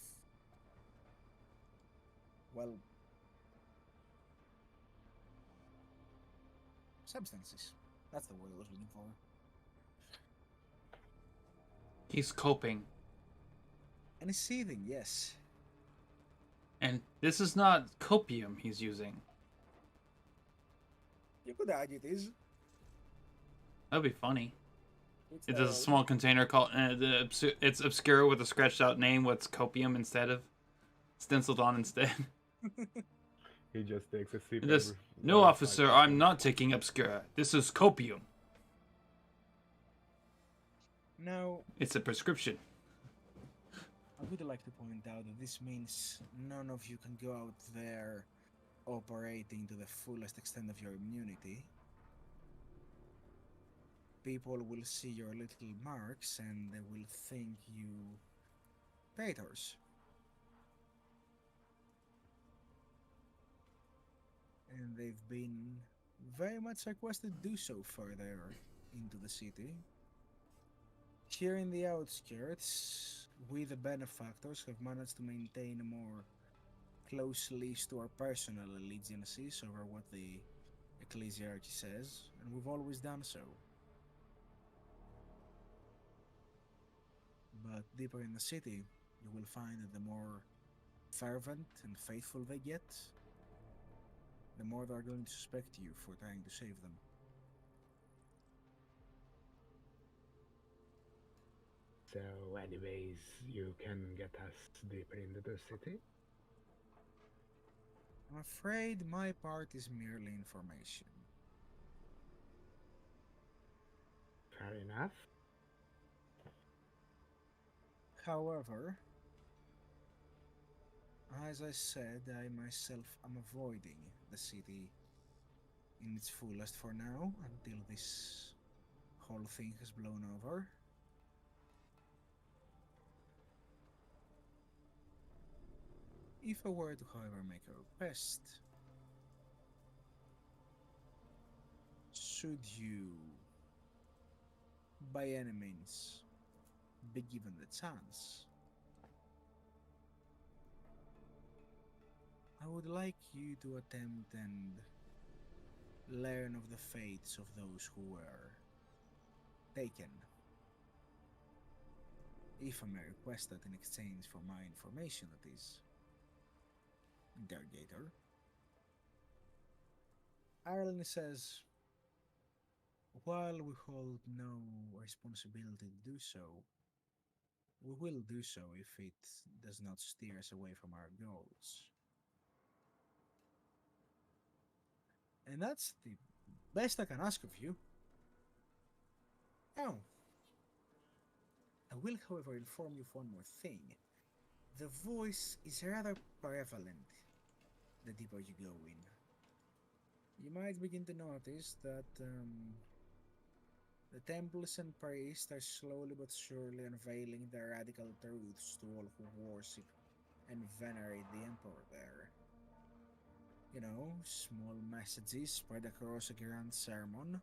Speaker 2: well, substances. That's the word I was looking for.
Speaker 1: He's coping.
Speaker 2: And it's seething, yes.
Speaker 1: And this is not copium he's using.
Speaker 2: You could argue it is.
Speaker 1: That'd be funny.
Speaker 2: It's
Speaker 1: It is a small container called. It's obscure with a scratched out name. What's copium instead of? Stenciled on instead.
Speaker 4: He just takes a sip.
Speaker 1: This,
Speaker 4: every
Speaker 1: no,
Speaker 4: 5
Speaker 1: officer, I'm
Speaker 4: seconds.
Speaker 1: not taking obscura. This is copium.
Speaker 2: Now,
Speaker 1: It's a prescription.
Speaker 2: I would like to point out that this means none of you can go out there operating to the fullest extent of your immunity. People will see your little marks and they will think you traitors. And they've been very much requested to do so further into the city. Here in the outskirts, we the benefactors have managed to maintain a more close leash to our personal allegiances over what the ecclesiarchy says, and we've always done so. But deeper in the city, you will find that the more fervent and faithful they get, the more they are going to suspect you for trying to save them.
Speaker 4: So, anyways, you can get us deeper into the city?
Speaker 2: I'm afraid my part is merely information.
Speaker 4: Fair enough.
Speaker 2: However, as I said, I myself am avoiding the city in its fullest for now until this whole thing has blown over. If I were to, however, make a request, should you, by any means, be given the chance, I would like you to attempt and learn of the fates of those who were taken. If I may request that in exchange for my information, that is. Interrogator. Ireland says, while we hold no responsibility to do so, we will do so if it does not steer us away from our goals. And that's the best I can ask of you. Now, I will, however, inform you of one more thing. The voice is rather prevalent the deeper you go in. You might begin to notice that the temples and priests are slowly but surely unveiling the radical truths to all who worship and venerate the Emperor there. You know, small messages spread across a grand sermon,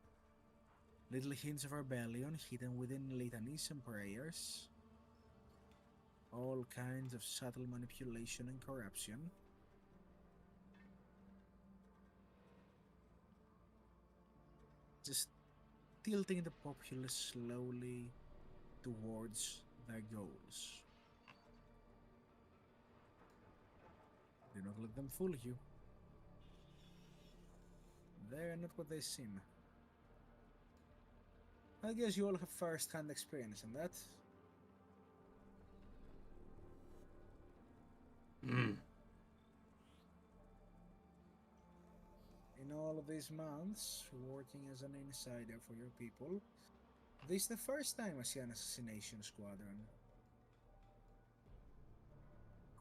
Speaker 2: little hints of rebellion hidden within litanies and prayers, all kinds of subtle manipulation and corruption. Just tilting the populace slowly towards their goals. Do not let them fool you. They're not what they seem. I guess you all have first-hand experience in that. In all of these months, working as an insider for your people, this is the first time I see an assassination squadron.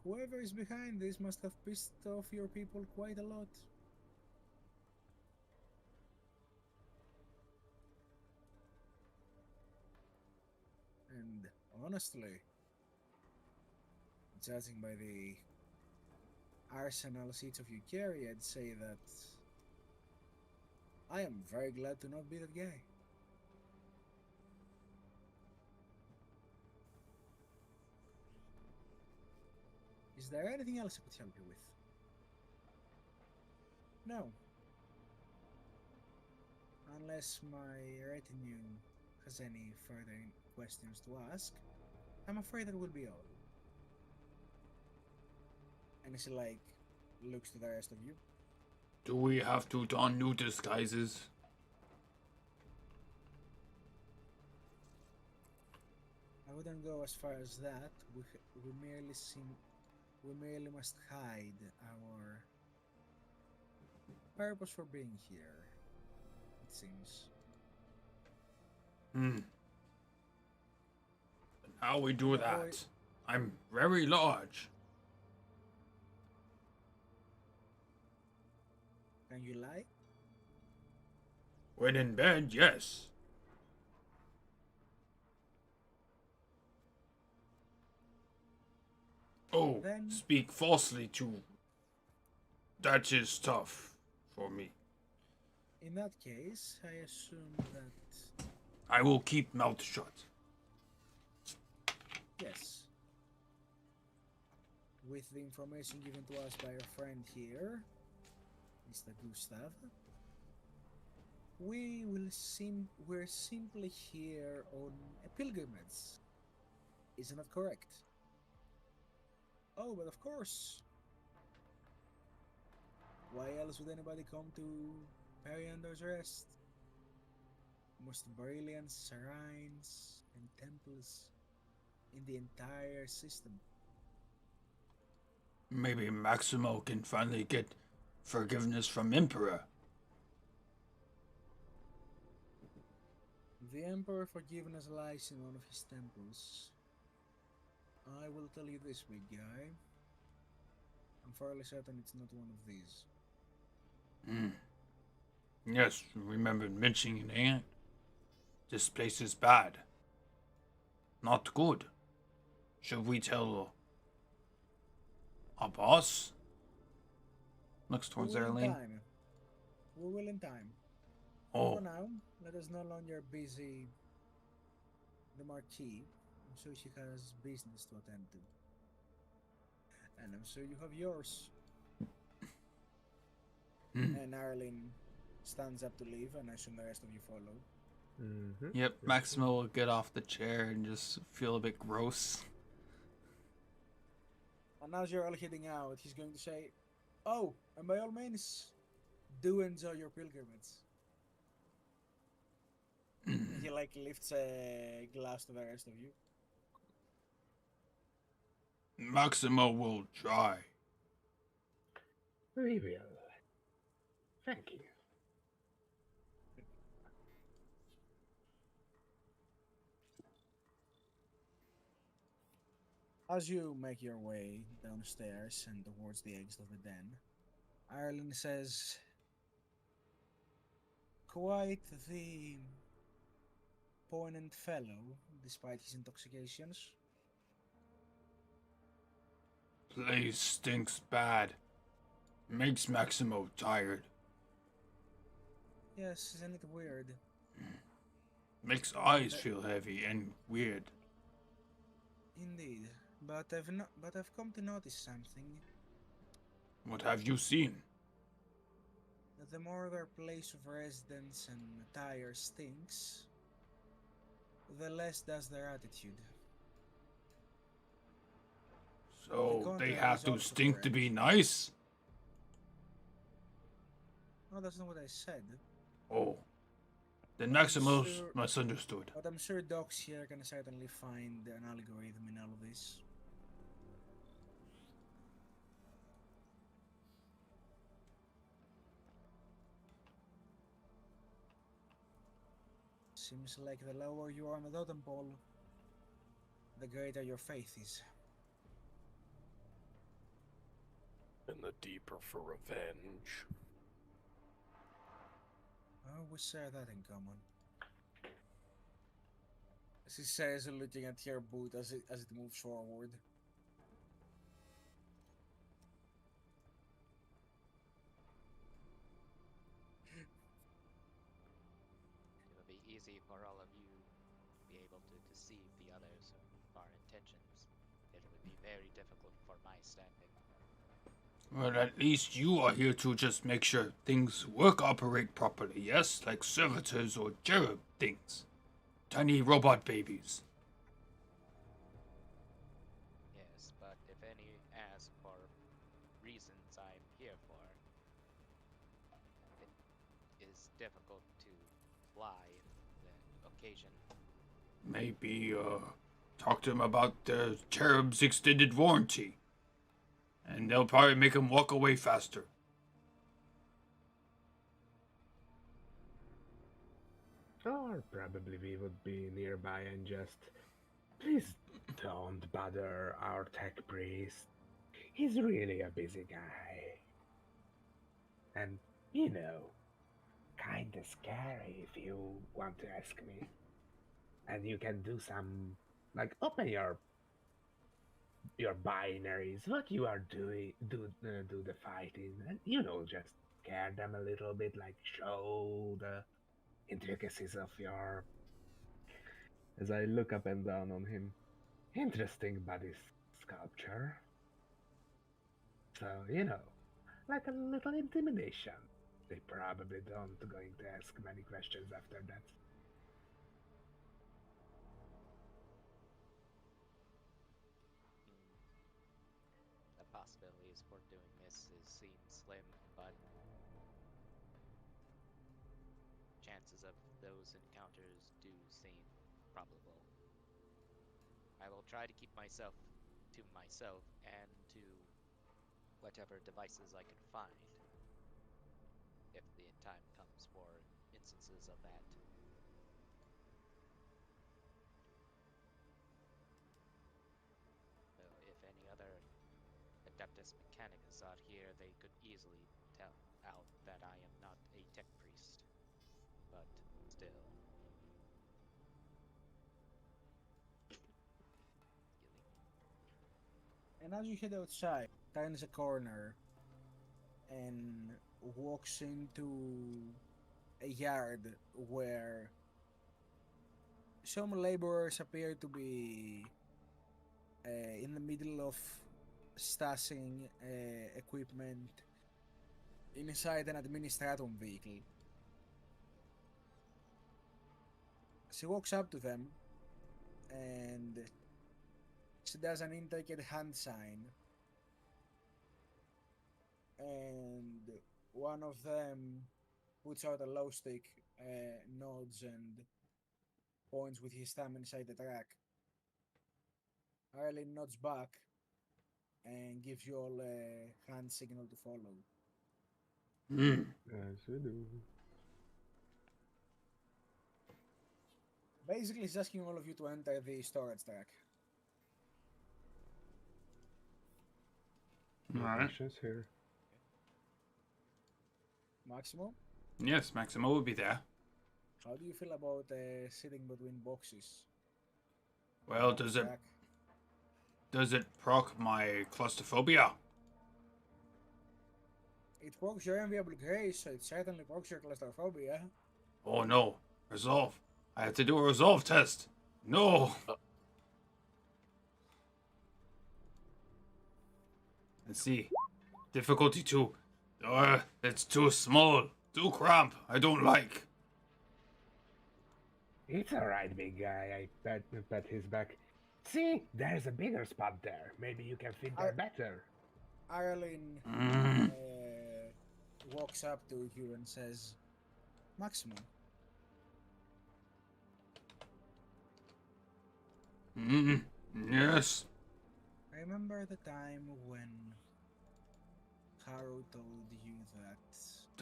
Speaker 2: Whoever is behind this must have pissed off your people quite a lot. And honestly, judging by the arsenal seats of you carry, I'd say that I am very glad to not be that guy. Is there anything else I could help you with? No. Unless my retinue has any further questions to ask, I'm afraid that will be all. And she like looks to the rest of you.
Speaker 1: Do we have to don new disguises?
Speaker 2: I wouldn't go as far as that. We merely must hide our purpose for being here, it seems.
Speaker 1: How we do that? I'm very large.
Speaker 2: Can you lie?
Speaker 1: When in bed, yes. Oh,
Speaker 2: Then-
Speaker 1: speak falsely too. That is tough for me.
Speaker 2: In that case, I assume that
Speaker 1: I will keep mouth shut.
Speaker 2: yes. With the information given to us by our friend here, Mr. Gustav, we're simply here on a pilgrimage. Isn't that correct? Oh, but of course. Why else would anybody come to Periander's Rest? Most brilliant shrines and temples in the entire system.
Speaker 1: Maybe Maximo can finally get forgiveness from Emperor.
Speaker 2: The Emperor Forgiveness lies in one of his temples. I will tell you this, big guy. I'm fairly certain it's not one of these.
Speaker 1: Yes, remember mentioning it. This place is bad. Not good. Should we tell our boss? Looks towards
Speaker 2: We will in
Speaker 1: Erling.
Speaker 2: time. We will in time.
Speaker 1: Oh,
Speaker 2: For now, let us no longer busy the Marquis. I'm sure she has business to attend to. And I'm sure you have yours. And Arlen stands up to leave, and I assume the rest of you follow.
Speaker 1: yep. Maximo will get off the chair and just feel a bit gross.
Speaker 2: And as you're all heading out, he's going to say, "Oh, and by all means, do enjoy your pilgrimage." He like lifts a glass to the rest of you.
Speaker 1: Maximo will try.
Speaker 4: We will. Thank you.
Speaker 2: As you make your way downstairs and towards the exit of the den, Ireland says, "Quite the poignant fellow, despite his intoxications."
Speaker 1: place stinks bad. Makes Maximo tired.
Speaker 2: Yes, isn't it weird?
Speaker 1: Makes eyes feel heavy and weird.
Speaker 2: Indeed, but I've come to notice something.
Speaker 1: What have you seen?
Speaker 2: That the more their place of residence and attire stinks, the less does their attitude.
Speaker 1: So
Speaker 2: The
Speaker 1: they
Speaker 2: contrary
Speaker 1: have
Speaker 2: is
Speaker 1: to
Speaker 2: also
Speaker 1: stink to
Speaker 2: correct.
Speaker 1: be nice?
Speaker 2: No, that's not what I said.
Speaker 1: Oh. Then Maximo's
Speaker 2: sure-
Speaker 1: misunderstood.
Speaker 2: But I'm sure docs here can certainly find an algorithm in all of this. Seems like the lower you are on the totem pole, the greater your faith is.
Speaker 3: And the deeper for revenge.
Speaker 2: Oh, we share that in common. She says, looking at your boot as it moves forward.
Speaker 5: It would be easy for all of you to be able to deceive the others of our intentions. It would be very difficult for my standing.
Speaker 1: Well, at least you are here to just make sure things operate properly, yes? Like servitors or cherub things. Tiny robot babies.
Speaker 5: Yes, but if any ask for reasons I'm here for, it is difficult to lie the occasion.
Speaker 1: Maybe, talk to them about the cherub's extended warranty. And they'll probably make him walk away faster.
Speaker 4: Or probably we would be nearby and just, please don't bother our tech priest. He's really a busy guy. And, you know, kinda scary if you want to ask me. And you can do some, like, open your binaries, what you are doing, do the fighting, and just scare them a little bit, like show the intricacies of your. As I look up and down on him, interesting body sculpture. So like a little intimidation. They probably don't going to ask many questions after that.
Speaker 5: The possibilities for doing this seem slim, but chances of those encounters do seem probable. I will try to keep myself to myself and to whatever devices I can find, if the time comes for instances of that. So if any other Adeptus Mechanicus out here, they could easily tell out that I am not a tech priest. But still.
Speaker 2: And as you head outside, turns a corner and walks into a yard where some laborers appear to be in the middle of stashing equipment inside an administratum vehicle. She walks up to them and she does an intricate hand sign, and one of them puts out a glow stick, nods and points with his thumb inside the track. Arlen nods back and gives you all a hand signal to follow.
Speaker 4: As we do.
Speaker 2: Basically, he's asking all of you to enter the storage track.
Speaker 4: No
Speaker 1: Alright.
Speaker 4: questions here.
Speaker 2: Maximo,
Speaker 1: Yes, Maximo will be there.
Speaker 2: how do you feel about sitting between boxes?
Speaker 1: Well,
Speaker 2: Box
Speaker 1: Does it proc my claustrophobia?
Speaker 2: It works your enviable grace, so it certainly works your claustrophobia.
Speaker 1: Oh no. Resolve. I have to do a resolve test. No. Let's see. Difficulty 2. It's too small. Too cramp. I don't like.
Speaker 4: It's alright, big guy. I pat his back. See, there's a bigger spot there. Maybe you can fit there better.
Speaker 2: Arlen
Speaker 1: Mm.
Speaker 2: walks up to you and says, Maximo,
Speaker 1: Yes.
Speaker 2: remember the time when Harrow told you that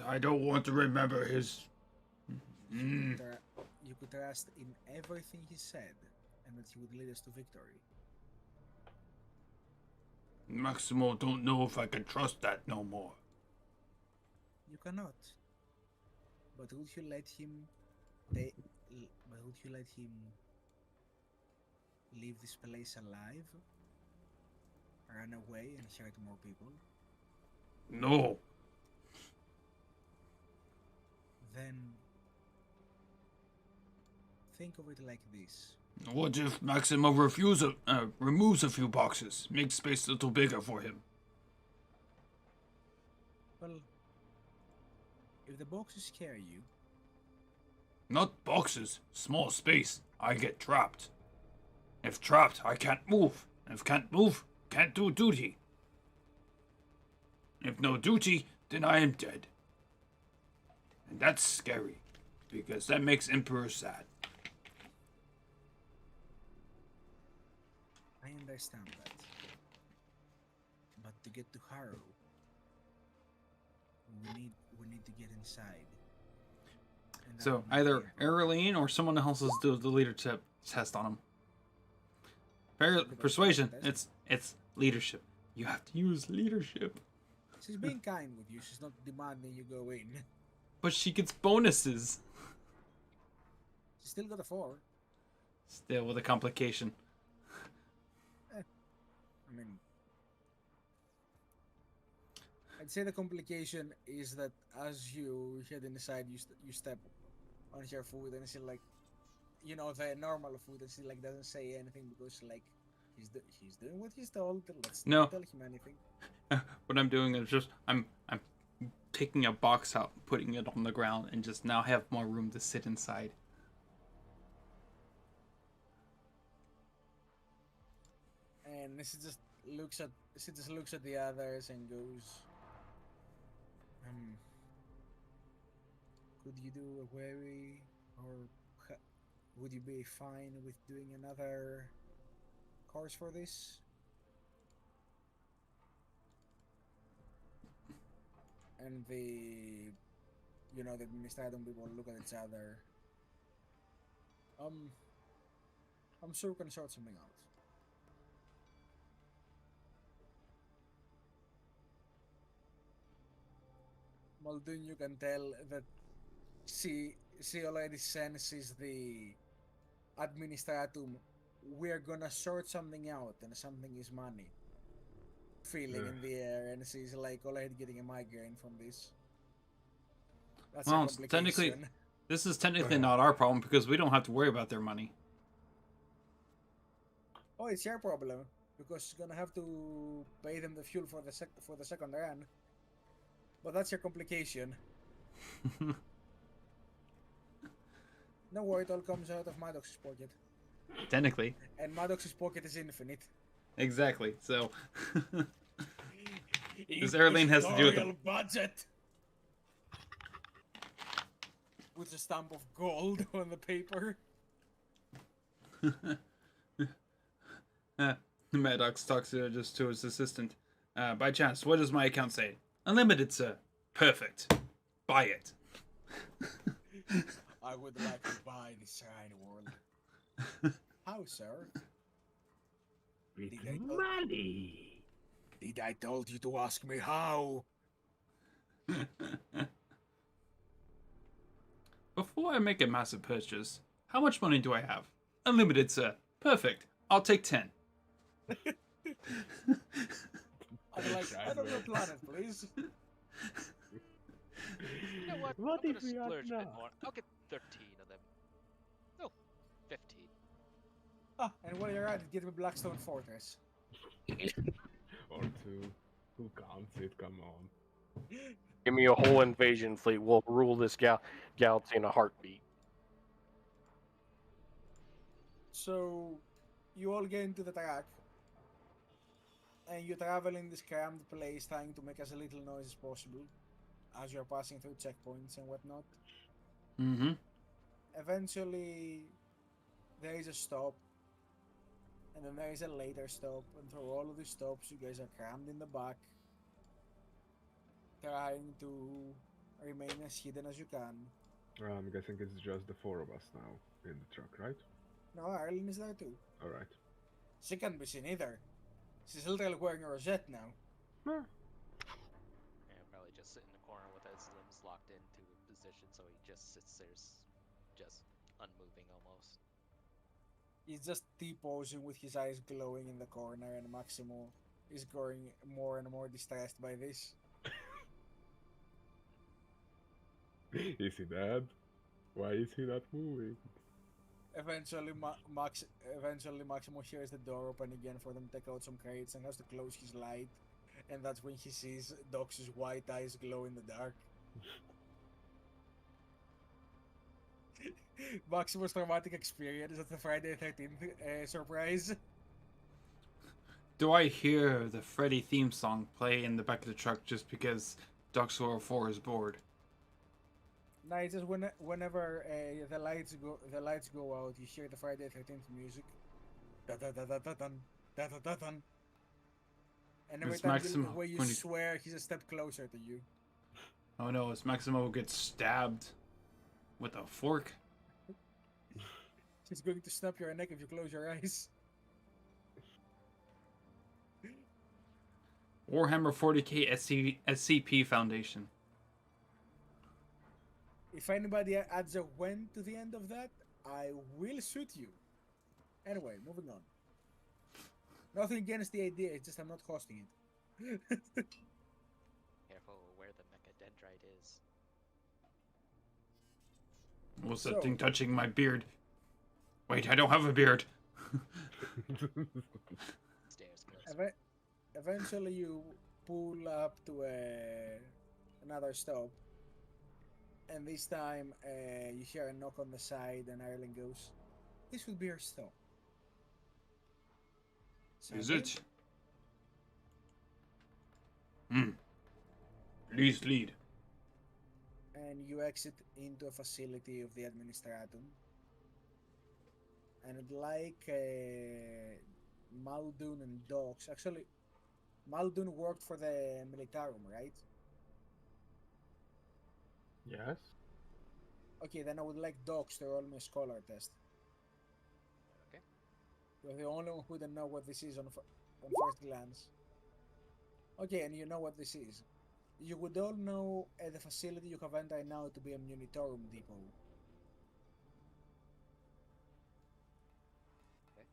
Speaker 1: I don't want to remember his.
Speaker 2: you could trust in everything he said and that he would lead us to victory?
Speaker 1: Maximo don't know if I can trust that no more.
Speaker 2: You cannot. But would you let him leave this place alive? Run away and hurt more people?
Speaker 1: No.
Speaker 2: Then think of it like this.
Speaker 1: What if Maximo removes a few boxes, makes space a little bigger for him?
Speaker 2: Well, if the boxes scare you,
Speaker 1: Not boxes, small space. I get trapped. If trapped, I can't move. If can't move, can't do duty. If no duty, then I am dead. And that's scary, because that makes Emperor sad.
Speaker 2: I understand that. But to get to Harrow, we need to get inside. And that
Speaker 1: So
Speaker 2: will
Speaker 1: either
Speaker 2: be-
Speaker 1: Arlene or someone else is do the leadership test on him. Persuasion. It's leadership. You have to use leadership.
Speaker 2: She's being kind with you. She's not demanding you go in.
Speaker 1: But she gets bonuses.
Speaker 2: She still got a 4.
Speaker 1: Still with a complication.
Speaker 2: I mean, I'd say the complication is that as you head inside, you step on your foot and she like, you know, the normal foot, and she like doesn't say anything because like he's doing what he's told. Let's
Speaker 1: No.
Speaker 2: not tell him anything.
Speaker 1: What I'm doing is just I'm taking a box out, putting it on the ground, and just now have more room to sit inside.
Speaker 2: And she just looks at the others and goes, could you do a query, or would you be fine with doing another course for this? And the administratum people look at each other. I'm sure we can sort something out. Muldoon, you can tell that she already senses the administratum. We're gonna sort something out, and something is money. Feeling in the air, and she's like already getting a migraine from this. That's
Speaker 1: Well,
Speaker 2: a
Speaker 1: it's technically-
Speaker 2: complication.
Speaker 1: This is technically not our problem because we don't have to worry about their money.
Speaker 2: Oh, it's your problem because you're gonna have to pay them the fuel for the second run. But that's your complication. No worry, it all comes out of Maddox's pocket,
Speaker 1: Technically.
Speaker 2: and Maddox's pocket is infinite.
Speaker 1: Exactly. So Because Arlene has to do with the
Speaker 2: Editorial budget with a stamp of gold on the paper.
Speaker 1: Maddox talks to his assistant. By chance, what does my account say? Unlimited, sir. Perfect. Buy it.
Speaker 2: I would like to buy this Shrine World. How, sir?
Speaker 4: With
Speaker 2: Did I go-
Speaker 4: money.
Speaker 2: Did I told you to ask me how?
Speaker 1: Before I make a massive purchase, how much money do I have? Unlimited, sir. Perfect. I'll take 10.
Speaker 2: I'm like,
Speaker 4: Right,
Speaker 2: another
Speaker 4: man.
Speaker 2: planet, please.
Speaker 5: You know what?
Speaker 4: What
Speaker 5: I'm
Speaker 4: if
Speaker 5: gonna
Speaker 4: we are
Speaker 5: splurge a bit
Speaker 4: not?
Speaker 5: more. I'll get 13 of them. No, 15.
Speaker 2: Ah, and while you're at it, get me Blackstone Fortress.
Speaker 4: Or two. Who counts it? Come on.
Speaker 3: Give me a whole invasion fleet. We'll rule this galaxy in a heartbeat.
Speaker 2: So, you all get into the track, and you travel in this crammed place, trying to make as little noise as possible, as you're passing through checkpoints and whatnot.
Speaker 1: Mm-hmm.
Speaker 2: Eventually, there is a stop, and then there is a later stop, and through all of these stops, you guys are crammed in the back, trying to remain as hidden as you can.
Speaker 4: I'm guessing it's just the four of us now in the truck, right?
Speaker 2: No, Arlene is there too.
Speaker 4: Alright.
Speaker 2: She can't be seen either. She's literally wearing a rosette now.
Speaker 4: Huh.
Speaker 5: Yeah, probably just sit in the corner with his limbs locked into a position, so he just sits there, just unmoving almost.
Speaker 2: He's just T-posing with his eyes glowing in the corner, and Maximo is growing more and more distressed by this.
Speaker 4: Is he dead? Why is he not moving?
Speaker 2: Eventually, Maximo hears the door open again for them to take out some crates and has to close his light. And that's when he sees Doc's white eyes glow in the dark. Maximo's traumatic experience at the Friday 13th surprise.
Speaker 1: Do I hear the Freddy theme song play in the back of the truck just because Doc 4 is bored?
Speaker 2: No, it's just whenever the lights go out, you hear the Friday 13th music. Da da da da da dun, da da da dun. And every
Speaker 1: It's
Speaker 2: time
Speaker 1: Maximo
Speaker 2: the way you
Speaker 1: when he-
Speaker 2: swear, he's a step closer to you.
Speaker 1: Oh no, it's Maximo who gets stabbed with a fork.
Speaker 2: He's going to snap your neck if you close your eyes.
Speaker 1: Warhammer 40k SCP Foundation.
Speaker 2: If anybody adds a when to the end of that, I will shoot you. Anyway, moving on. Nothing against the idea, it's just I'm not hosting it.
Speaker 5: Careful where the mechadendrite is.
Speaker 1: What's
Speaker 2: So-
Speaker 1: that thing touching my beard? Wait, I don't have a beard.
Speaker 5: Stairs close.
Speaker 2: Eventually, you pull up to another stop, and this time you hear a knock on the side, and Ireland goes, "This will be our stop."
Speaker 1: Is
Speaker 2: Sound
Speaker 1: it? Please lead.
Speaker 2: And you exit into a facility of the Administratum. And like Muldoon and Docs, actually, Muldoon worked for the Militarum, right?
Speaker 4: Yes?
Speaker 2: Okay, then I would like Docs to roll me a scholar test.
Speaker 5: Okay.
Speaker 2: You're the only one who don't know what this is on first glance. Okay, and you know what this is. You would all know the facility you have entered now to be a Munitorum depot.
Speaker 5: Okay.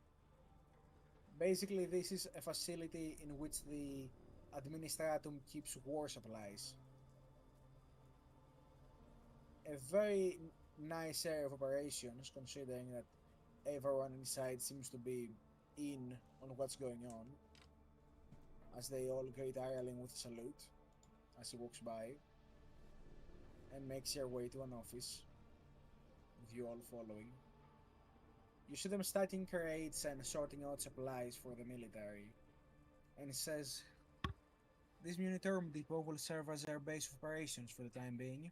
Speaker 2: Basically, this is a facility in which the Administratum keeps war supplies. A very nice area of operations, considering that everyone inside seems to be in on what's going on, as they all greet Ireland with a salute as he walks by and makes their way to an office, with you all following. You see them stacking crates and sorting out supplies for the military, and it says, "This Munitorum depot will serve as our base of operations for the time being.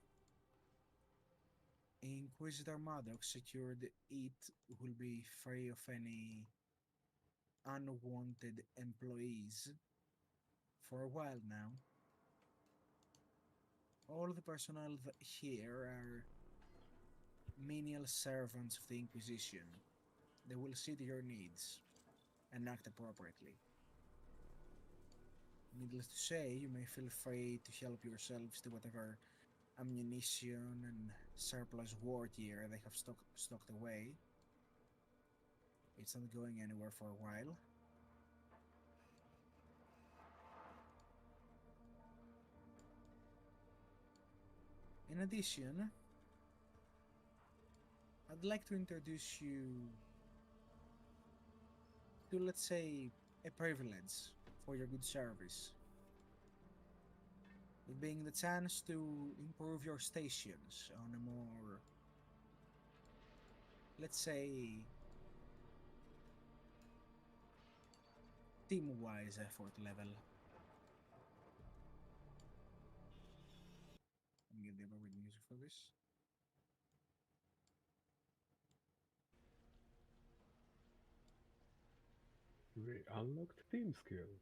Speaker 2: Inquisitor Maddox secured it will be free of any unwanted employees for a while now. All the personnel here are menial servants of the Inquisition. They will see to your needs and act appropriately. Needless to say, you may feel free to help yourselves to whatever ammunition and surplus war gear they have stocked away. It's not going anywhere for a while. In addition, I'd like to introduce you to, let's say, a privilege for your good service. It being the chance to improve your stations on a more, let's say, team-wise effort level. Let me get the appropriate music for this.
Speaker 4: We unlocked team skill.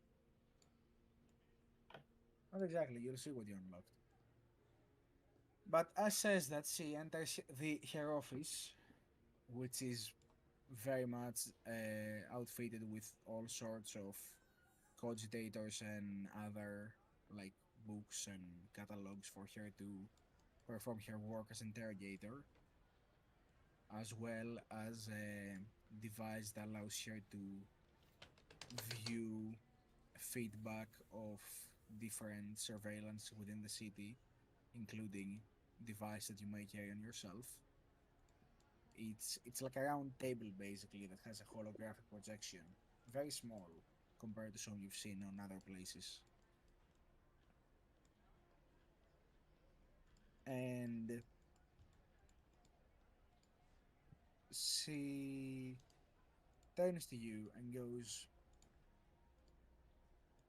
Speaker 2: Not exactly, you'll see what you unlocked. But as says that, she enters the her office, which is very much outfitted with all sorts of cogitators and other like books and catalogs for her to perform her work as interrogator, as well as a device that allows her to view feedback of different surveillance within the city, including device that you may carry on yourself. It's like a round table basically that has a holographic projection, very small compared to some you've seen on other places. And she turns to you and goes,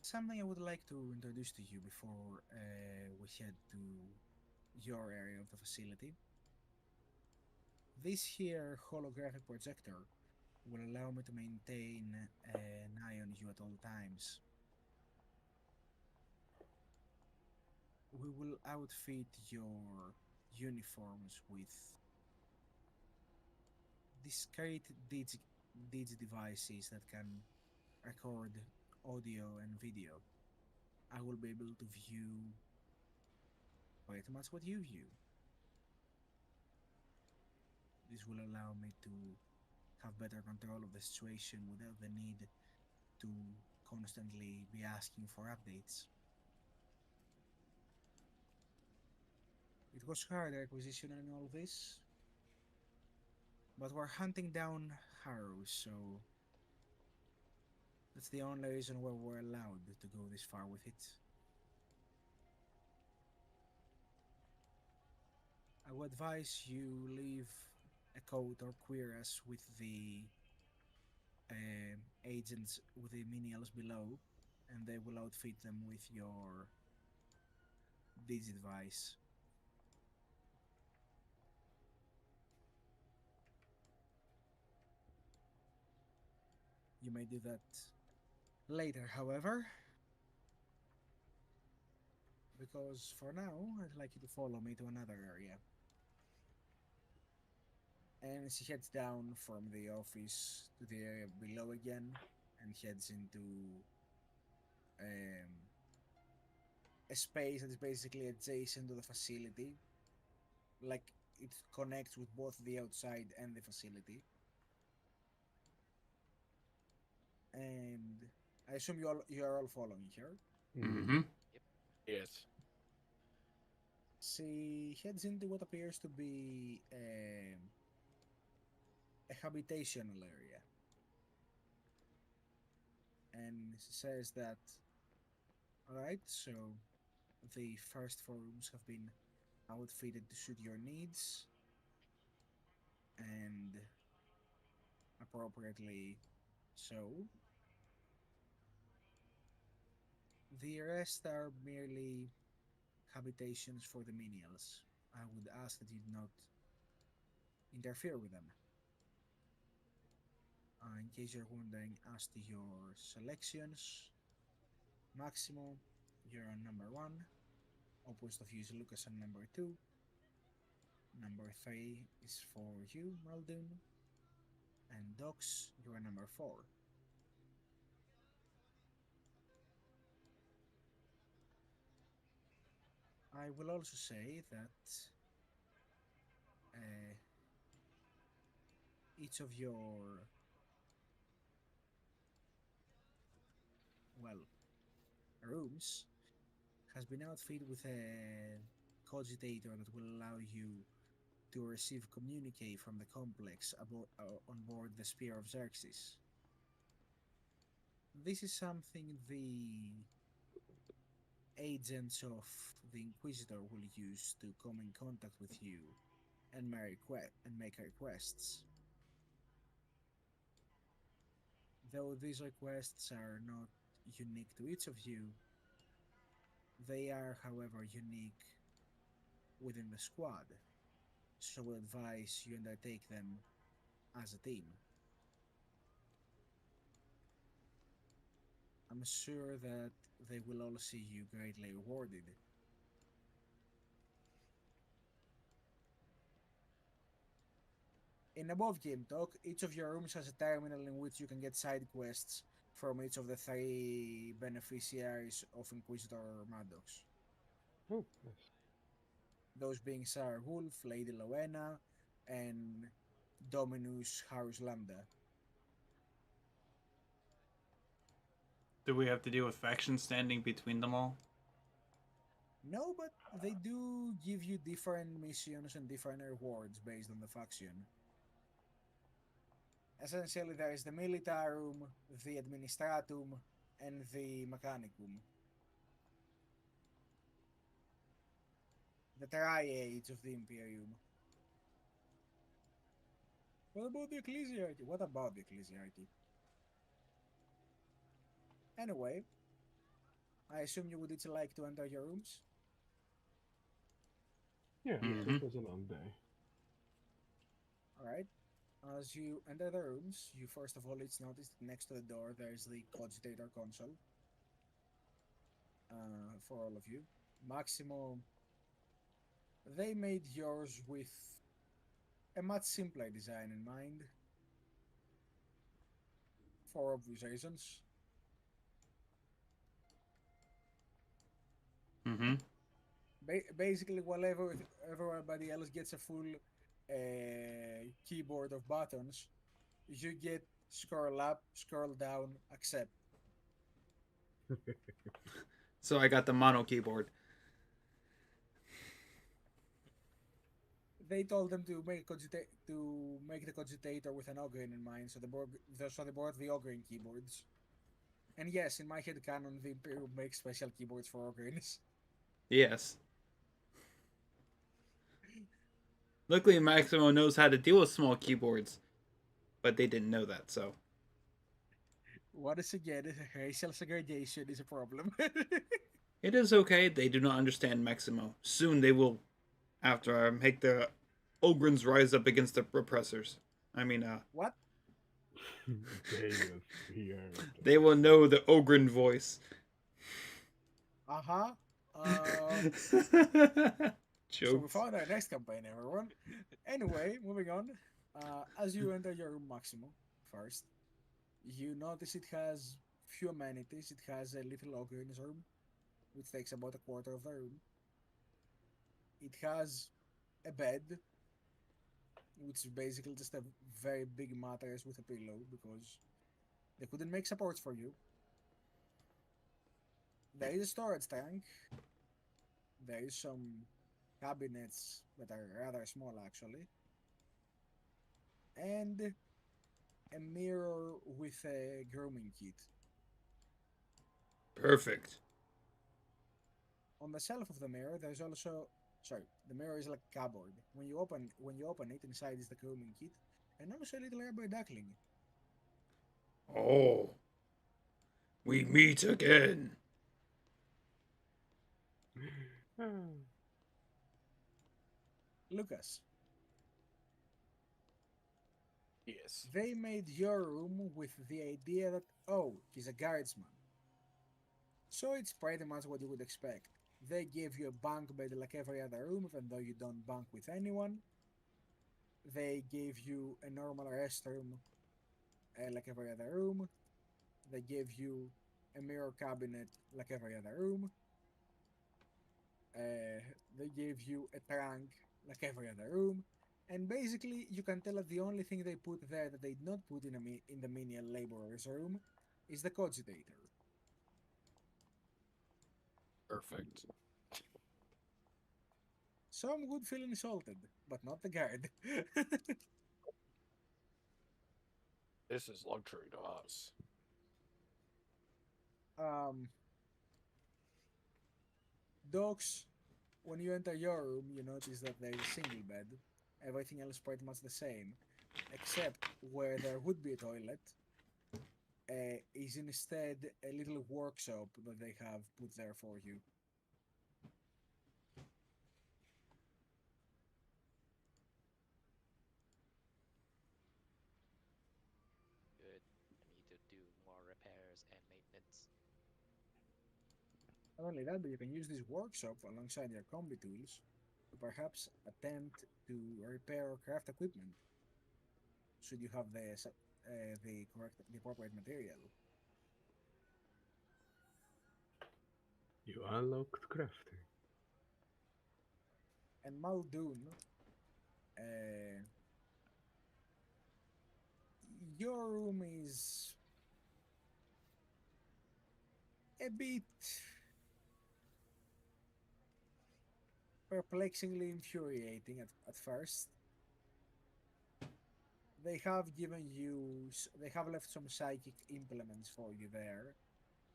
Speaker 2: "Something I would like to introduce to you before we head to your area of the facility. This here holographic projector will allow me to maintain an eye on you at all times. We will outfit your uniforms with discrete digi devices that can record audio and video. I will be able to view pretty much what you view. This will allow me to have better control of the situation without the need to constantly be asking for updates. It was hard acquisitioning all this, but we're hunting down Harrow, so that's the only reason why we're allowed to go this far with it. I would advise you leave a coat or cuirass with the agents, with the menials below, and they will outfit them with your device. You may do that later, however, because for now, I'd like you to follow me to another area. And she heads down from the office to the area below again and heads into a space that is basically adjacent to the facility. Like, it connects with both the outside and the facility. And I assume you are all following her.
Speaker 1: Mm-hmm.
Speaker 3: Yes.
Speaker 2: She heads into what appears to be a habitational area. And she says that, alright, so the first 4 rooms have been outfitted to suit your needs and appropriately so. The rest are merely habitations for the menials. I would ask that you not interfere with them. In case you're wondering, as to your selections, Maximo, you're on number 1. Opposed of you is Lucas on number 2. Number 3 is for you, Muldoon. And Docs, you are number 4. I will also say that each of your, well, rooms has been outfitted with a cogitator that will allow you to receive communique from the complex on board the Spear of Xerxes. This is something the agents of the Inquisitor will use to come in contact with you and make requests. Though these requests are not unique to each of you, they are, however, unique within the squad, so we'll advise you undertake them as a team. I'm sure that they will all see you greatly rewarded. In above game talk, each of your rooms has a terminal in which you can get side quests from each of the 3 beneficiaries of Inquisitor Maddox.
Speaker 4: Oh, nice.
Speaker 2: Those being Sarah Wolf, Lady Lowena, and Dominus Harus Lambda.
Speaker 1: Do we have to deal with factions standing between them all?
Speaker 2: No, but they do give you different missions and different rewards based on the faction. Essentially, there is the Militarum, the Administratum, and the Mechanicum. The triades of the Imperium. What about the Ecclesiarchy? What about the Ecclesiarchy? Anyway, I assume you would each like to enter your rooms?
Speaker 4: Yeah,
Speaker 1: Mhm.
Speaker 4: it was a long day.
Speaker 2: Alright. As you enter the rooms, you first of all each notice that next to the door there is the Cogitator console. For all of you. Maximo, they made yours with a much simpler design in mind. For obvious reasons.
Speaker 1: Mm-hmm.
Speaker 2: Basically, while everybody else gets a full keyboard of buttons, you get scroll up, scroll down, accept.
Speaker 1: So I got the mono keyboard.
Speaker 2: They told them to make the cogitator with an Ogryn in mind, so they brought the Ogryn keyboards. And yes, in my head canon, the Imperium makes special keyboards for Ogryns.
Speaker 1: Yes. Luckily, Maximo knows how to deal with small keyboards, but they didn't know that, so.
Speaker 2: Once again, racial segregation is a problem.
Speaker 1: It is okay. They do not understand Maximo. Soon they will, after I make the Ogrins rise up against the repressors.
Speaker 2: What?
Speaker 4: They will fear.
Speaker 1: They will know the Ogrin voice.
Speaker 2: Uh-huh. So we found our next campaign, everyone. Anyway, moving on. As you enter your room, Maximo, first, you notice it has few amenities. It has a little Ogrin's room, which takes about a quarter of the room. It has a bed, which is basically just a very big mattress with a pillow because they couldn't make supports for you. There is a storage tank. There is some cabinets that are rather small actually. And a mirror with a grooming kit.
Speaker 1: Perfect.
Speaker 2: On the shelf of the mirror, there's also the mirror is like a cupboard. When you open it, inside is the grooming kit, and also a little rubber duckling.
Speaker 1: Oh. We meet again.
Speaker 2: Lucas,
Speaker 3: Yes.
Speaker 2: they made your room with the idea that he's a guardsman. So it's pretty much what you would expect. They give you a bunk bed like every other room, even though you don't bunk with anyone. They gave you a normal restroom like every other room. They gave you a mirror cabinet like every other room. They gave you a trunk like every other room. And basically, you can tell that the only thing they put there that they did not put in the menial laborer's room is the cogitator.
Speaker 3: Perfect.
Speaker 2: Some would feel insulted, but not the guard.
Speaker 3: This is luxury to us.
Speaker 2: um, Dogs, when you enter your room, you notice that there is a single bed. Everything else pretty much the same, except where there would be a toilet, is instead a little workshop that they have put there for you.
Speaker 5: Good. I need to do more repairs and maintenance.
Speaker 2: Not only that, but you can use this workshop alongside your combi tools to perhaps attempt to repair or craft equipment, should you have the appropriate material.
Speaker 4: You unlocked crafting.
Speaker 2: And Muldoon, uh, your room is a bit perplexingly infuriating at first. They have they have left some psychic implements for you there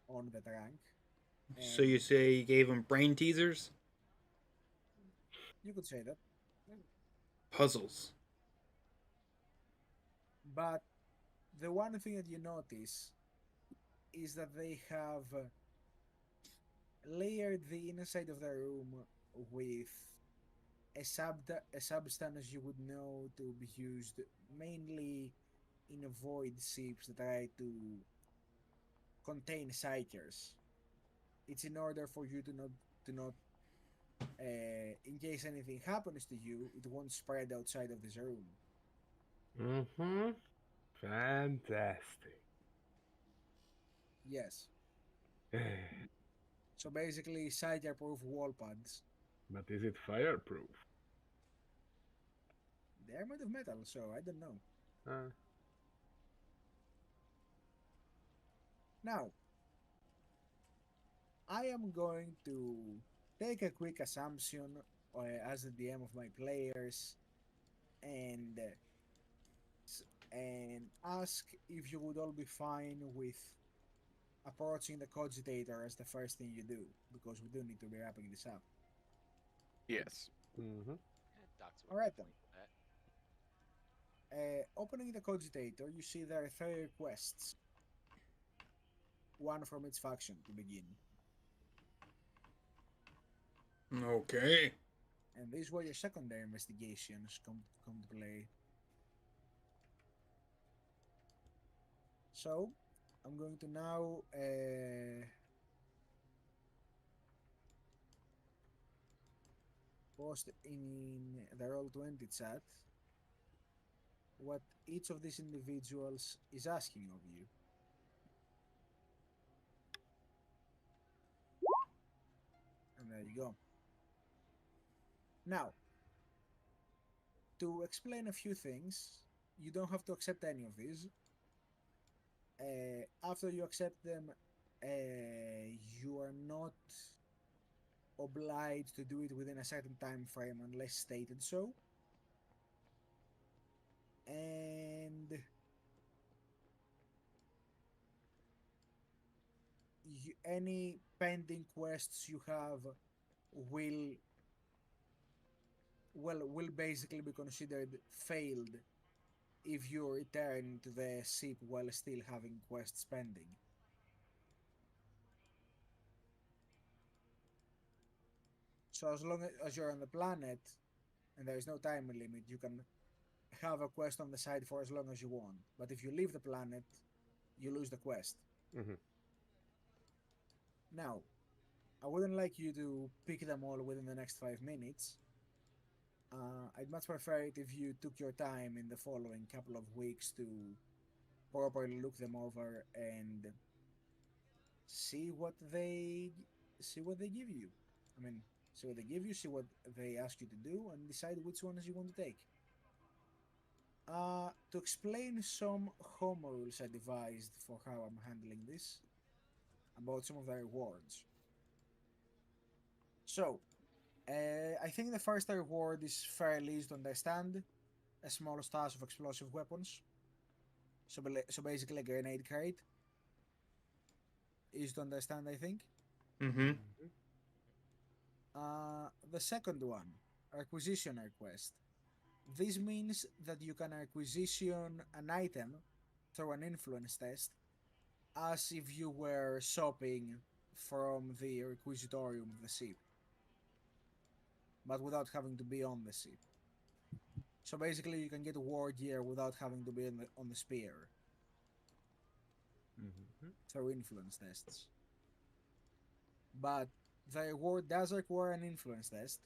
Speaker 2: on the trunk.
Speaker 1: So you say you gave him brain teasers?
Speaker 2: You could say that.
Speaker 1: Puzzles.
Speaker 2: But the one thing that you notice is that they have layered the inside of the room with a substance you would know to be used mainly in void ships that try to contain psychers. It's in order for you to not in case anything happens to you, it won't spread outside of this room.
Speaker 4: Mm-hmm. Fantastic.
Speaker 2: Yes. So basically, psyker-proof wall pads.
Speaker 4: But is it fireproof?
Speaker 2: They're made of metal, so I don't know.
Speaker 4: Uh,
Speaker 2: Now, I am going to take a quick assumption as the DM of my players and and ask if you would all be fine with approaching the cogitator as the first thing you do, because we do need to be wrapping this up.
Speaker 3: Yes.
Speaker 4: mm-hmm.
Speaker 5: And Doc's
Speaker 2: All right, then.
Speaker 5: with that.
Speaker 2: Opening the cogitator, you see there are 3 requests. One from each faction to begin.
Speaker 1: Okay.
Speaker 2: And these were your secondary investigations come to play. So, I'm going to now post in the Roll20 chat what each of these individuals is asking of you. And there you go. Now, to explain a few things, you don't have to accept any of these. After you accept them, you are not obliged to do it within a certain time frame unless stated so. And any pending quests you have will basically be considered failed if you return to the ship while still having quests pending. So as long as you're on the planet and there is no time limit, you can have a quest on the side for as long as you want. But if you leave the planet, you lose the quest.
Speaker 4: Mm-hmm.
Speaker 2: Now, I wouldn't like you to pick them all within the next 5 minutes. I'd much prefer it if you took your time in the following couple of weeks to properly look them over and see what they give you. I mean, see what they give you, see what they ask you to do, and decide which ones you want to take. To explain some home rules I devised for how I'm handling this, about some of the rewards. So, I think the first reward is fairly easy to understand. A small stash of explosive weapons. So basically a grenade crate. Easy to understand, I think.
Speaker 1: Mm-hmm.
Speaker 2: The second one, acquisition request. This means that you can acquisition an item through an influence test as if you were shopping from the requisitorium of the ship, but without having to be on the ship. So basically, you can get war gear without having to be on the spear through influence tests. But the reward does require an influence test,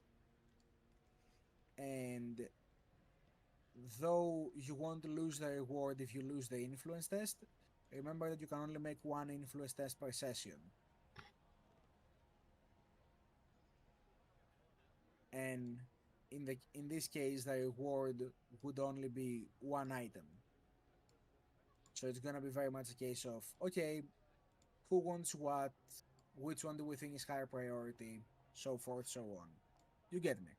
Speaker 2: and though you won't lose the reward if you lose the influence test, remember that you can only make one influence test per session. And in this case, the reward would only be one item. So it's gonna be very much a case of, okay, who wants what, which one do we think is higher priority, so forth, so on. You get me.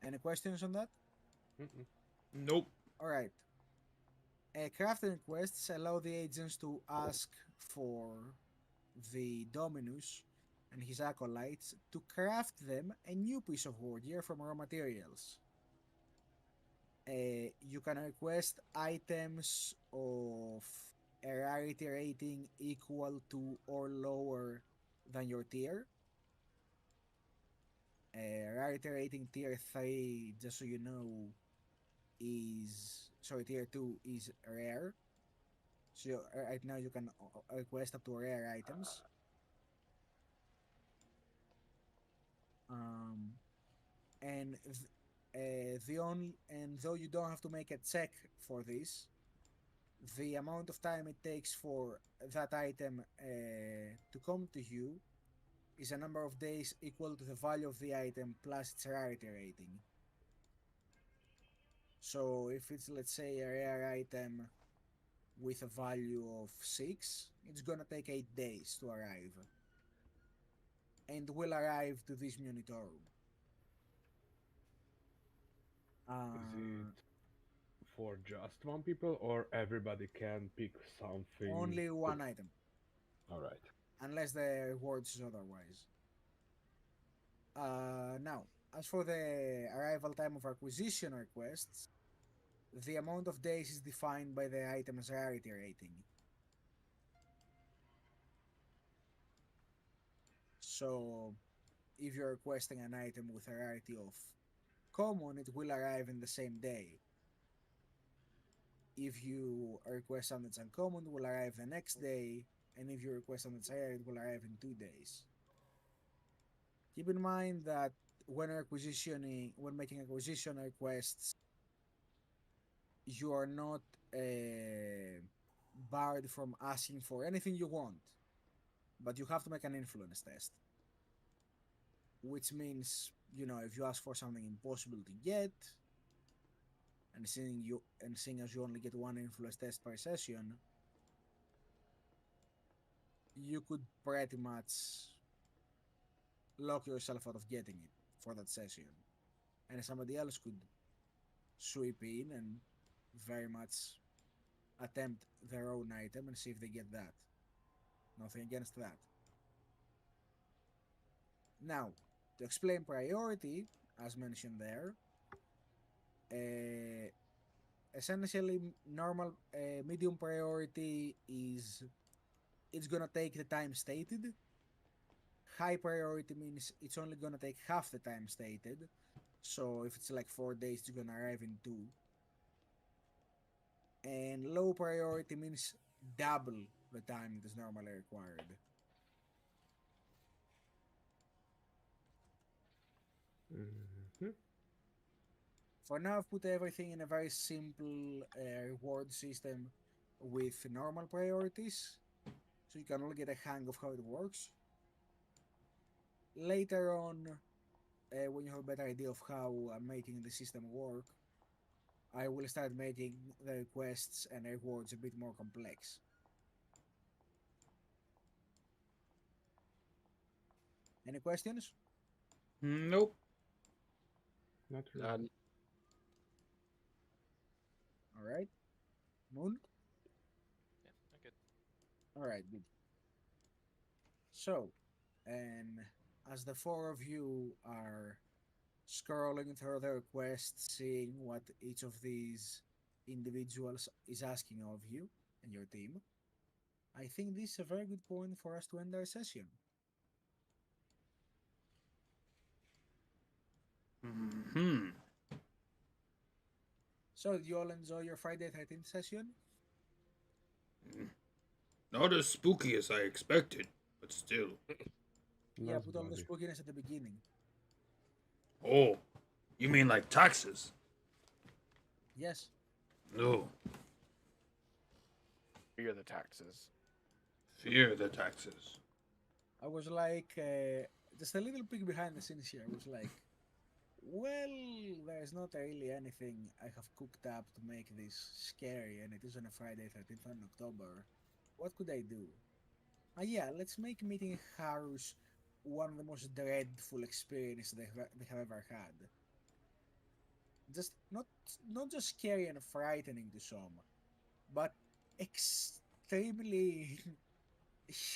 Speaker 2: Any questions on that?
Speaker 1: Nope.
Speaker 2: Alright. Crafting requests allow the agents to ask for the Dominus and his acolytes to craft them a new piece of war gear from raw materials. You can request items of a rarity rating equal to or lower than your tier. Rarity rating tier 3, just so you know, is sorry, tier 2 is rare. So right now you can request up to rare items. And though you don't have to make a check for this, the amount of time it takes for that item to come to you is a number of days equal to the value of the item plus its rarity rating. So if it's, let's say, a rare item with a value of 6, it's gonna take 8 days to arrive. And will arrive to this Munitorum.
Speaker 4: Is it for just one people or everybody can pick something?
Speaker 2: Only one item.
Speaker 4: Alright.
Speaker 2: Unless the reward is otherwise. Now, as for the arrival time of acquisition requests, the amount of days is defined by the item's rarity rating. So, if you're requesting an item with a rarity of common, it will arrive in the same day. If you request something that's uncommon, it will arrive the next day, and if you request something that's rare, it will arrive in 2 days. Keep in mind that when making acquisition requests, you are not barred from asking for anything you want, but you have to make an influence test. Which means, if you ask for something impossible to get, and seeing as you only get one influence test per session, you could pretty much lock yourself out of getting it for that session. And somebody else could sweep in and very much attempt their own item and see if they get that. Nothing against that. Now, to explain priority, as mentioned there, essentially normal medium priority is it's gonna take the time stated. High priority means it's only gonna take half the time stated. So if it's like 4 days, it's gonna arrive in 2. And low priority means double the time that is normally required. For now, I've put everything in a very simple reward system with normal priorities, so you can all get a hang of how it works. Later on, when you have a better idea of how I'm making the system work, I will start making the requests and rewards a bit more complex. Any questions?
Speaker 1: Nope.
Speaker 4: Not really.
Speaker 3: None.
Speaker 2: All right. Moon?
Speaker 5: Yeah, I'm good.
Speaker 2: All right, good. So, and as the four of you are scrolling through the requests, seeing what each of these individuals is asking of you and your team, I think this is a very good point for us to end our session.
Speaker 1: Hmm.
Speaker 2: So, did you all enjoy your Friday 13th session?
Speaker 1: Not as spooky as I expected, but still.
Speaker 2: Yeah,
Speaker 4: Less
Speaker 2: put all the
Speaker 4: bloody.
Speaker 2: spookiness at the beginning.
Speaker 1: Oh, you mean like taxes?
Speaker 2: Yes.
Speaker 1: No.
Speaker 3: Fear the taxes.
Speaker 1: Fear the taxes.
Speaker 2: I was like, just a little peek behind the scenes here. I was like, well, there's not really anything I have cooked up to make this scary, and it is on a Friday, 13th of October. What could I do? Yeah, let's make meeting Harrow's one of the most dreadful experiences they have ever had. Just not just scary and frightening to some, but extremely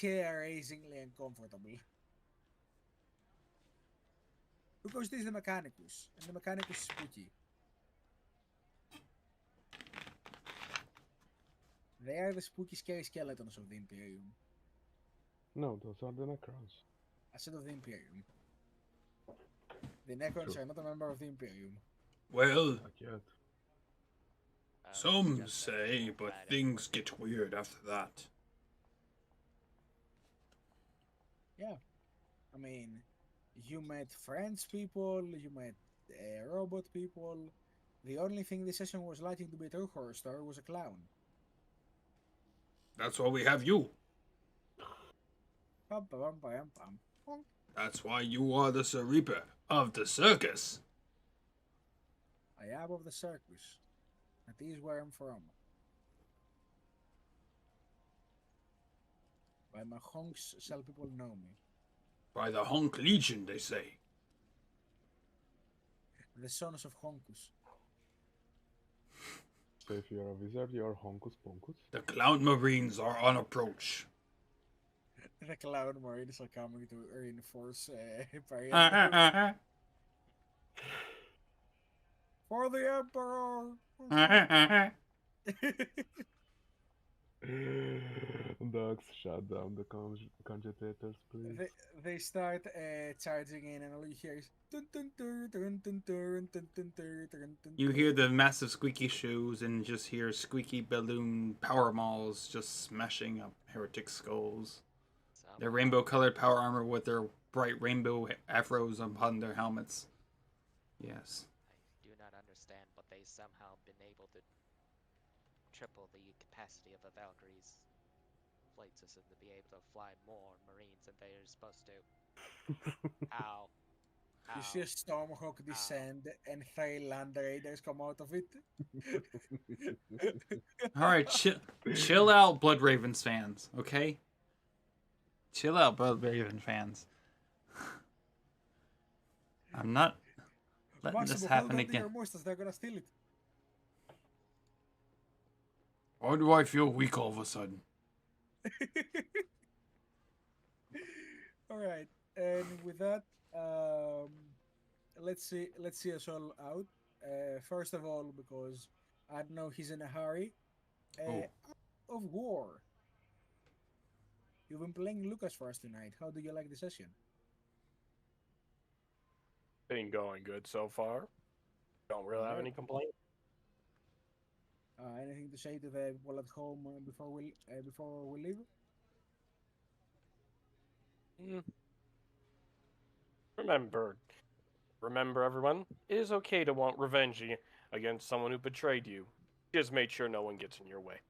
Speaker 2: hair-raisingly uncomfortable. Because this is the Mechanicus, and the Mechanicus is spooky. They are the spooky, scary skeletons of the Imperium.
Speaker 4: No, those are the Necrons.
Speaker 2: I said of the Imperium. The Necrons
Speaker 4: True.
Speaker 2: are not a member of the Imperium.
Speaker 1: Well,
Speaker 4: Not yet.
Speaker 1: some
Speaker 5: Just
Speaker 1: say,
Speaker 5: a
Speaker 1: but
Speaker 5: bad
Speaker 1: things
Speaker 5: import.
Speaker 1: get weird after that.
Speaker 2: Yeah. I mean, you met French people, you met robot people. The only thing this session was liking to be a true horror story was a clown.
Speaker 1: That's why we have you.
Speaker 2: Pum, pum, pum, pum, pum, pum.
Speaker 1: That's why you are the Sir Reaper of the circus.
Speaker 2: I am of the circus. That is where I'm from. By my honks shall people know me.
Speaker 1: By the Honk Legion, they say.
Speaker 2: The sons of Honkus.
Speaker 4: So if you're a wizard, you're Honkus Ponkus.
Speaker 1: The Clown Marines are on approach.
Speaker 2: The clown marines are coming to reinforce Imperial for the Emperor.
Speaker 4: Dogs, shut down the conjugators, please.
Speaker 2: they start charging in, and all you hear is dun, dun, dun, dun, dun, dun, dun, dun, dun, dun, dun,
Speaker 1: You
Speaker 2: dun.
Speaker 1: hear the massive squeaky shoes and just hear squeaky balloon power malls just smashing up heretic skulls. Their rainbow colored power armor with their bright rainbow afros upon their helmets. Yes.
Speaker 5: I do not understand, but they somehow been able to triple the capacity of a Valkyrie's flight system to be able to fly more Marines than they are supposed to. How?
Speaker 2: You see a Stormhawk descend, and 3 Land Raiders come out of it.
Speaker 1: Alright, chill out, Blood Ravens fans, okay? Chill out, Blood Raven fans. I'm not letting this
Speaker 2: Maximo, hold
Speaker 1: happen
Speaker 2: on to
Speaker 1: again.
Speaker 2: your mustache, they're gonna steal it.
Speaker 1: Why do I feel weak all of a sudden?
Speaker 2: All right, and with that, let's see us all out. First of all, because I know he's in a hurry. Out of War. You've been playing Lucas for us tonight. How do you like the session?
Speaker 3: Been going good so far. Don't really have any complaints.
Speaker 2: Anything to say to the people at home before we leave?
Speaker 3: Remember everyone, it is okay to want revenge against someone who betrayed you. Just make sure no one gets in your way.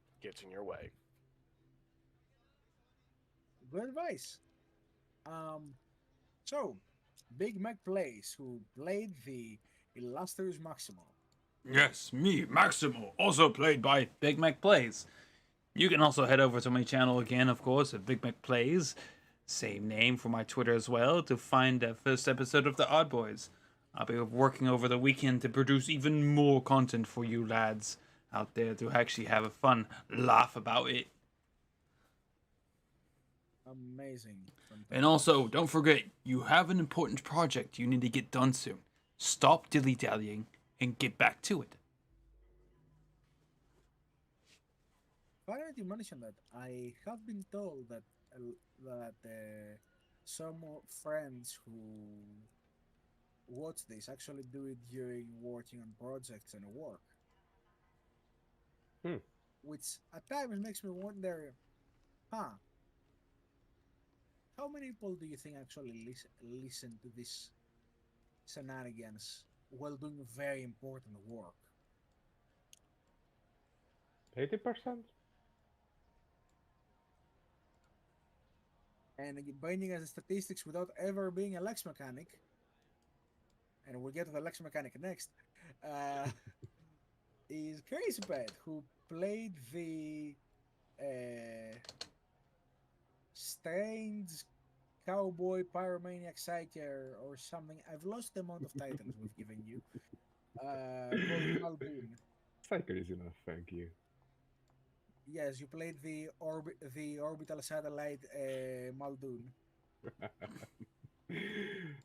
Speaker 2: Good advice. So, Big Mek Plays, who played the illustrious Maximo.
Speaker 1: Yes, me, Maximo, also played by Big Mek Plays. You can also head over to my channel again, of course, at Big Mek Plays. same name for my Twitter as well, to find the first episode of the Odd Boys. I'll be working over the weekend to produce even more content for you lads out there to actually have a fun laugh about it.
Speaker 2: Amazing.
Speaker 1: And also, don't forget, you have an important project you need to get done soon. Stop dilly-dallying and get back to it.
Speaker 2: Why did you mention that? I have been told that some friends who watch this actually do it during working on projects and work. Which at times makes me wonder, how many people do you think actually listen to this shenanigans while doing very important work?
Speaker 4: 80%?
Speaker 2: And binding as statistics without ever being a Lex mechanic, and we'll get to the Lex mechanic next, is Crazy Pet, who played the strange cowboy pyromaniac psyker or something. I've lost the amount of titles we've given you. Called Muldoon.
Speaker 4: Psyker is enough, thank you.
Speaker 2: Yes, you played the orbital satellite Muldoon.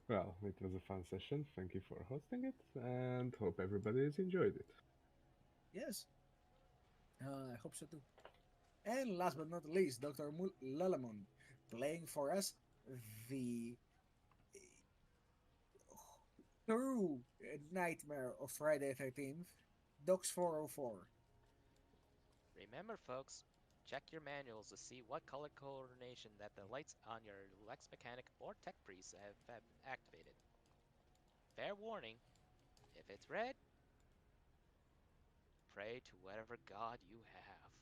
Speaker 4: Well, it was a fun session. Thank you for hosting it, and hope everybody has enjoyed it.
Speaker 2: Yes. I hope so too. And last but not least, Dr. Lalamon, playing for us the true nightmare of Friday 13th, Docs 404.
Speaker 5: Remember, folks, check your manuals to see what color coordination that the lights on your Lex Mechanic or Tech Priest have activated. Fair warning, if it's red, pray to whatever god you have.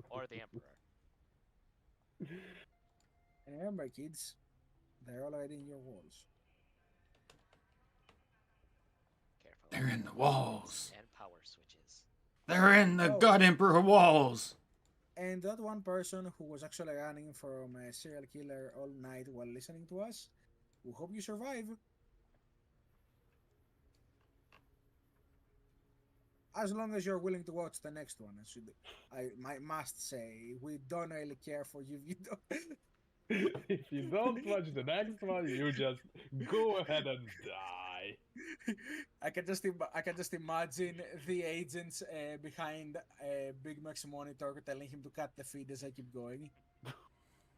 Speaker 5: Or the Emperor.
Speaker 2: And remember, kids, they're already in your walls.
Speaker 5: Careful.
Speaker 1: They're in the walls.
Speaker 5: And power switches.
Speaker 1: They're in the
Speaker 2: Oh.
Speaker 1: God Emperor walls.
Speaker 2: And that one person who was actually running from a serial killer all night while listening to us, we hope you survive. As long as you're willing to watch the next one, I must say, we don't really care for you if you don't.
Speaker 4: If you don't watch the next one, you just go ahead and die.
Speaker 2: I can just imagine the agents behind Big Mac's monitor telling him to cut the feed as I keep going.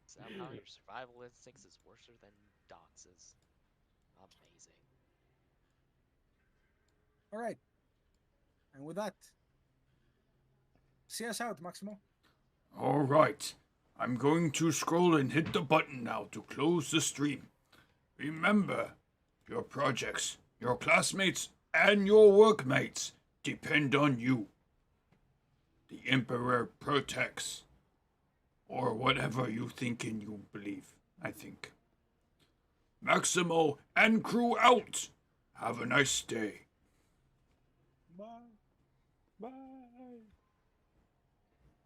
Speaker 5: Somehow your survival instincts is worse than Dox's. Amazing.
Speaker 2: All right. And with that, see us out, Maximo.
Speaker 1: All right. I'm going to scroll and hit the button now to close the stream. Remember, your projects, your classmates, and your workmates depend on you. The Emperor protects. Or whatever you think and you believe, I think. Maximo and crew out. Have a nice day.